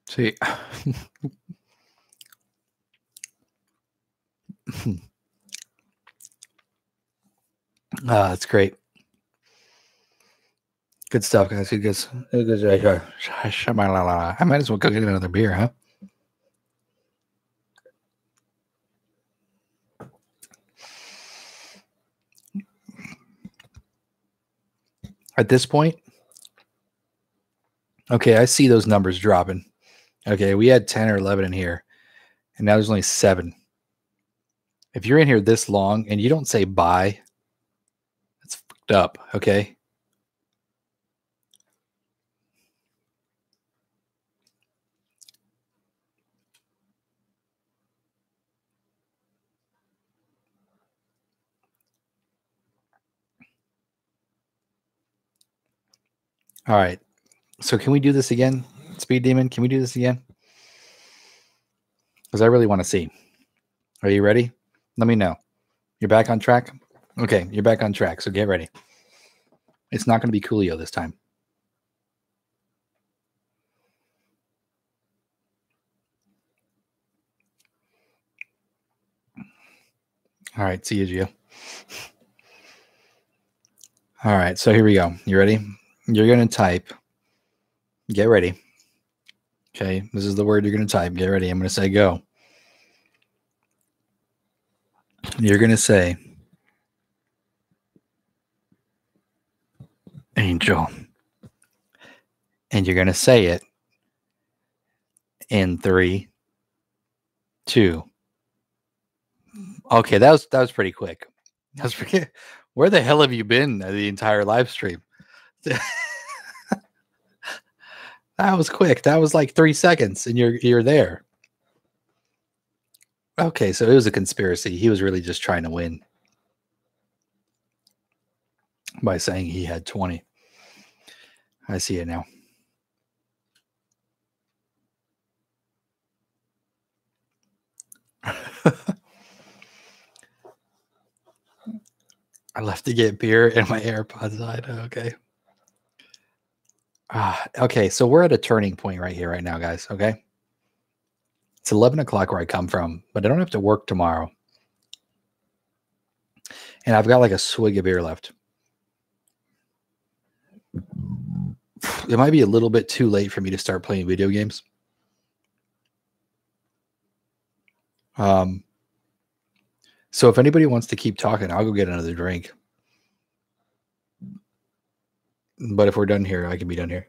See. That's great. Good stuff, guys. Good. I might as well go get another beer, huh? At this point, okay, I see those numbers dropping. Okay, we had 10 or 11 in here, and now there's only 7. If you're in here this long and you don't say bye, that's fucked up, okay? All right. So can we do this again? Speed Demon, can we do this again? Because I really want to see. Are you ready? Let me know. You're back on track? Okay, you're back on track, so get ready. It's not going to be Coolio this time. All right, see you, Gio. All right, so here we go. You ready? You're going to type. Get ready. Okay, this is the word you're going to type. Get ready. I'm going to say go. You're going to say angel. And you're going to say it in 3, 2. Okay, that was pretty quick. That was pretty. Where the hell have you been the entire live stream? That was quick. That was like 3 seconds, and you're there. Okay, so it was a conspiracy. He was really just trying to win by saying he had 20. I see it now. I left to get beer and my AirPods died. Okay. Okay, so we're at a turning point right here, right now, guys. Okay. It's 11 o'clock where I come from, but I don't have to work tomorrow. And I've got like a swig of beer left. It might be a little bit too late for me to start playing video games. So if anybody wants to keep talking, I'll go get another drink. But if we're done here, I can be done here.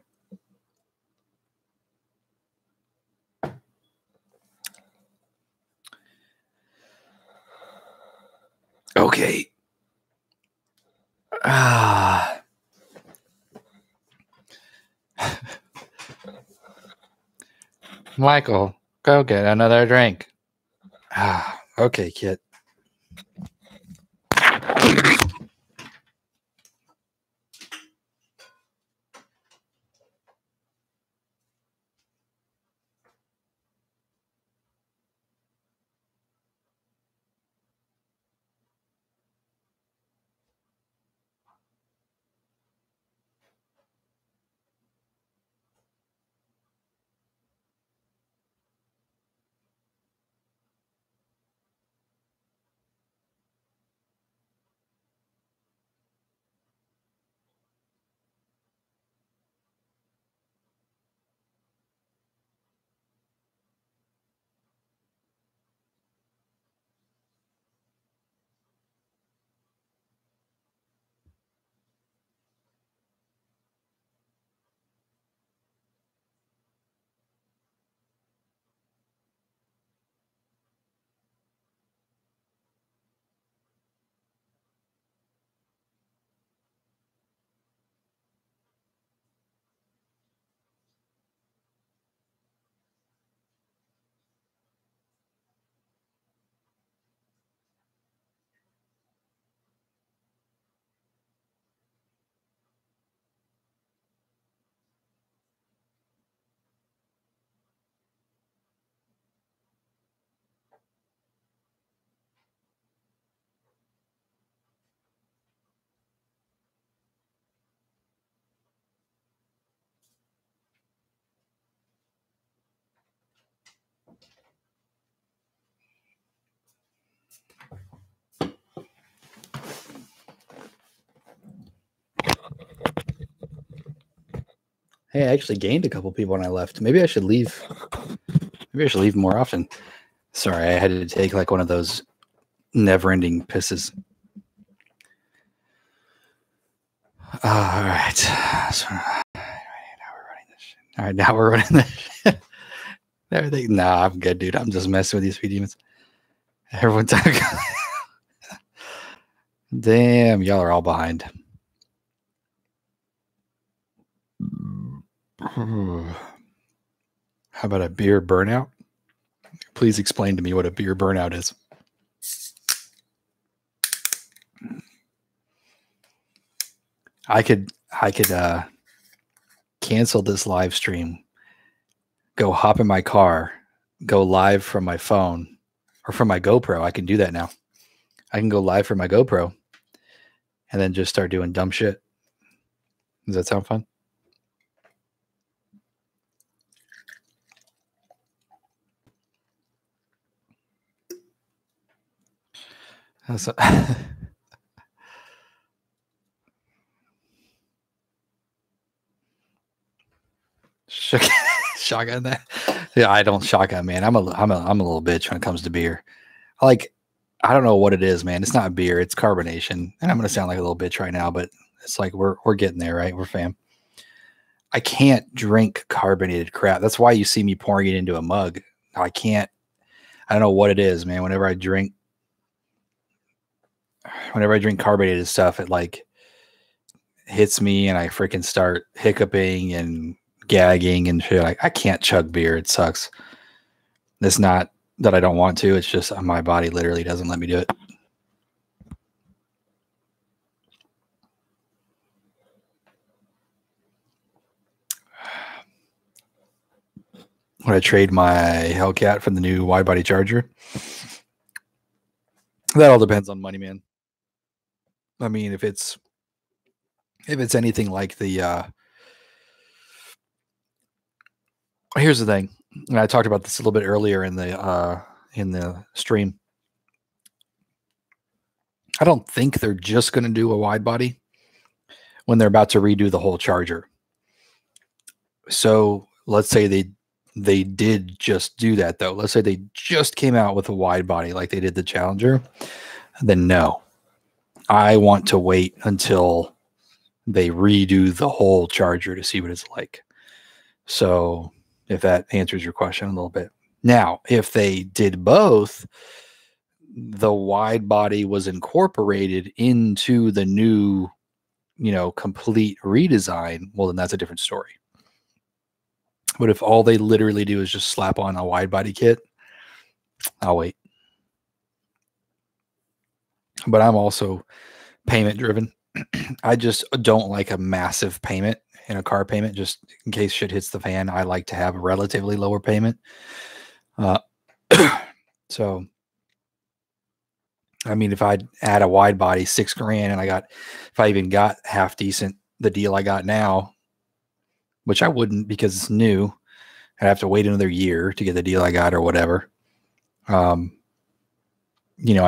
Okay. Michael, go get another drink. Okay, kid. Hey, I actually gained a couple people when I left. Maybe I should leave. Maybe I should leave more often. Sorry, I had to take like one of those never-ending pisses. All right. So, all right, now we're running this shit. Everything. Nah, I'm good, dude. I'm just messing with these speed demons. Everyone's damn, y'all are all behind. How about a beer burnout? Please explain to me what a beer burnout is. I could cancel this live stream, go hop in my car, go live from my phone or from my GoPro. I can do that now. I can go live from my GoPro and then just start doing dumb shit. Does that sound fun? Shotgun that. Yeah, I don't shotgun, man. I'm a little bitch when it comes to beer. Like, I don't know what it is, man. It's not beer, it's carbonation. And I'm gonna sound like a little bitch right now, but it's like we're getting there, right? We're fam. I can't drink carbonated crap. That's why you see me pouring it into a mug. I can't. I don't know what it is, man. Whenever I drink carbonated stuff, it like hits me and I freaking start hiccuping and gagging and shit. Like, I can't chug beer. It sucks. It's not that I don't want to. It's just my body literally doesn't let me do it. Would I trade my Hellcat for the new wide body Charger? That all depends on money, man. I mean, if it's anything like the here's the thing, and I talked about this a little bit earlier in the stream. I don't think they're just going to do a wide body when they're about to redo the whole Charger. So let's say they did just do that, though. Let's say they just came out with a wide body like they did the Challenger. Then no, I want to wait until they redo the whole Charger to see what it's like. So if that answers your question a little bit. Now, if they did both, the wide body was incorporated into the new, complete redesign, well, then that's a different story. But if all they literally do is just slap on a wide body kit, I'll wait. But I'm also payment driven. I just don't like a massive payment in a car payment, just in case shit hits the fan. I like to have a relatively lower payment. So, I mean, if I add a wide body, $6,000, and if I even got half decent, the deal I got now, which I wouldn't because it's new, I'd have to wait another year to get the deal I got or whatever. I'd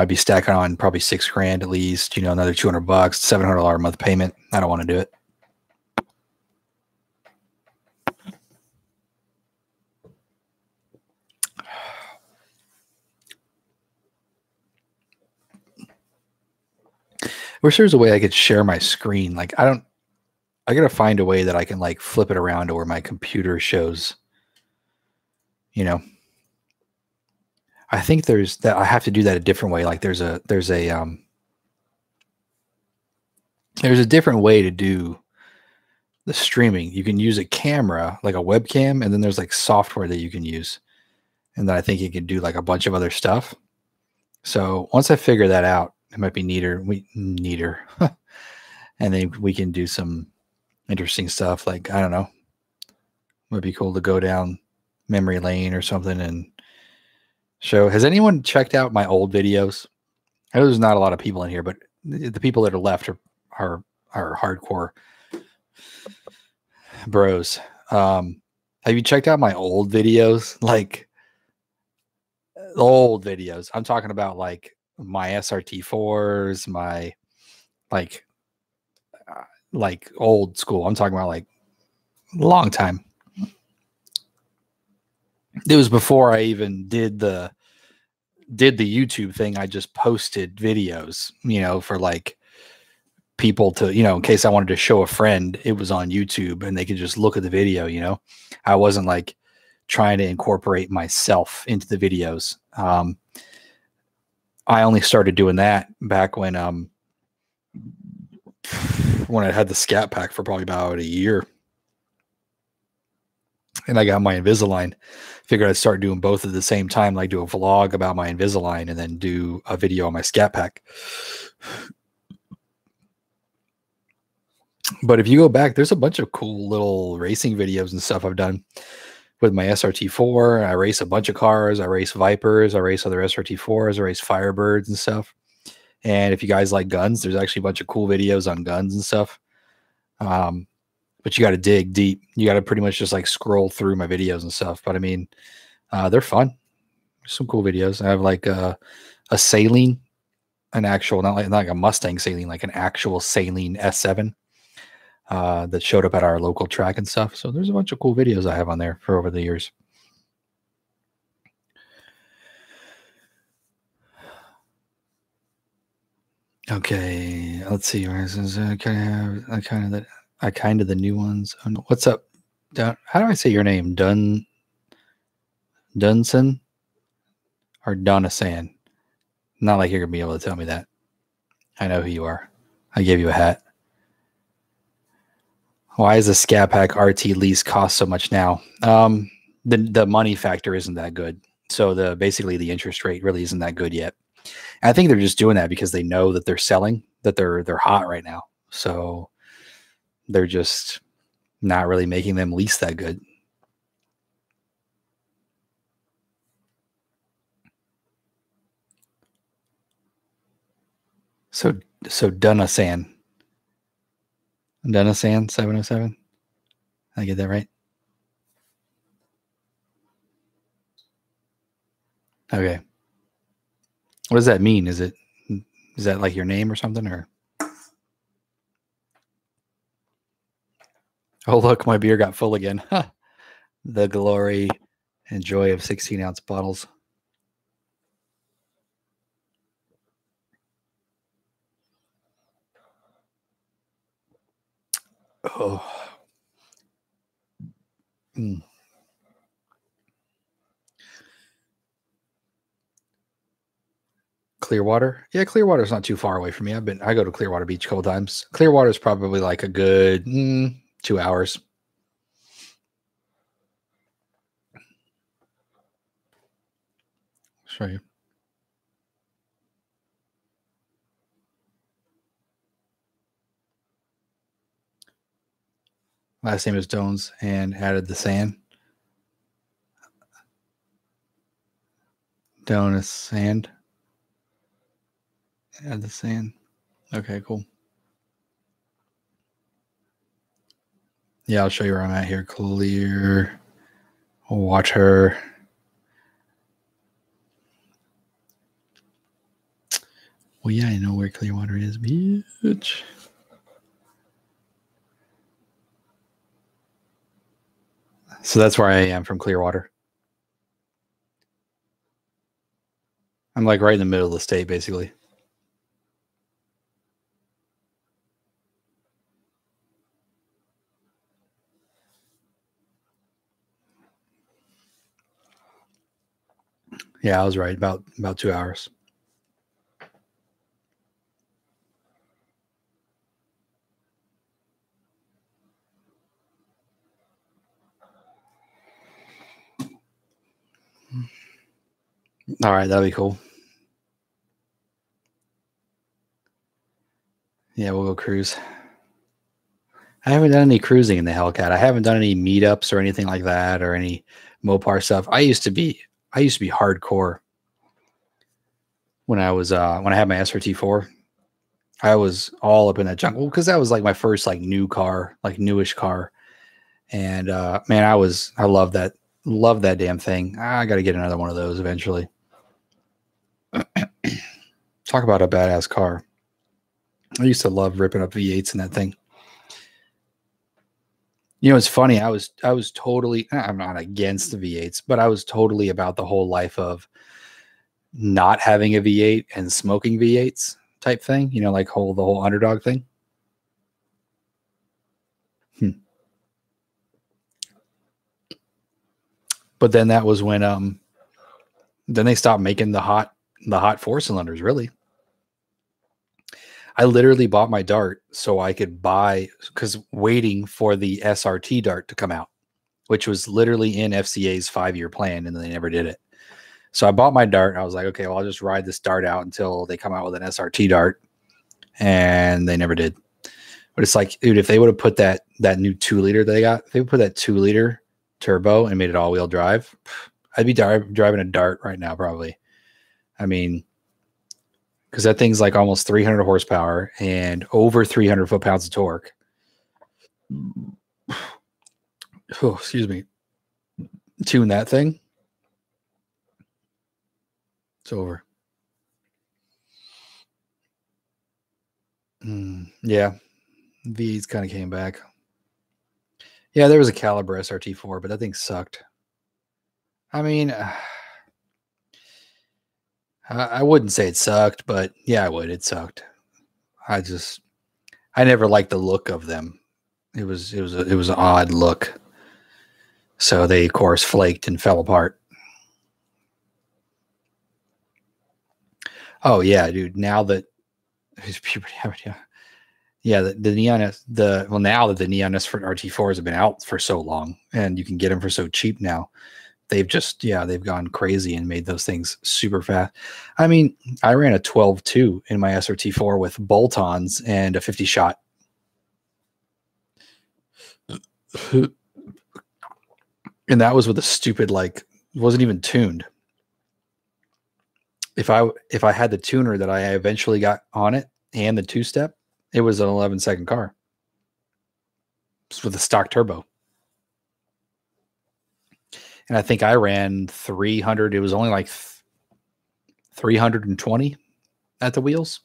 be stacking on probably $6,000 at least, another $200, $700 a month payment. I don't want to do it. I wish there was a way I could share my screen. Like, I got to find a way that I can like flip it around to where my computer shows, I think there's that. I have to do that a different way. Like there's a different way to do the streaming. You can use a camera, like a webcam, and then there's like software that you can use. And then I think you can do like a bunch of other stuff. So once I figure that out, it might be neater. And then we can do some interesting stuff. Like, I don't know, would be cool to go down memory lane or something and show. Has anyone checked out my old videos? I know there's not a lot of people in here, but the people that are left are hardcore bros. Have you checked out my old videos? Like old videos. I'm talking about like my SRT4s, my like old school. I'm talking about like long time. It was before I even did the YouTube thing. I just posted videos, for like people to, in case I wanted to show a friend, it was on YouTube and they could just look at the video, I wasn't like trying to incorporate myself into the videos. I only started doing that back when I had the Scat Pack for probably about a year. And I got my Invisalign. Figured I'd start doing both at the same time, like do a vlog about my Invisalign and then do a video on my Scat Pack. But if you go back, there's a bunch of cool little racing videos and stuff I've done with my SRT4. I race a bunch of cars. I race Vipers. I race other SRT4s. I race Firebirds and stuff. And if you guys like guns, there's actually a bunch of cool videos on guns and stuff. But you got to dig deep. You got to pretty much just like scroll through my videos and stuff. But I mean, they're fun. Some cool videos. I have like a Saline, an actual, not like a Mustang Saline, like an actual Saline S7. that showed up at our local track and stuff. So there's a bunch of cool videos I have on there for over the years. Okay, let's see. I kind of the new ones. What's up? How do I say your name? Dunson or Donasan? Not like you're gonna be able to tell me that. I know who you are. I gave you a hat. Why is the Scat Pack RT lease cost so much now? The money factor isn't that good. So basically the interest rate really isn't that good yet. And I think they're just doing that because they know that they're selling, that they're hot right now. So they're just not really making them lease that good. So Dunasan 707. I get that right? Okay. What does that mean? Is that like your name or something? Or oh look, my beer got full again. The glory and joy of 16-ounce bottles. Oh. Mm. Clearwater? Yeah, Clearwater's not too far away from me. I go to Clearwater Beach a couple times. Clearwater's probably like a good 2 hours. Show you. Last name is Jones and added the sand. Donis sand. Add the sand. Okay, cool. Yeah, I'll show you where I'm at here. Clear. Watch her. Well, yeah, I know where Clearwater is, bitch. So that's where I am from Clearwater. I'm like right in the middle of the state, basically. Yeah, I was right. About 2 hours. All right, that'll be cool. Yeah, we'll go cruise. I haven't done any cruising in the Hellcat. I haven't done any meetups or anything like that, or any Mopar stuff. I used to be hardcore when I had my SRT4. I was all up in that junk. Well, because that was like my first like new car, like newish car. And man, I love that damn thing. I got to get another one of those eventually. Talk about a badass car. I used to love ripping up V8s in that thing. You know, it's funny. I was totally. I'm not against the V8s, but I was totally about the whole life of not having a V8 and smoking V8s type thing. You know, like the whole underdog thing. But then that was when then they stopped making the hot 4-cylinders. Really, I literally bought my Dart so I could buy, because waiting for the SRT Dart to come out, which was literally in FCA's 5-year plan, and they never did it. So I bought my Dart. And I was like, okay, well, I'll just ride this Dart out until they come out with an SRT Dart, and they never did. But it's like, dude, if they would have put that new 2-liter they got, if they would put that 2-liter turbo and made it all-wheel drive, I'd be driving a Dart right now, probably. I mean, because that thing's like almost 300 horsepower and over 300 foot-pounds of torque. Oh, excuse me. Tune that thing. It's over. Yeah. V8s kind of came back. Yeah, there was a Caliber SRT4, but that thing sucked. I mean, I wouldn't say it sucked, but yeah, I would. It sucked. I never liked the look of them. It was an odd look. So they, of course, flaked and fell apart. Oh yeah, dude. Now that yeah, the Neon S, now that the Neon S for RT4s have been out for so long, and you can get them for so cheap now, they've gone crazy and made those things super fast. I mean, I ran a 12.2 in my SRT4 with bolt-ons and a 50 shot. And that was with a stupid, like, wasn't even tuned. If I had the tuner that I eventually got on it and the two-step, it was an 11-second car. Just with a stock turbo. And I think I ran 300. It was only like 320 at the wheels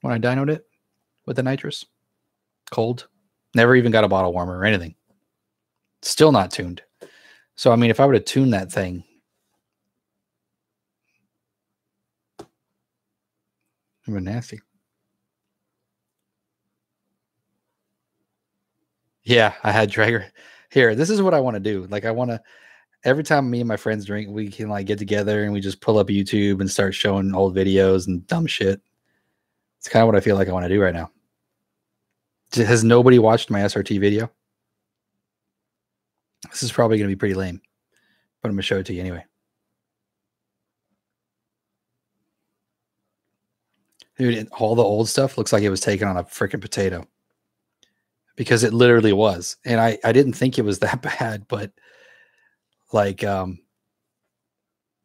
when I dynoed it with the nitrous. Cold. Never even got a bottle warmer or anything. Still not tuned. So, I mean, if I were to tune that thing, it would be nasty. Yeah, I had Traeger. Here, this is what I want to do. Like, I want to, every time me and my friends drink, we can like get together and we just pull up YouTube and start showing old videos and dumb shit. It's kind of what I feel like I want to do right now. Has nobody watched my SRT video? This is probably going to be pretty lame, but I'm going to show it to you anyway. Dude, all the old stuff looks like it was taken on a freaking potato. Because it literally was. And I didn't think it was that bad, but like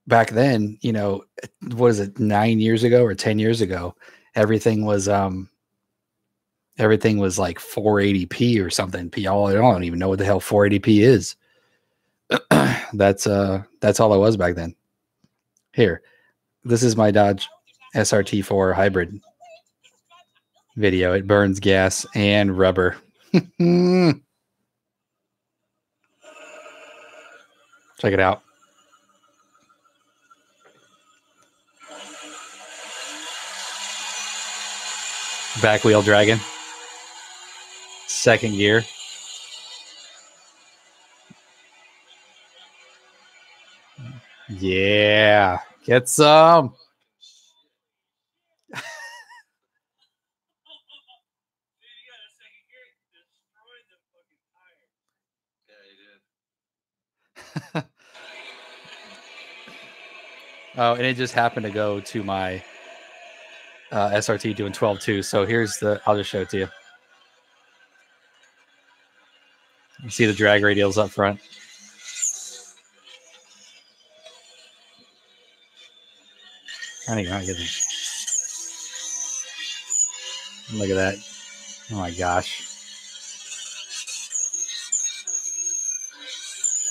back then, you know, what is it, 9 years ago or 10 years ago, everything was like 480p or something. I don't even know what the hell 480p is. That's all it was back then. Here, this is my Dodge SRT4 hybrid video. It burns gas and rubber. Check it out. Back wheel dragging. Second gear. Yeah. Get some. Oh, and it just happened to go to my SRT doing 12.2. So here's I'll just show it to you. You see the drag radials up front. I don't even know how to get them. Look at that. Oh my gosh.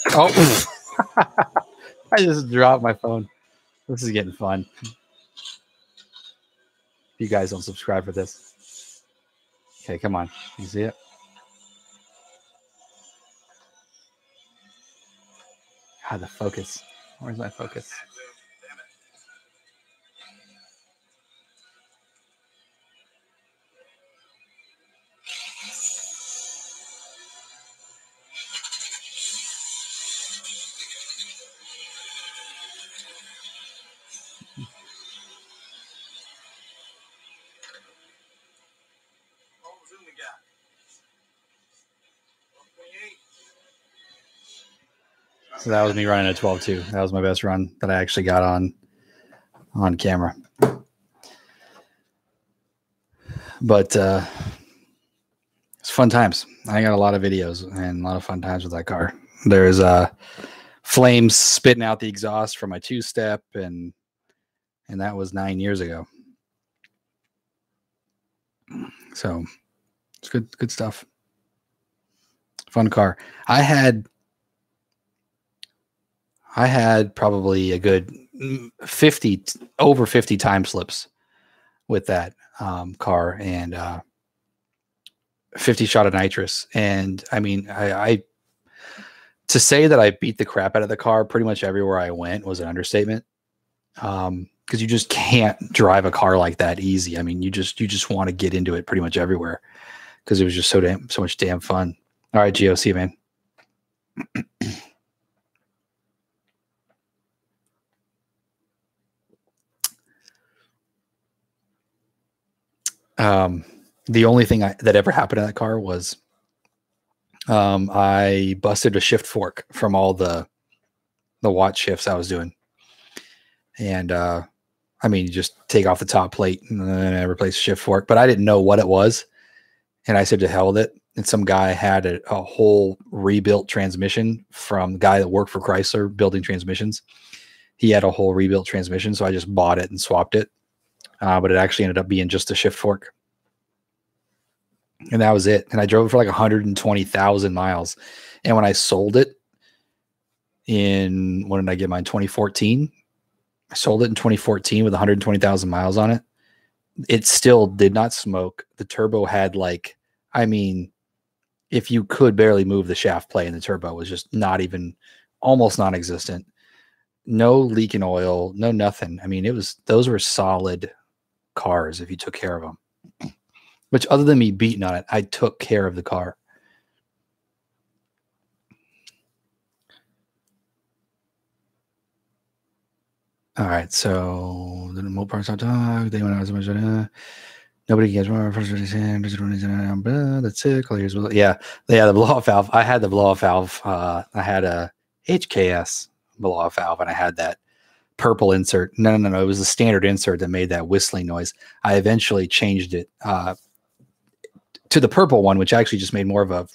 Oh, I just dropped my phone. This is getting fun. You guys don't subscribe for this. Okay, come on. You see it? God, the focus. Where's my focus? So that was me running a 12.2. That was my best run that I actually got on camera. But it's fun times. I got a lot of videos and a lot of fun times with that car. There's flames spitting out the exhaust from my two-step, and that was 9 years ago. So it's good stuff. Fun car. I had probably a good 50 time slips with that car, and 50 shot of nitrous. And I mean, I to say that I beat the crap out of the car pretty much everywhere I went was an understatement. Because you just can't drive a car like that easy. I mean, you just want to get into it pretty much everywhere because it was just so much damn fun. All right, GOC, man. The only thing that ever happened in that car was I busted a shift fork from all the watt shifts I was doing. And I mean, you just take off the top plate and then replace the shift fork. But I didn't know what it was. And I said to hell with it. And some guy had a whole rebuilt transmission from the guy that worked for Chrysler building transmissions. He had a whole rebuilt transmission. So I just bought it and swapped it. But it actually ended up being just a shift fork. And that was it. And I drove it for like 120,000 miles. And when I sold it when did I get mine? 2014. I sold it in 2014 with 120,000 miles on it. It still did not smoke. The turbo had if you could barely move the shaft plate, and the turbo was just not even, almost non-existent. No leak in oil, no nothing. I mean, those were solid cars if you took care of them. Which, other than me beating on it, I took care of the car. All right, so the remote parts hot dog. They went out as much. Nobody gets more. That's it. Yeah, the blow off valve. I had the blow off valve. I had a HKS blow off valve, and I had that purple insert. No. It was the standard insert that made that whistling noise. I eventually changed it to the purple one, which actually just made more of a.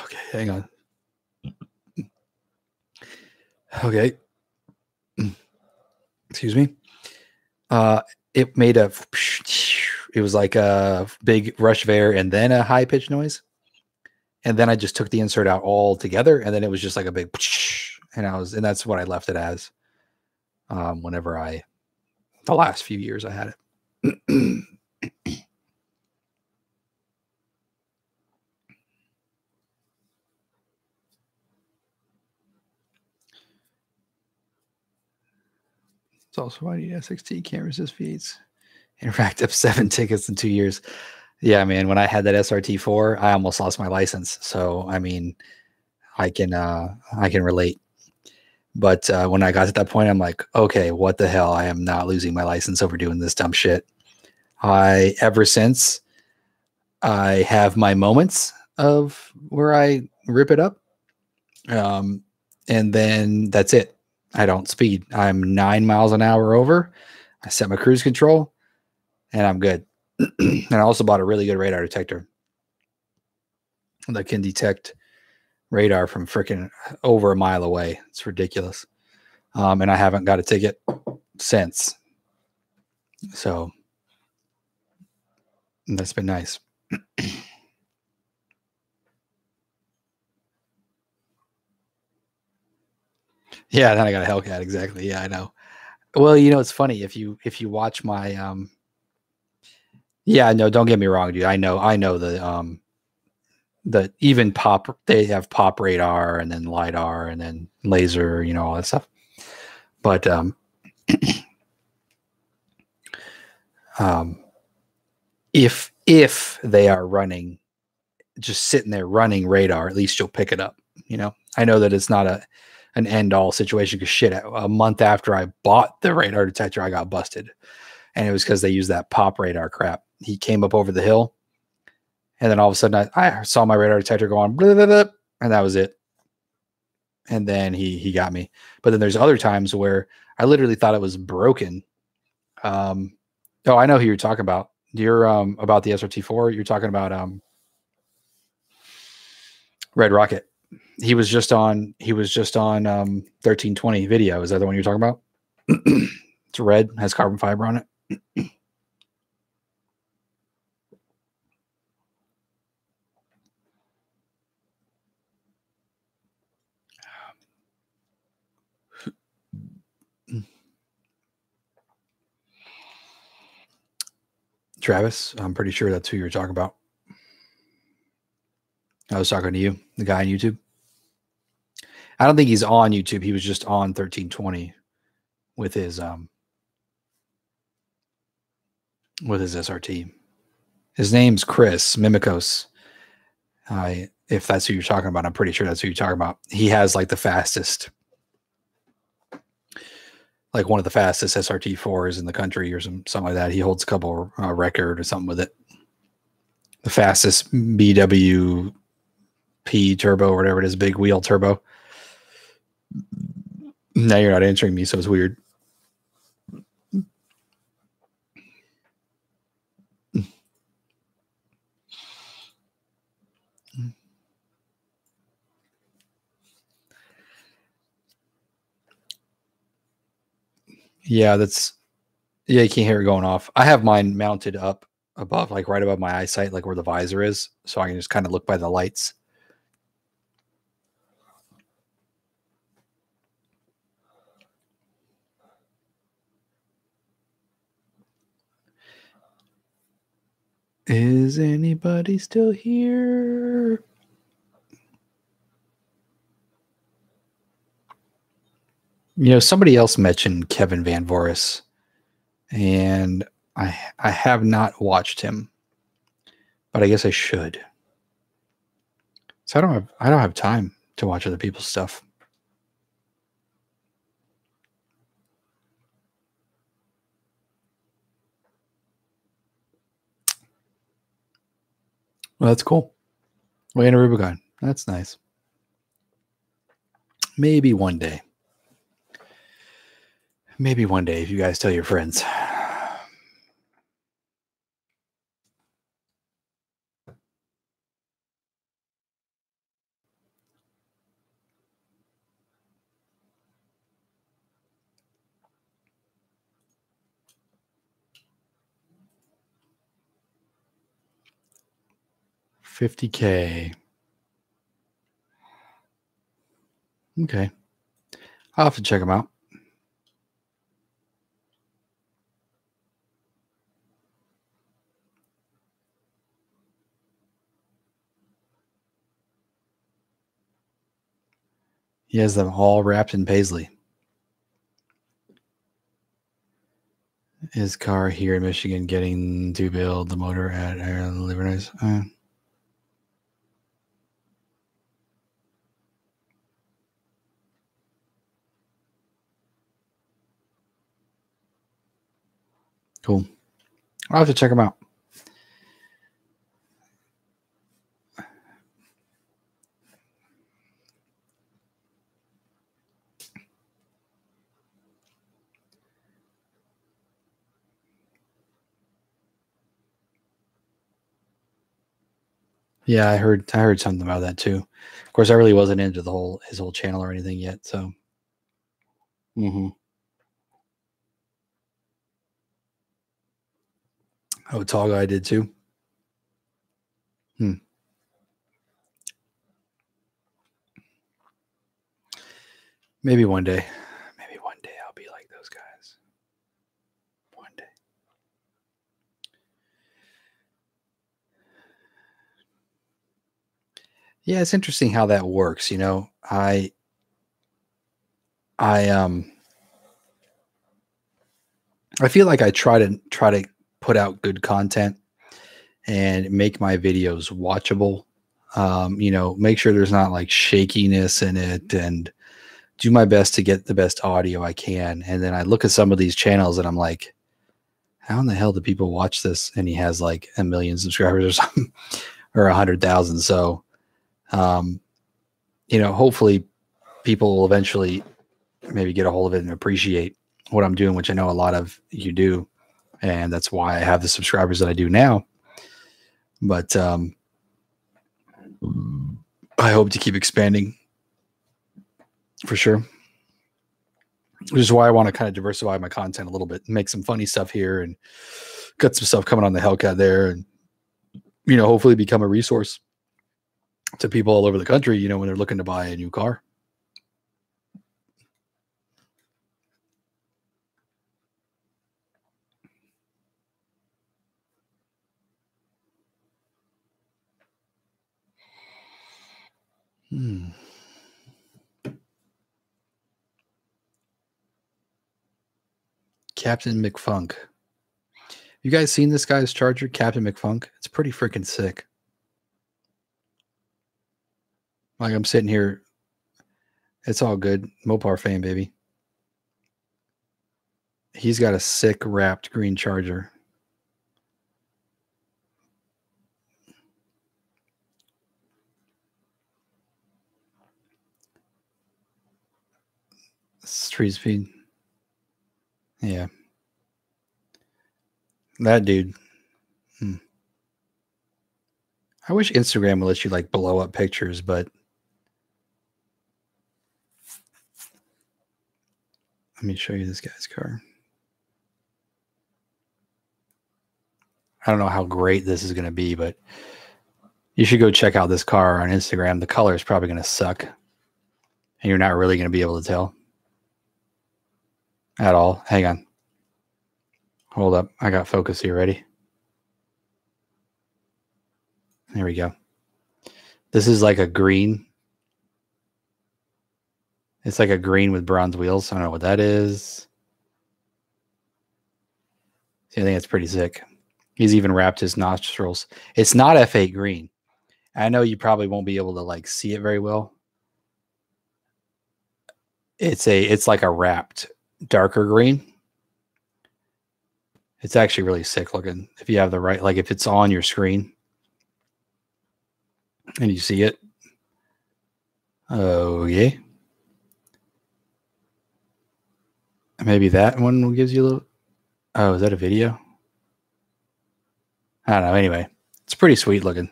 Okay, hang on. Okay. Excuse me. It made it was like a big rush of air and then a high pitched noise. And then I just took the insert out all together, and then it was just like a big, and that's what I left it as. The last few years I had it. It's also why the SXT can't resist V8s and racked up 7 tickets in 2 years. Yeah, man. When I had that SRT4, I almost lost my license. So, I mean, I can relate. But when I got to that point, I'm like, okay, what the hell? I am not losing my license over doing this dumb shit. Ever since, I have my moments of where I rip it up. And then that's it. I don't speed. I'm 9 miles an hour over. I set my cruise control, and I'm good. And I also bought a really good radar detector that can detect radar from freaking over a mile away. It's ridiculous. And I haven't got a ticket since. So that's been nice. Yeah, then I got a Hellcat. Exactly. Yeah, I know. Well, it's funny if you watch my yeah, no, don't get me wrong, dude. I know the even pop, they have pop radar and then LiDAR and then laser, all that stuff. But if they are running, just sitting there running radar, at least you'll pick it up. I know that it's not an end all situation, because shit, a month after I bought the radar detector, I got busted, and it was because they used that pop radar crap. He came up over the hill, and then all of a sudden I saw my radar detector go on, blah, blah, blah, and that was it. And then he got me. But then there's other times where I literally thought it was broken. Oh, I know who you're talking about. You're about the SRT4. You're talking about Red Rocket. He was just on 1320 video. Is that the one you're talking about? It's red, has carbon fiber on it. Travis, I'm pretty sure that's who you're talking about. I was talking to you, the guy on YouTube. I don't think he's on YouTube. He was just on 1320 with his SRT. His name's Chris Mimikos. If that's who you're talking about, I'm pretty sure that's who you're talking about. He has like the fastest, like one of the fastest SRT4s in the country or something like that. He holds a couple record or something with it. The fastest BWP turbo or whatever it is, big wheel turbo. Now you're not answering me, so it's weird. Yeah, you can't hear it going off. I have mine mounted up above, like right above my eyesight, like where the visor is, so I can just kind of look by the lights. Is anybody still here? You know, somebody else mentioned Kevin Van Voris, and I have not watched him, but I guess I should. So I don't have time to watch other people's stuff. Well, that's cool. Way in a Rubicon. That's nice. Maybe one day. Maybe one day if you guys tell your friends. $50K. Okay. I'll have to check them out. He has them all wrapped in paisley. His car here in Michigan getting to build the motor at Livernois. Cool. I'll have to check them out. Yeah, I heard something about that too. Of course, I really wasn't into his whole channel or anything yet. So, Oh, Tall Guy did too. Maybe one day. Maybe one day I'll be like those guys. One day. Yeah, it's interesting how that works. You know, I feel like I try to put out good content and make my videos watchable. You know, make sure there's not like shakiness in it, and do my best to get the best audio I can. And then I look at some of these channels and I'm like, how in the hell do people watch this? And he has like 1 million subscribers or something, or 100,000. So, you know, hopefully people will eventually maybe get a hold of it and appreciate what I'm doing, which I know a lot of you do. And that's why I have the subscribers that I do now. But I hope to keep expanding for sure. Which is why I want to kind of diversify my content a little bit, make some funny stuff here and got some stuff coming on the Hellcat there, and, you know, hopefully become a resource to people all over the country, you know, when they're looking to buy a new car. Captain McFunk. You guys seen this guy's charger, Captain McFunk? It's pretty freaking sick. Like I'm sitting here. It's all good. Mopar fame, baby. He's got a sick wrapped green charger. Street speed. Yeah. That dude. I wish Instagram would let you like blow up pictures, but let me show you this guy's car. I don't know how great this is going to be, but you should go check out this car on Instagram. The color is probably going to suck, and you're not really going to be able to tell at all. Hang on. Hold up. I got focus here. Ready? There we go. This is like a green. It's like a green with bronze wheels. I don't know what that is. See, I think it's pretty sick. He's even wrapped his nostrils. It's not F8 green. I know you probably won't be able to like see it very well. It's like a wrapped darker green. It's actually really sick looking. If you have the right, like if it's on your screen and you see it. Oh yeah. Maybe that one gives you a little. Oh, is that a video? I don't know. Anyway, it's pretty sweet looking.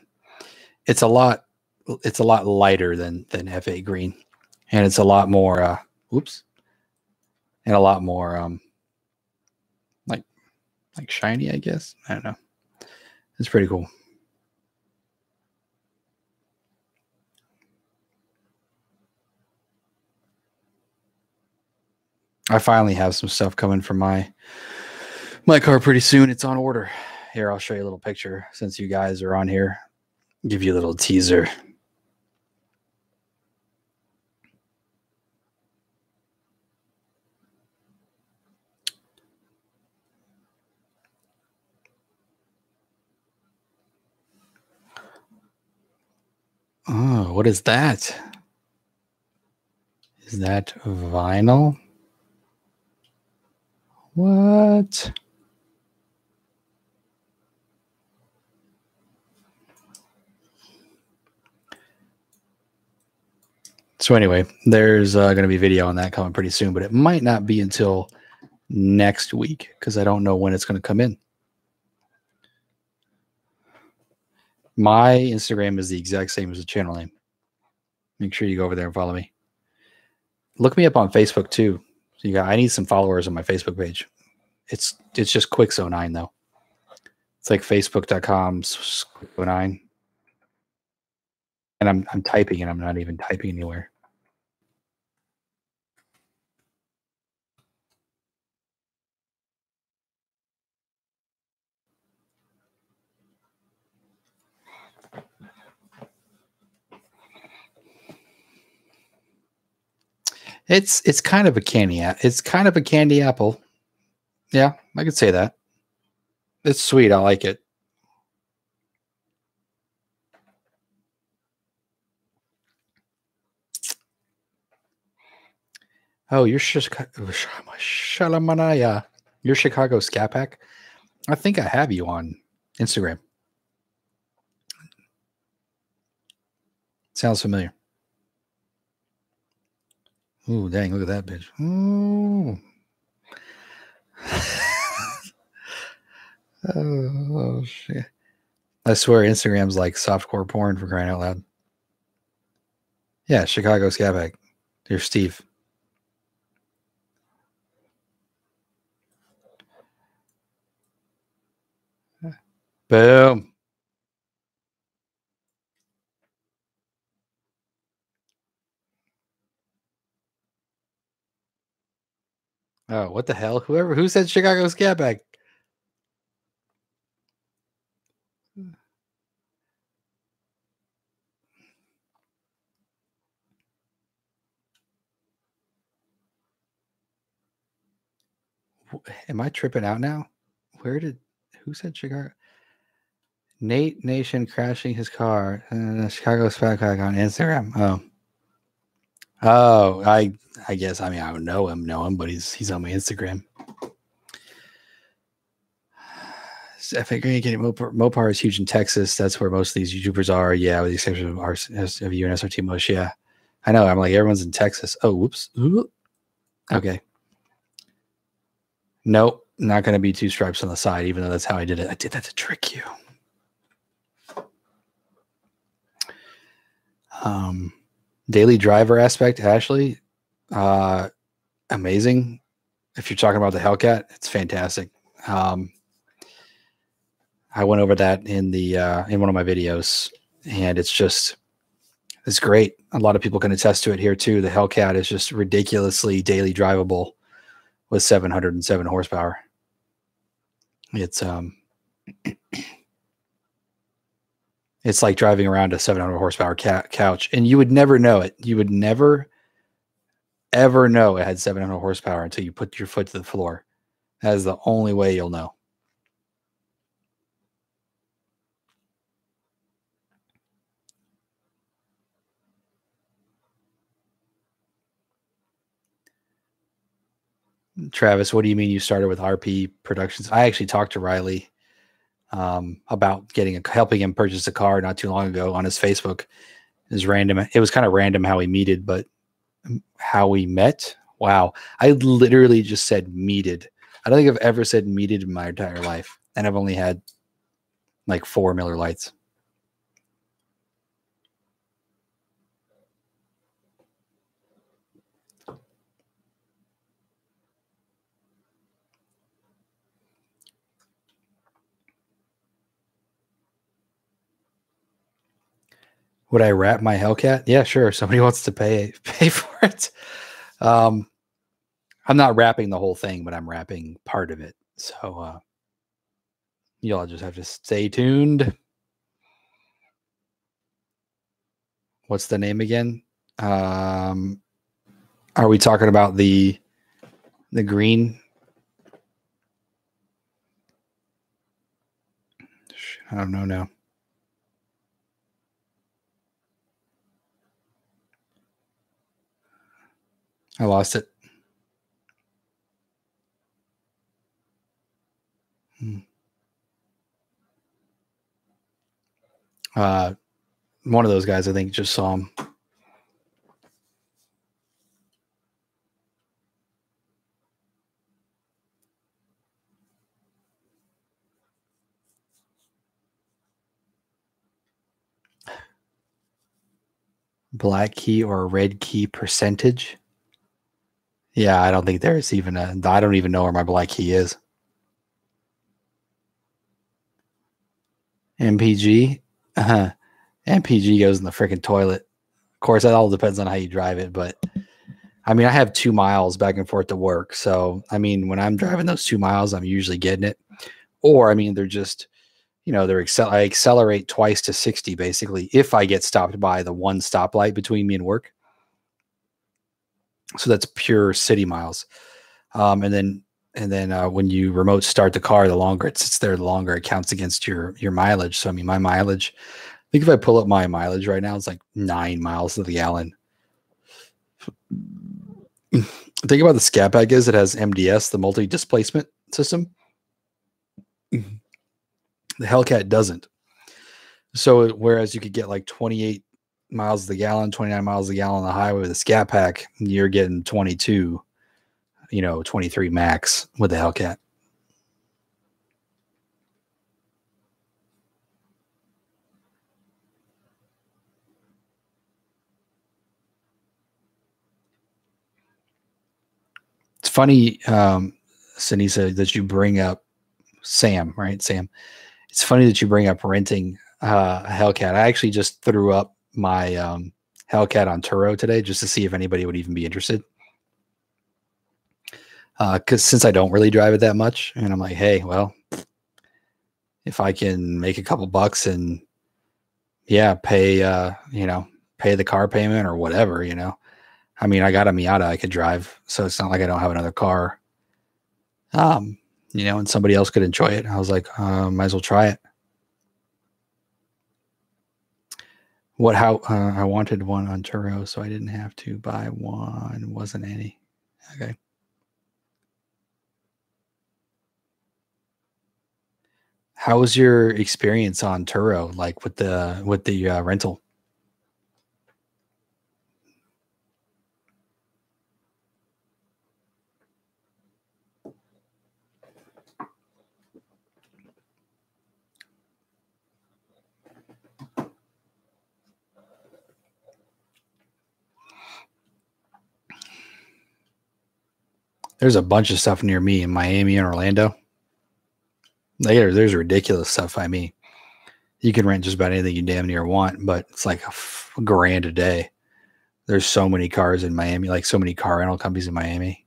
It's a lot lighter than F8 green, and it's a lot more. Whoops. And a lot more like shiny, I guess. I don't know. It's pretty cool. I finally have some stuff coming from my car pretty soon. It's on order. Here, I'll show you a little picture since you guys are on here. Give you a little teaser. Oh, what is that? Is that vinyl? What? So anyway, there's going to be video on that coming pretty soon, but it might not be until next week because I don't know when it's going to come in. My Instagram is the exact same as the channel name. Make sure you go over there and follow me. Look me up on Facebook too. So I need some followers on my Facebook page. It's just quiX09 though. It's like facebook.com/quiX09. And I'm typing and I'm not even typing anywhere. It's kind of a candy. It's kind of a candy apple. Yeah, I could say that. It's sweet. I like it. Oh, you're Shalamanaya. You're Chicago Scat Pack. I think I have you on Instagram. Sounds familiar. Ooh, dang, look at that bitch. Ooh. Oh, shit. I swear Instagram's like softcore porn for crying out loud. Yeah, Chicago Scat Pack. There's Steve. Boom. Oh, what the hell? Who said Chicago Scat Pack? am I tripping out now? Who said Chicago? Nate Nation crashing his car. Chicago Spec on Instagram. I guess. I mean, I don't know him, but he's on my Instagram. FA Green getting Mopar is huge in Texas. That's where most of these YouTubers are. Yeah, with the exception of you and SRT Mush. Yeah, I know. I'm like, everyone's in Texas. Oh, whoops. Ooh. Okay. Nope. Not going to be 2 stripes on the side, even though that's how I did it. I did that to trick you. Daily driver aspect, Ashley. Amazing. If you're talking about the Hellcat, it's fantastic. I went over that in one of my videos, and it's great. A lot of people can attest to it here too. The Hellcat is just ridiculously daily drivable with 707 horsepower. It's it's like driving around a 700 horsepower couch, and you would never know it. You would never ever know it had 700 horsepower until you put your foot to the floor. That is the only way you'll know. Travis, what do you mean you started with RP Productions? I actually talked to Riley about helping him purchase a car not too long ago on his Facebook. It was random. It was kind of random how we meted, but how we met. Wow. I literally just said meted. I don't think I've ever said meted in my entire life. And I've only had like 4 Miller Lights. Would I wrap my Hellcat? Yeah, sure. Somebody wants to pay for it. I'm not wrapping the whole thing, but I'm wrapping part of it. So y'all just have to stay tuned. What's the name again? Are we talking about the green? I don't know now. I lost it. One of those guys, I think, just saw him. Black key or red key percentage? Yeah, I don't think there's even I don't even know where my black key is. MPG? MPG goes in the freaking toilet. Of course, that all depends on how you drive it, but I mean, I have 2 miles back and forth to work. So, I mean, when I'm driving those 2 miles, I'm usually getting it. Or, I mean, they're just, I accelerate twice to 60, basically, if I get stopped by the one stoplight between me and work. So that's pure city miles. And then when you remote start the car, the longer it sits there, the longer it counts against your mileage. So, I mean, my mileage, I think if I pull up my mileage right now, it's like 9 miles to the gallon. The thing about the Scat Pack is it has MDS, the multi-displacement system. The Hellcat doesn't. So whereas you could get like 28 miles to the gallon, 29 miles to the gallon on the highway with a Scat Pack, you're getting 22, 23 max with the Hellcat. It's funny, Sinisa, that you bring up Sam, right? Sam. It's funny that you bring up renting a Hellcat. I actually just threw up my Hellcat on Turo today just to see if anybody would even be interested. Because since I don't really drive it that much, and I'm like, hey, well, if I can make a couple bucks and pay the car payment or whatever, I mean, I got a Miata I could drive, so it's not like I don't have another car. You know, and somebody else could enjoy it. I was like, might as well try it. I wanted one on Turo, so I didn't have to buy one. Wasn't any. Okay. How was your experience on Turo, like with the rental? There's a bunch of stuff near me in Miami and Orlando. There's ridiculous stuff. I mean, you can rent just about anything you damn near want, but it's like $1,000 a day. There's so many cars in Miami, like so many car rental companies in Miami.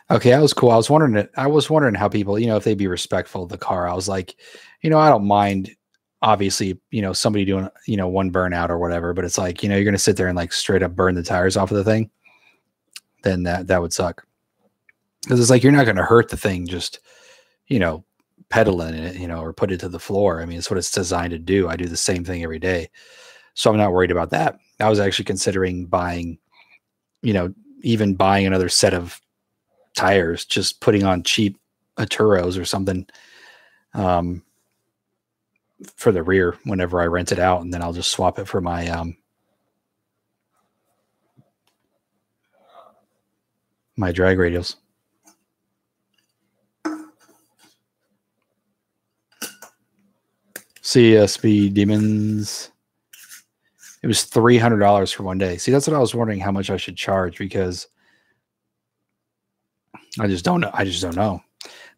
Okay, that was cool. I was wondering how people, you know, if they'd be respectful of the car. I was like, you know, I don't mind obviously, you know, somebody doing, you know, one burnout or whatever, but it's like, you know, you're gonna sit there and like straight up burn the tires off of the thing, then that would suck. Because it's like you're not gonna hurt the thing just, you know, pedaling it, you know, or put it to the floor. I mean, it's what it's designed to do. I do the same thing every day. So I'm not worried about that. I was actually considering buying, you know, even buying another set of tires, just putting on cheap Turos or something for the rear whenever I rent it out, and then I'll just swap it for my drag radials. CSB Demons. It was $300 for one day. See, that's what I was wondering how much I should charge, because I just don't know. I just don't know.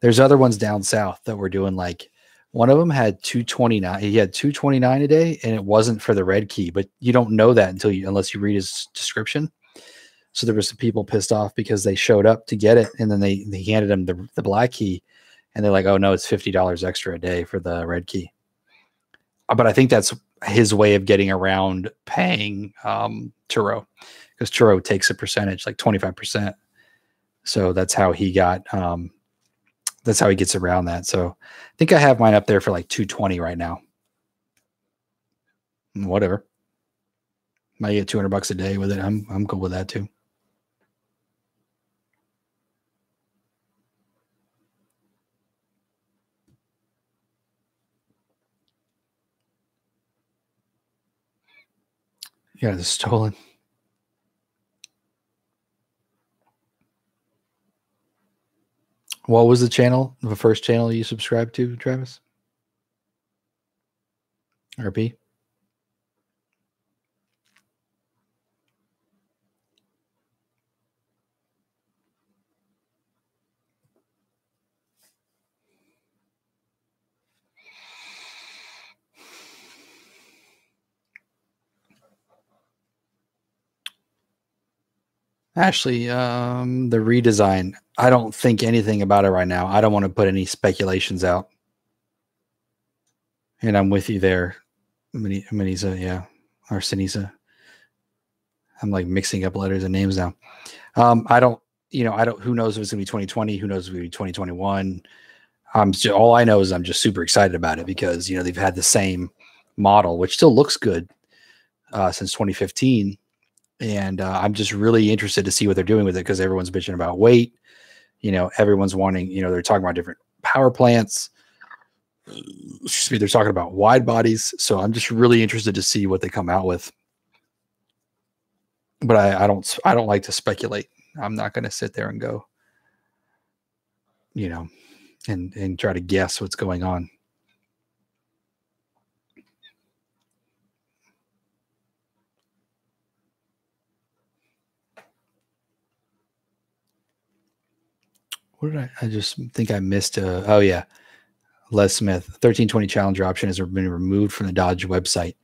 There's other ones down south that were doing like, one of them had 229. He had 229 a day, and it wasn't for the red key, but you don't know that unless you read his description. So there were some people pissed off because they showed up to get it, and then they handed them the black key, and they're like, "Oh no, it's $50 extra a day for the red key." But I think that's his way of getting around paying Turo, because Turo takes a percentage, like 25%. So that's how he got. That's how he gets around that. So I think I have mine up there for like 220 right now. Whatever. Might get $200 a day with it. I'm cool with that too. Yeah, it's stolen. What was the channel? The first channel you subscribed to, Travis? RP? Ashley, the redesign. I don't think anything about it right now. I don't want to put any speculations out. And I'm with you there, Manisa, yeah, or Sinisa. I'm like mixing up letters and names now. I don't, you know, I don't. Who knows if it's gonna be 2020? Who knows if it's gonna be 2021? All I know is I'm just super excited about it, because you know they've had the same model, which still looks good since 2015, and I'm just really interested to see what they're doing with it, because everyone's bitching about weight. You know, everyone's wanting. You know, they're talking about different power plants. Excuse me, they're talking about wide bodies. So I'm just really interested to see what they come out with. But I don't like to speculate. I'm not going to sit there and go, you know, and try to guess what's going on. What did I just think I missed? Oh yeah, Les Smith, 1320 Challenger option has been removed from the Dodge website.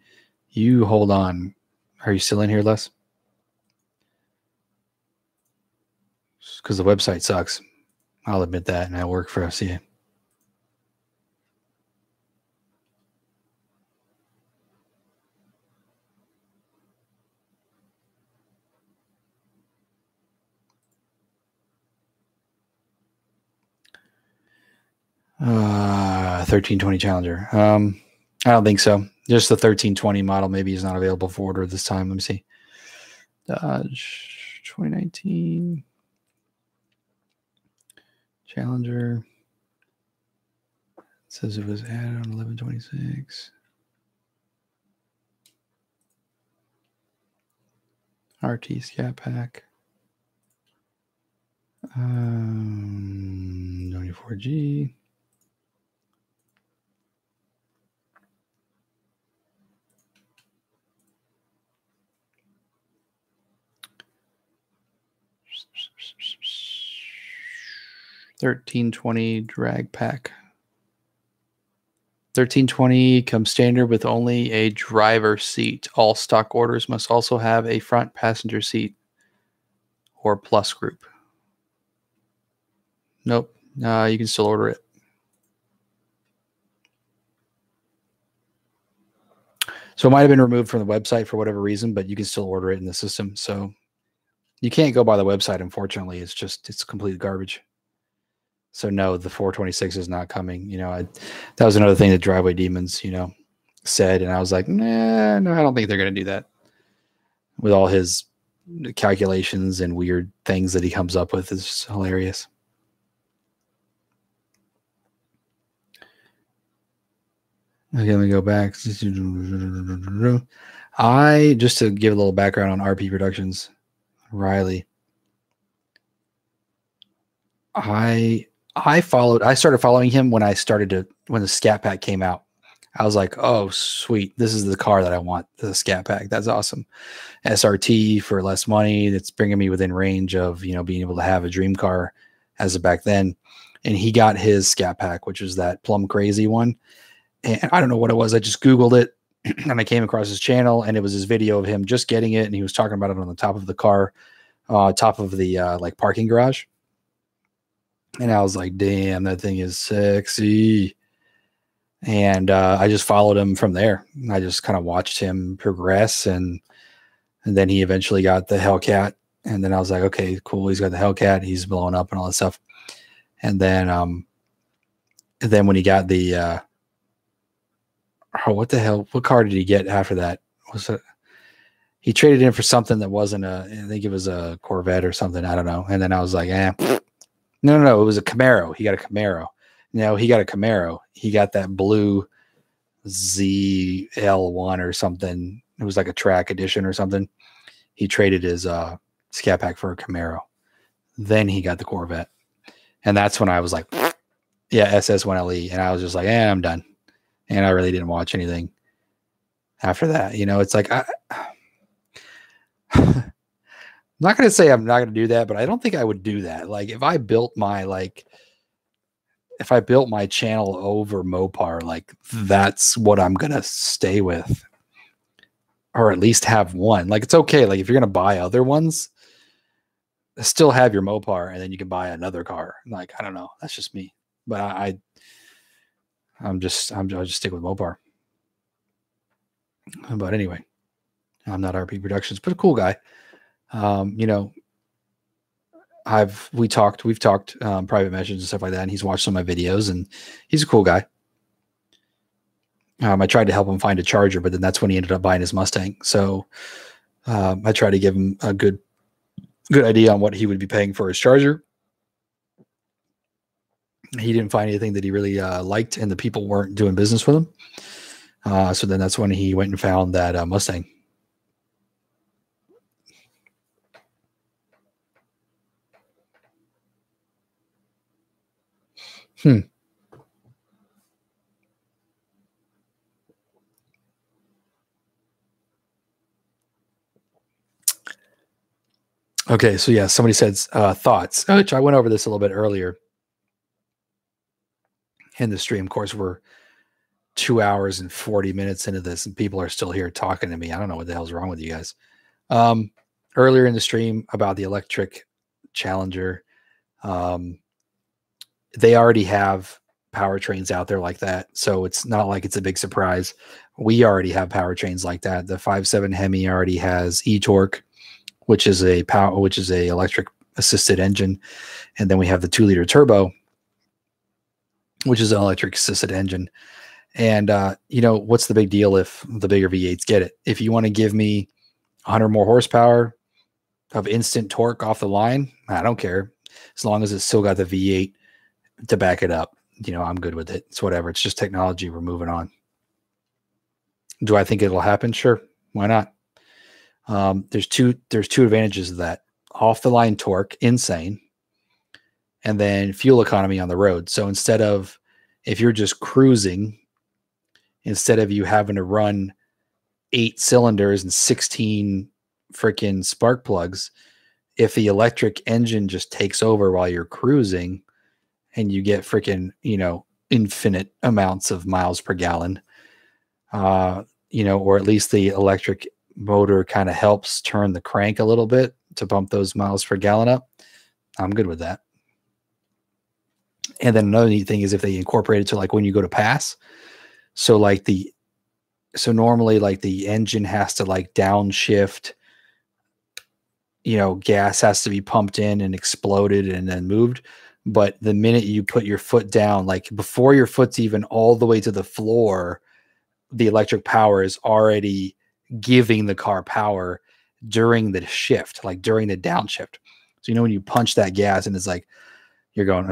You hold on. Are you still in here, Les? Because the website sucks. I'll admit that, and I work for FCA. 1320 Challenger. I don't think so. Just the 1320 model maybe is not available for order this time. Let me see. Dodge 2019 Challenger. It says it was added on 11/26. RT Scat Pack. 24G. $13.20 drag pack. $13.20 comes standard with only a driver seat. All stock orders must also have a front passenger seat or plus group. Nope. You can still order it. So it might have been removed from the website for whatever reason, but you can still order it in the system. So you can't go by the website, unfortunately. It's complete garbage. So no, the 426 is not coming. That was another thing that Driveway Demons, said, and I was like, nah, no, I don't think they're going to do that. With all his calculations and weird things that he comes up with, is hilarious. Okay, let me go back. Just to give a little background on RP Productions, Riley. I started following him when the Scat Pack came out. I was like, oh, sweet. This is the car that I want, the Scat Pack. That's awesome. SRT for less money. That's bringing me within range of, being able to have a dream car as of back then. And he got his Scat Pack, which was that Plum Crazy one. And I don't know what it was. I just Googled it and I came across his channel, and it was his video of him just getting it. And he was talking about it on the top of the car, top of the like parking garage. And I was like, damn, that thing is sexy. And I just followed him from there. I just kind of watched him progress. And then he eventually got the Hellcat. And then I was like, okay, cool. He's got the Hellcat. He's blowing up and all that stuff. And then when he got the, what the hell? What car did he get after that? He traded in for something that wasn't I think it was a Corvette or something. I don't know. And then I was like, no. It was a Camaro. He got a Camaro. No, he got a Camaro. He got that blue ZL1 or something. It was like a track edition or something. He traded his Scat Pack for a Camaro. Then he got the Corvette. And that's when I was like, yeah, SS1LE. And I was just like, I'm done. And I really didn't watch anything after that. It's like, I'm not going to say I'm not going to do that, but I don't think I would do that. Like if I built my channel over Mopar, like that's what I'm going to stay with, or at least have one. Like, it's okay. Like if you're going to buy other ones, still have your Mopar, and then you can buy another car. Like, I don't know. That's just me, but I'll just stick with Mopar. But anyway, I'm not RP Productions, but a cool guy. We've talked private messages and stuff like that, and he's watched some of my videos, and he's a cool guy. I tried to help him find a charger, but then that's when he ended up buying his Mustang. So I tried to give him a good idea on what he would be paying for his charger. He didn't find anything that he really liked, and the people weren't doing business with him. So then that's when he went and found that Mustang. Okay, so yeah, somebody said thoughts, which I went over this a little bit earlier in the stream. Of course, we're 2 hours and 40 minutes into this, and people are still here talking to me. I don't know what the hell's wrong with you guys. Earlier in the stream about the electric Challenger, they already have powertrains out there like that, so it's not like it's a big surprise. We already have powertrains like that. The 5.7 Hemi already has e-torque, which is a electric assisted engine, and then we have the 2-liter turbo, which is an electric assisted engine. And, you know, what's the big deal if the bigger V8s get it? If you want to give me 100 more horsepower of instant torque off the line, I don't care. As long as it's still got the V8 to back it up, you know, I'm good with it. It's whatever. It's just technology. We're moving on. Do I think it'll happen? Sure. Why not? There's two advantages of that. Off the line torque, insane. And then fuel economy on the road. So instead of, if you're just cruising, instead of you having to run 8 cylinders and 16 freaking spark plugs, if the electric engine just takes over while you're cruising and you get freaking, you know, infinite amounts of miles per gallon, you know, or at least the electric motor kind of helps turn the crank a little bit to bump those miles per gallon up, I'm good with that. And then another neat thing is if they incorporate it to like when you go to pass. So like so normally like the engine has to like downshift, you know, gas has to be pumped in and exploded and then moved. But the minute you put your foot down, like before your foot's even all the way to the floor, the electric power is already giving the car power during the shift, like during the downshift. So, you know, when you punch that gas and it's like, you're going,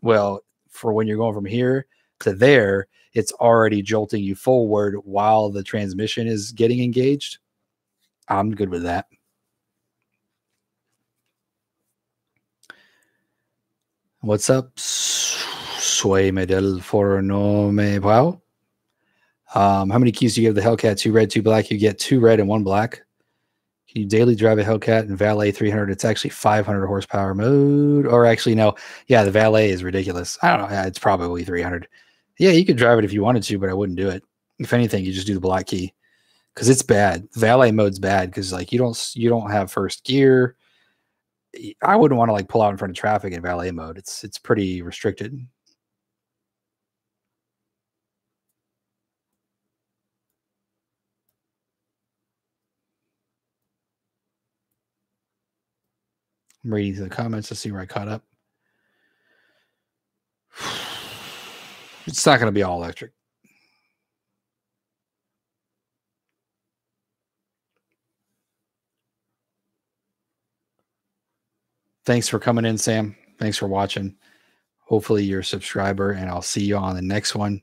well, for when you're going from here to there, it's already jolting you forward while the transmission is getting engaged. I'm good with that. What's up? Soy me del forno me wow. How many keys do you give the Hellcat? 2 red, 2 black. You get 2 red and 1 black. Can you daily drive a Hellcat and valet 300? It's actually 500 horsepower mode. Or actually, no. Yeah, the valet is ridiculous. I don't know. Yeah, it's probably 300. Yeah, you could drive it if you wanted to, but I wouldn't do it. If anything, you just do the black key because it's bad. Valet mode's bad because like you don't have first gear. I wouldn't want to like pull out in front of traffic in valet mode. It's pretty restricted. I'm reading the comments to see where I caught up. It's not going to be all electric. Thanks for coming in, Sam. Thanks for watching. Hopefully you're a subscriber, and I'll see you on the next one.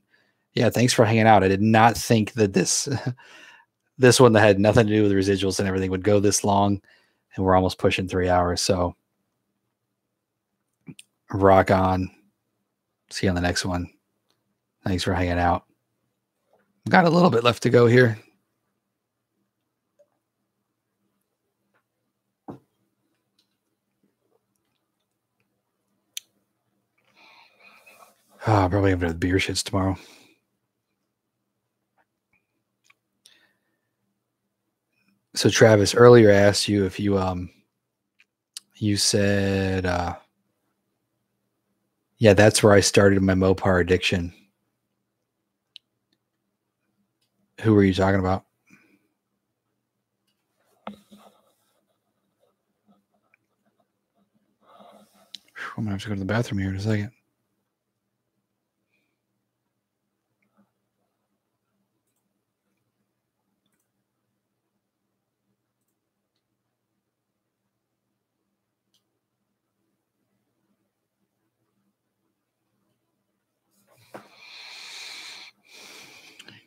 Yeah, thanks for hanging out. I did not think that this this one that had nothing to do with residuals and everything would go this long, and we're almost pushing 3 hours. So rock on. See you on the next one. Thanks for hanging out. Got a little bit left to go here. I'll probably have to do the beer shits tomorrow. So Travis, earlier I asked you if you said yeah, that's where I started my Mopar addiction. Who were you talking about? I'm gonna have to go to the bathroom here in a second.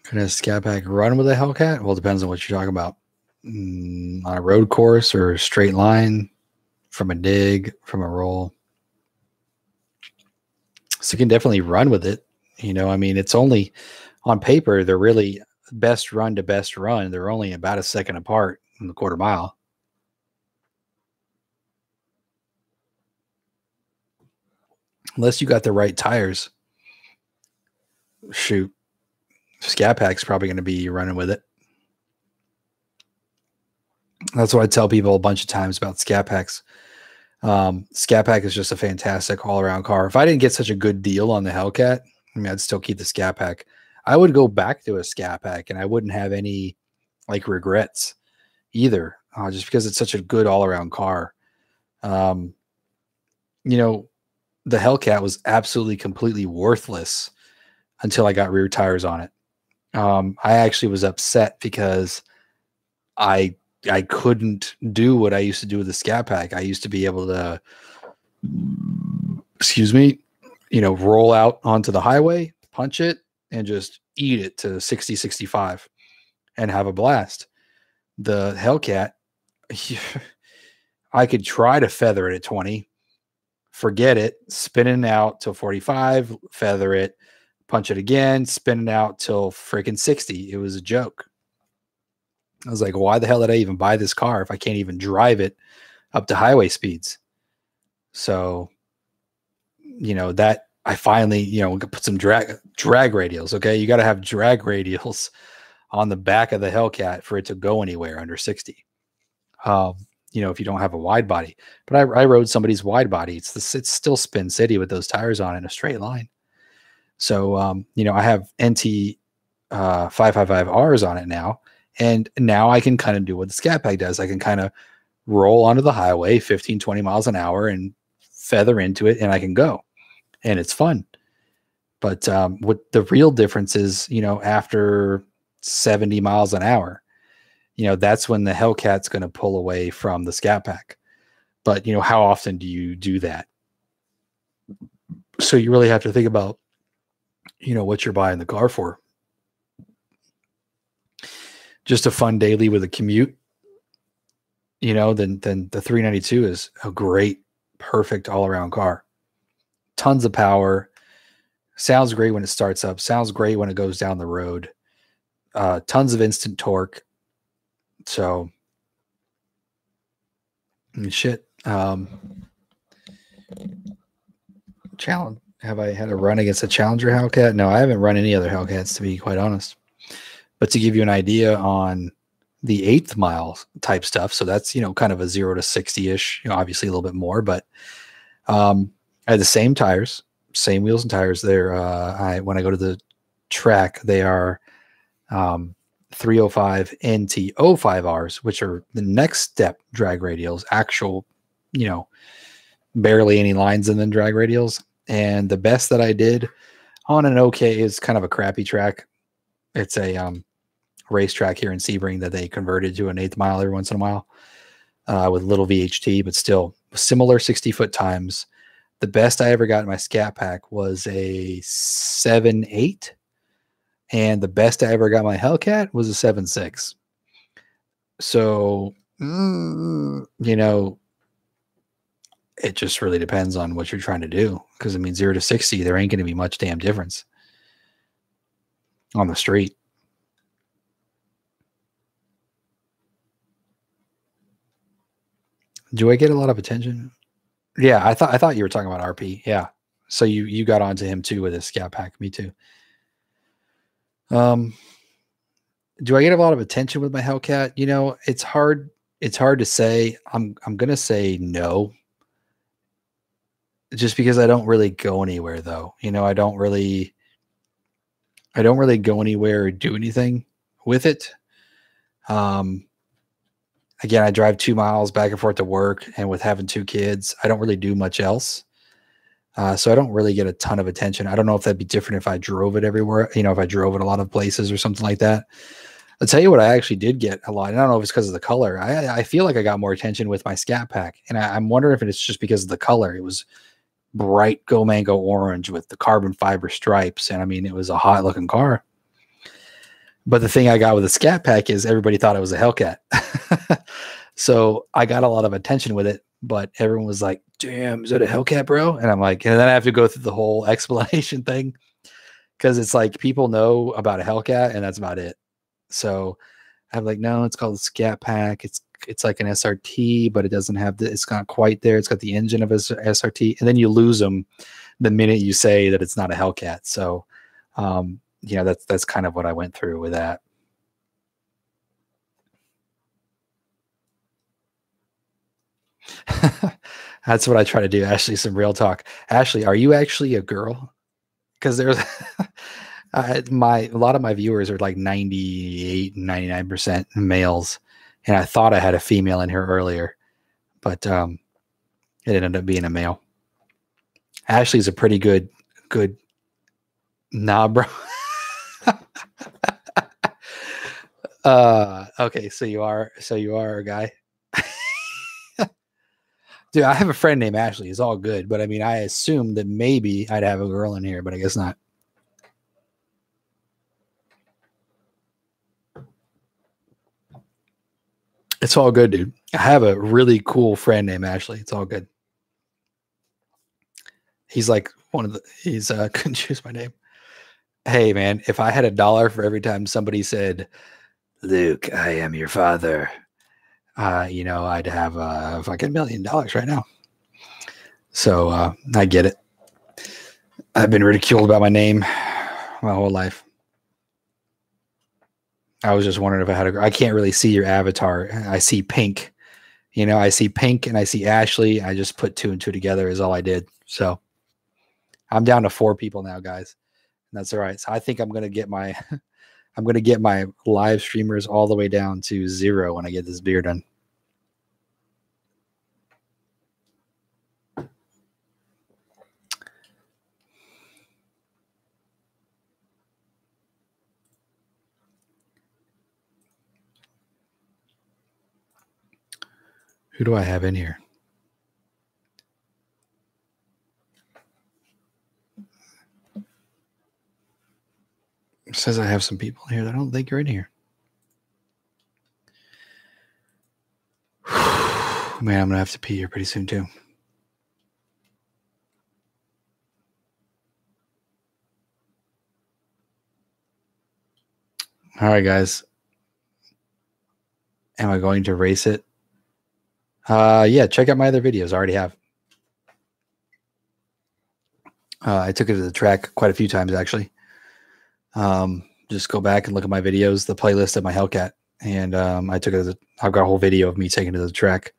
Could a Scat Pack run with a Hellcat? Well, it depends on what you're talking about. On a road course or a straight line, from a dig, from a roll. So you can definitely run with it. You know, I mean, it's only on paper, they're really best run to best run. They're only about a second apart in the quarter mile. Unless you got the right tires. Shoot. Scat Pack's probably going to be running with it. That's what I tell people a bunch of times about Scat Packs. Scat Pack is just a fantastic all-around car. If I didn't get such a good deal on the Hellcat, I mean, I'd still keep the Scat Pack. I would go back to a Scat Pack, and I wouldn't have any like regrets either, just because it's such a good all-around car. you know, the Hellcat was absolutely completely worthless until I got rear tires on it. I actually was upset because I I couldn't do what I used to do with the Scat Pack. I used to be able to, excuse me, roll out onto the highway, punch it, and just eat it to 60, 65 and have a blast. The Hellcat, I could try to feather it at 20, forget it, spinning out till 45, feather it, punch it again, spinning out till freaking 60. It was a joke. I was like, why the hell did I even buy this car if I can't even drive it up to highway speeds? So, that I finally, put some drag radials. Okay. You got to have drag radials on the back of the Hellcat for it to go anywhere under 60. If you don't have a wide body, but I rode somebody's wide body. It's still Spin City with those tires on in a straight line. So, I have NT 555Rs on it now. And now I can kind of do what the Scat Pack does. I can kind of roll onto the highway 15, 20 miles an hour and feather into it, and I can go. And it's fun. But what the real difference is, after 70 miles an hour, that's when the Hellcat's going to pull away from the Scat Pack. But, how often do you do that? So you really have to think about, what you're buying the car for. Just a fun daily with a commute, then the 392 is a great, perfect all-around car. Tons of power. Sounds great when it starts up. Sounds great when it goes down the road. Tons of instant torque. So, shit. Challenge. Have I had a run against a Challenger Hellcat? No, I haven't run any other Hellcats, to be quite honest. But to give you an idea on the 8th mile type stuff, so that's, kind of a 0 to 60-ish, obviously a little bit more, but I had the same tires, same wheels and tires there. When I go to the track, they are 305 NT 05Rs, which are the next step drag radials, actual, barely any lines in them drag radials. And the best that I did on an OK is kind of a crappy track. It's a racetrack here in Sebring that they converted to an 8th mile every once in a while with little VHT, but still similar 60-foot times. The best I ever got in my Scat Pack was a 7.8, and the best I ever got my Hellcat was a 7.6. So, it just really depends on what you're trying to do, because 0 to 60, there ain't going to be much damn difference on the street. Do I get a lot of attention? Yeah, I thought you were talking about RP. Yeah. So you got onto him too with his Scat Pack. Me too. Do I get a lot of attention with my Hellcat? It's hard to say. I'm gonna say no. Just because I don't really go anywhere though. I don't really go anywhere or do anything with it. Again, I drive 2 miles back and forth to work, and with having 2 kids, I don't really do much else. So I don't really get a ton of attention. I don't know if that'd be different if I drove it everywhere, if I drove it a lot of places or something like that. I'll tell you what, I actually did get a lot. I don't know if it's because of the color. I feel like I got more attention with my Scat Pack, and I'm wondering if it's just because of the color. It was bright Go Mango orange with the carbon fiber stripes, and it was a hot looking car. But the thing I got with the Scat Pack is everybody thought it was a Hellcat. So I got a lot of attention with it, but everyone was like, damn, is that a Hellcat, bro? And I'm like, and then I have to go through the whole explanation thing, because it's like people know about a Hellcat and that's about it. So I'm like, no, it's called a Scat Pack. It's like an SRT, but it doesn't have it's not quite there. It's got the engine of a SRT. And then you lose them the minute you say that it's not a Hellcat. So, that's kind of what I went through with that. That's what I try to do. Ashley, some real talk. Ashley, are you actually a girl? Because there's a lot of my viewers are like 98, 99% males. And I thought I had a female in here earlier, but it ended up being a male. Ashley's a pretty good. Nah, bro. Okay, so you are a guy. Dude, I have a friend named Ashley. It's all good, but I mean, I assumed that maybe I'd have a girl in here, but I guess not. It's all good, dude. I have a really cool friend named Ashley. It's all good. He's like couldn't choose my name. Hey man, if I had $1 for every time somebody said, Luke, I am your father, I'd have fucking $1 million right now. So I get it. I've been ridiculed about my name my whole life. I was just wondering if I had I can't really see your avatar. I see pink. I see pink and I see Ashley. I just put 2 and 2 together is all I did. So I'm down to 4 people now, guys. And that's all right. So I think I'm gonna get my live streamers all the way down to 0 when I get this beer done. Who do I have in here? It says I have some people here that I don't think are in here. Man, I'm going to have to pee here pretty soon too. All right, guys. Am I going to race it? Yeah, check out my other videos. I already have. I took it to the track quite a few times, actually. Just go back and look at my videos, the playlist of my Hellcat. And I took it I've got a whole video of me taking it to the track.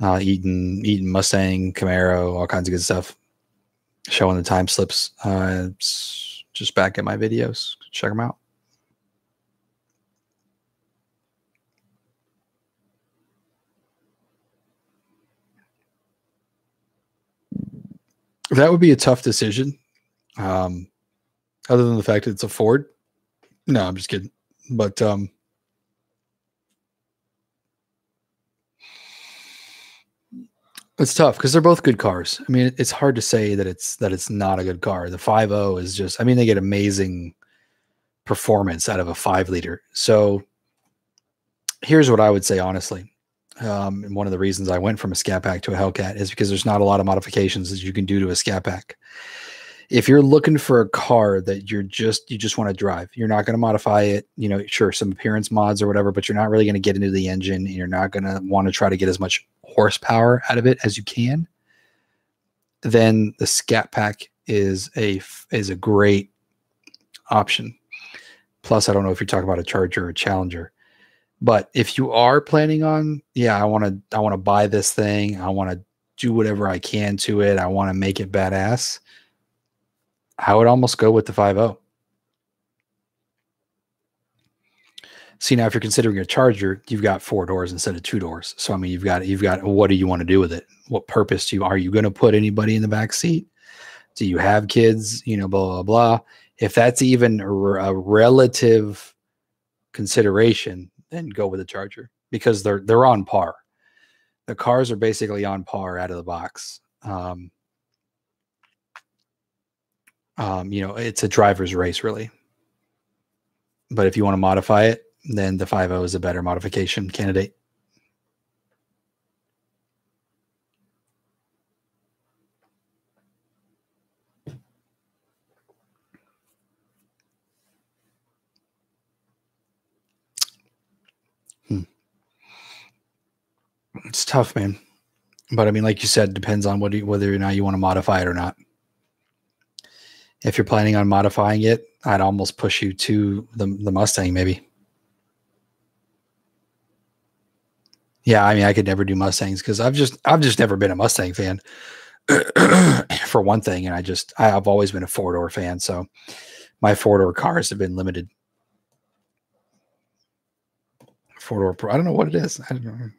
Eating Mustang, Camaro, all kinds of good stuff. Showing the time slips. It's just back at my videos. Check them out. That would be a tough decision. Other than the fact that it's a Ford. No, I'm just kidding. But it's tough because they're both good cars. I mean, it's hard to say that it's not a good car. The 5.0 is just, I mean, they get amazing performance out of a 5-liter. So here's what I would say, honestly. And one of the reasons I went from a Scat Pack to a Hellcat is because there's not a lot of modifications that you can do to a Scat Pack. If you're looking for a car that you just want to drive, you're not going to modify it, sure, some appearance mods or whatever, but you're not really going to get into the engine and you're not going to want to try to get as much horsepower out of it as you can, then the Scat Pack is a great option. Plus, I don't know if you're talking about a Charger or a Challenger, but if you are planning on, I want to buy this thing, I want to do whatever I can to it, I want to make it badass, I would almost go with the 5.0. See, now if you're considering a Charger, you've got 4 doors instead of 2 doors. So I mean, you've got what do you want to do with it? What purpose are you going to put anybody in the back seat? Do you have kids? Blah blah blah. If that's even a relative consideration, then go with a Charger because they're on par. The cars are basically on par out of the box. It's a driver's race, really. But if you want to modify it, then the 5.0 is a better modification candidate. It's tough, man. But I mean, like you said, depends on whether or not you want to modify it or not. If you're planning on modifying it, I'd almost push you to the Mustang, maybe. Yeah, I mean, I could never do Mustangs because I've just never been a Mustang fan, for one thing, and I've always been a 4-door fan, so my 4-door cars have been limited. 4-door, I don't know what it is. I don't know.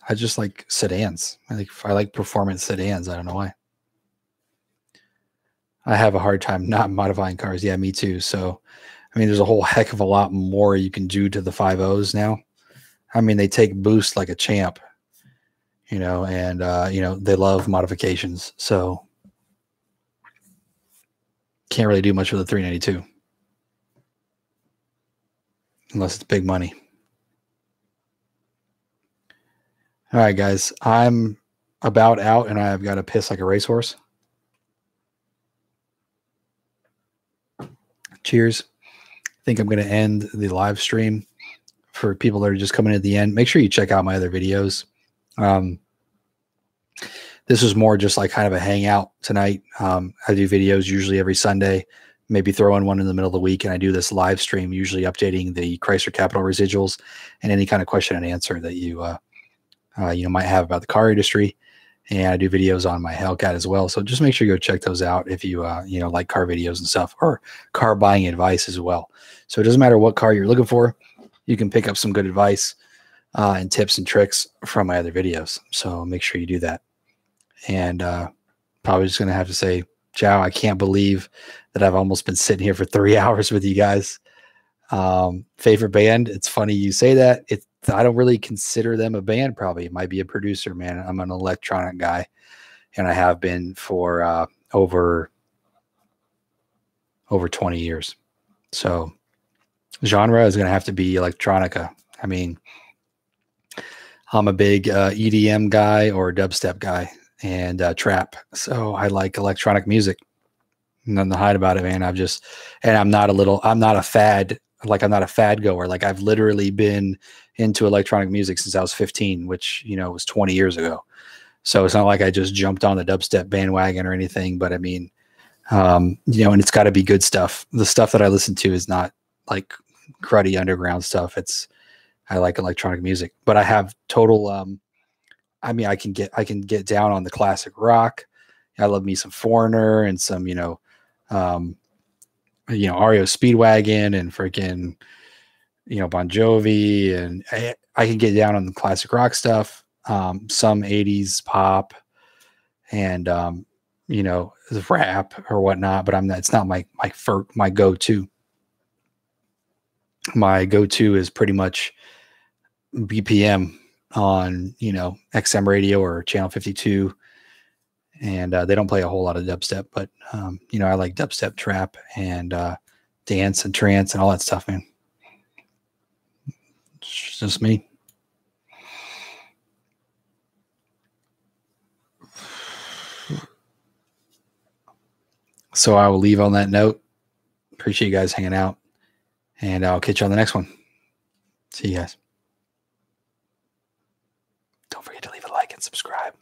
I just like sedans. I like performance sedans. I don't know why. I have a hard time not modifying cars. Yeah, me too. So, I mean, there's a whole heck of a lot more you can do to the 5.0s now. I mean, they take boost like a champ, you know, and, you know, they love modifications. So, can't really do much with a 392 unless it's big money. All right, guys, I'm about out and I've got to piss like a racehorse. Cheers. I think I'm going to end the live stream for people that are just coming at the end. Make sure you check out my other videos. This was more just like kind of a hangout tonight. I do videos usually every Sunday, maybe throw in one in the middle of the week. And I do this live stream, usually updating the Chrysler Capital residuals and any kind of question and answer that you might have about the car industry. And I do videos on my Hellcat as well. So just make sure you go check those out if you, like car videos and stuff, or car buying advice as well. So it doesn't matter what car you're looking for. You can pick up some good advice and tips and tricks from my other videos. So make sure you do that. And probably just going to have to say, ciao. I can't believe that I've almost been sitting here for 3 hours with you guys. Favorite band? It's funny you say that. I don't really consider them a band. Probably it might be a producer, man. I'm an electronic guy, and I have been for over 20 years. So genre is going to have to be electronica. I mean, I'm a big EDM guy or dubstep guy and trap. So I like electronic music. Nothing to hide about it, man. I'm not a fad. Like I'm not a fad goer. Like I've literally been into electronic music since I was 15, which, was 20 years ago. So it's not like I just jumped on the dubstep bandwagon or anything, but I mean, and it's got to be good stuff. The stuff that I listen to is not like cruddy underground stuff. I like electronic music, but I have total, I can get down on the classic rock. I love me some Foreigner and some, REO Speedwagon and freaking, Bon Jovi, and I can get down on the classic rock stuff, some 80s pop and, the rap or whatnot, but it's not my go-to. My go-to is pretty much BPM on, XM radio or channel 52. And they don't play a whole lot of dubstep, but, I like dubstep, trap, and dance and trance and all that stuff, man. It's just me. So I will leave on that note. Appreciate you guys hanging out, and I'll catch you on the next one. See you guys. Don't forget to leave a like and subscribe.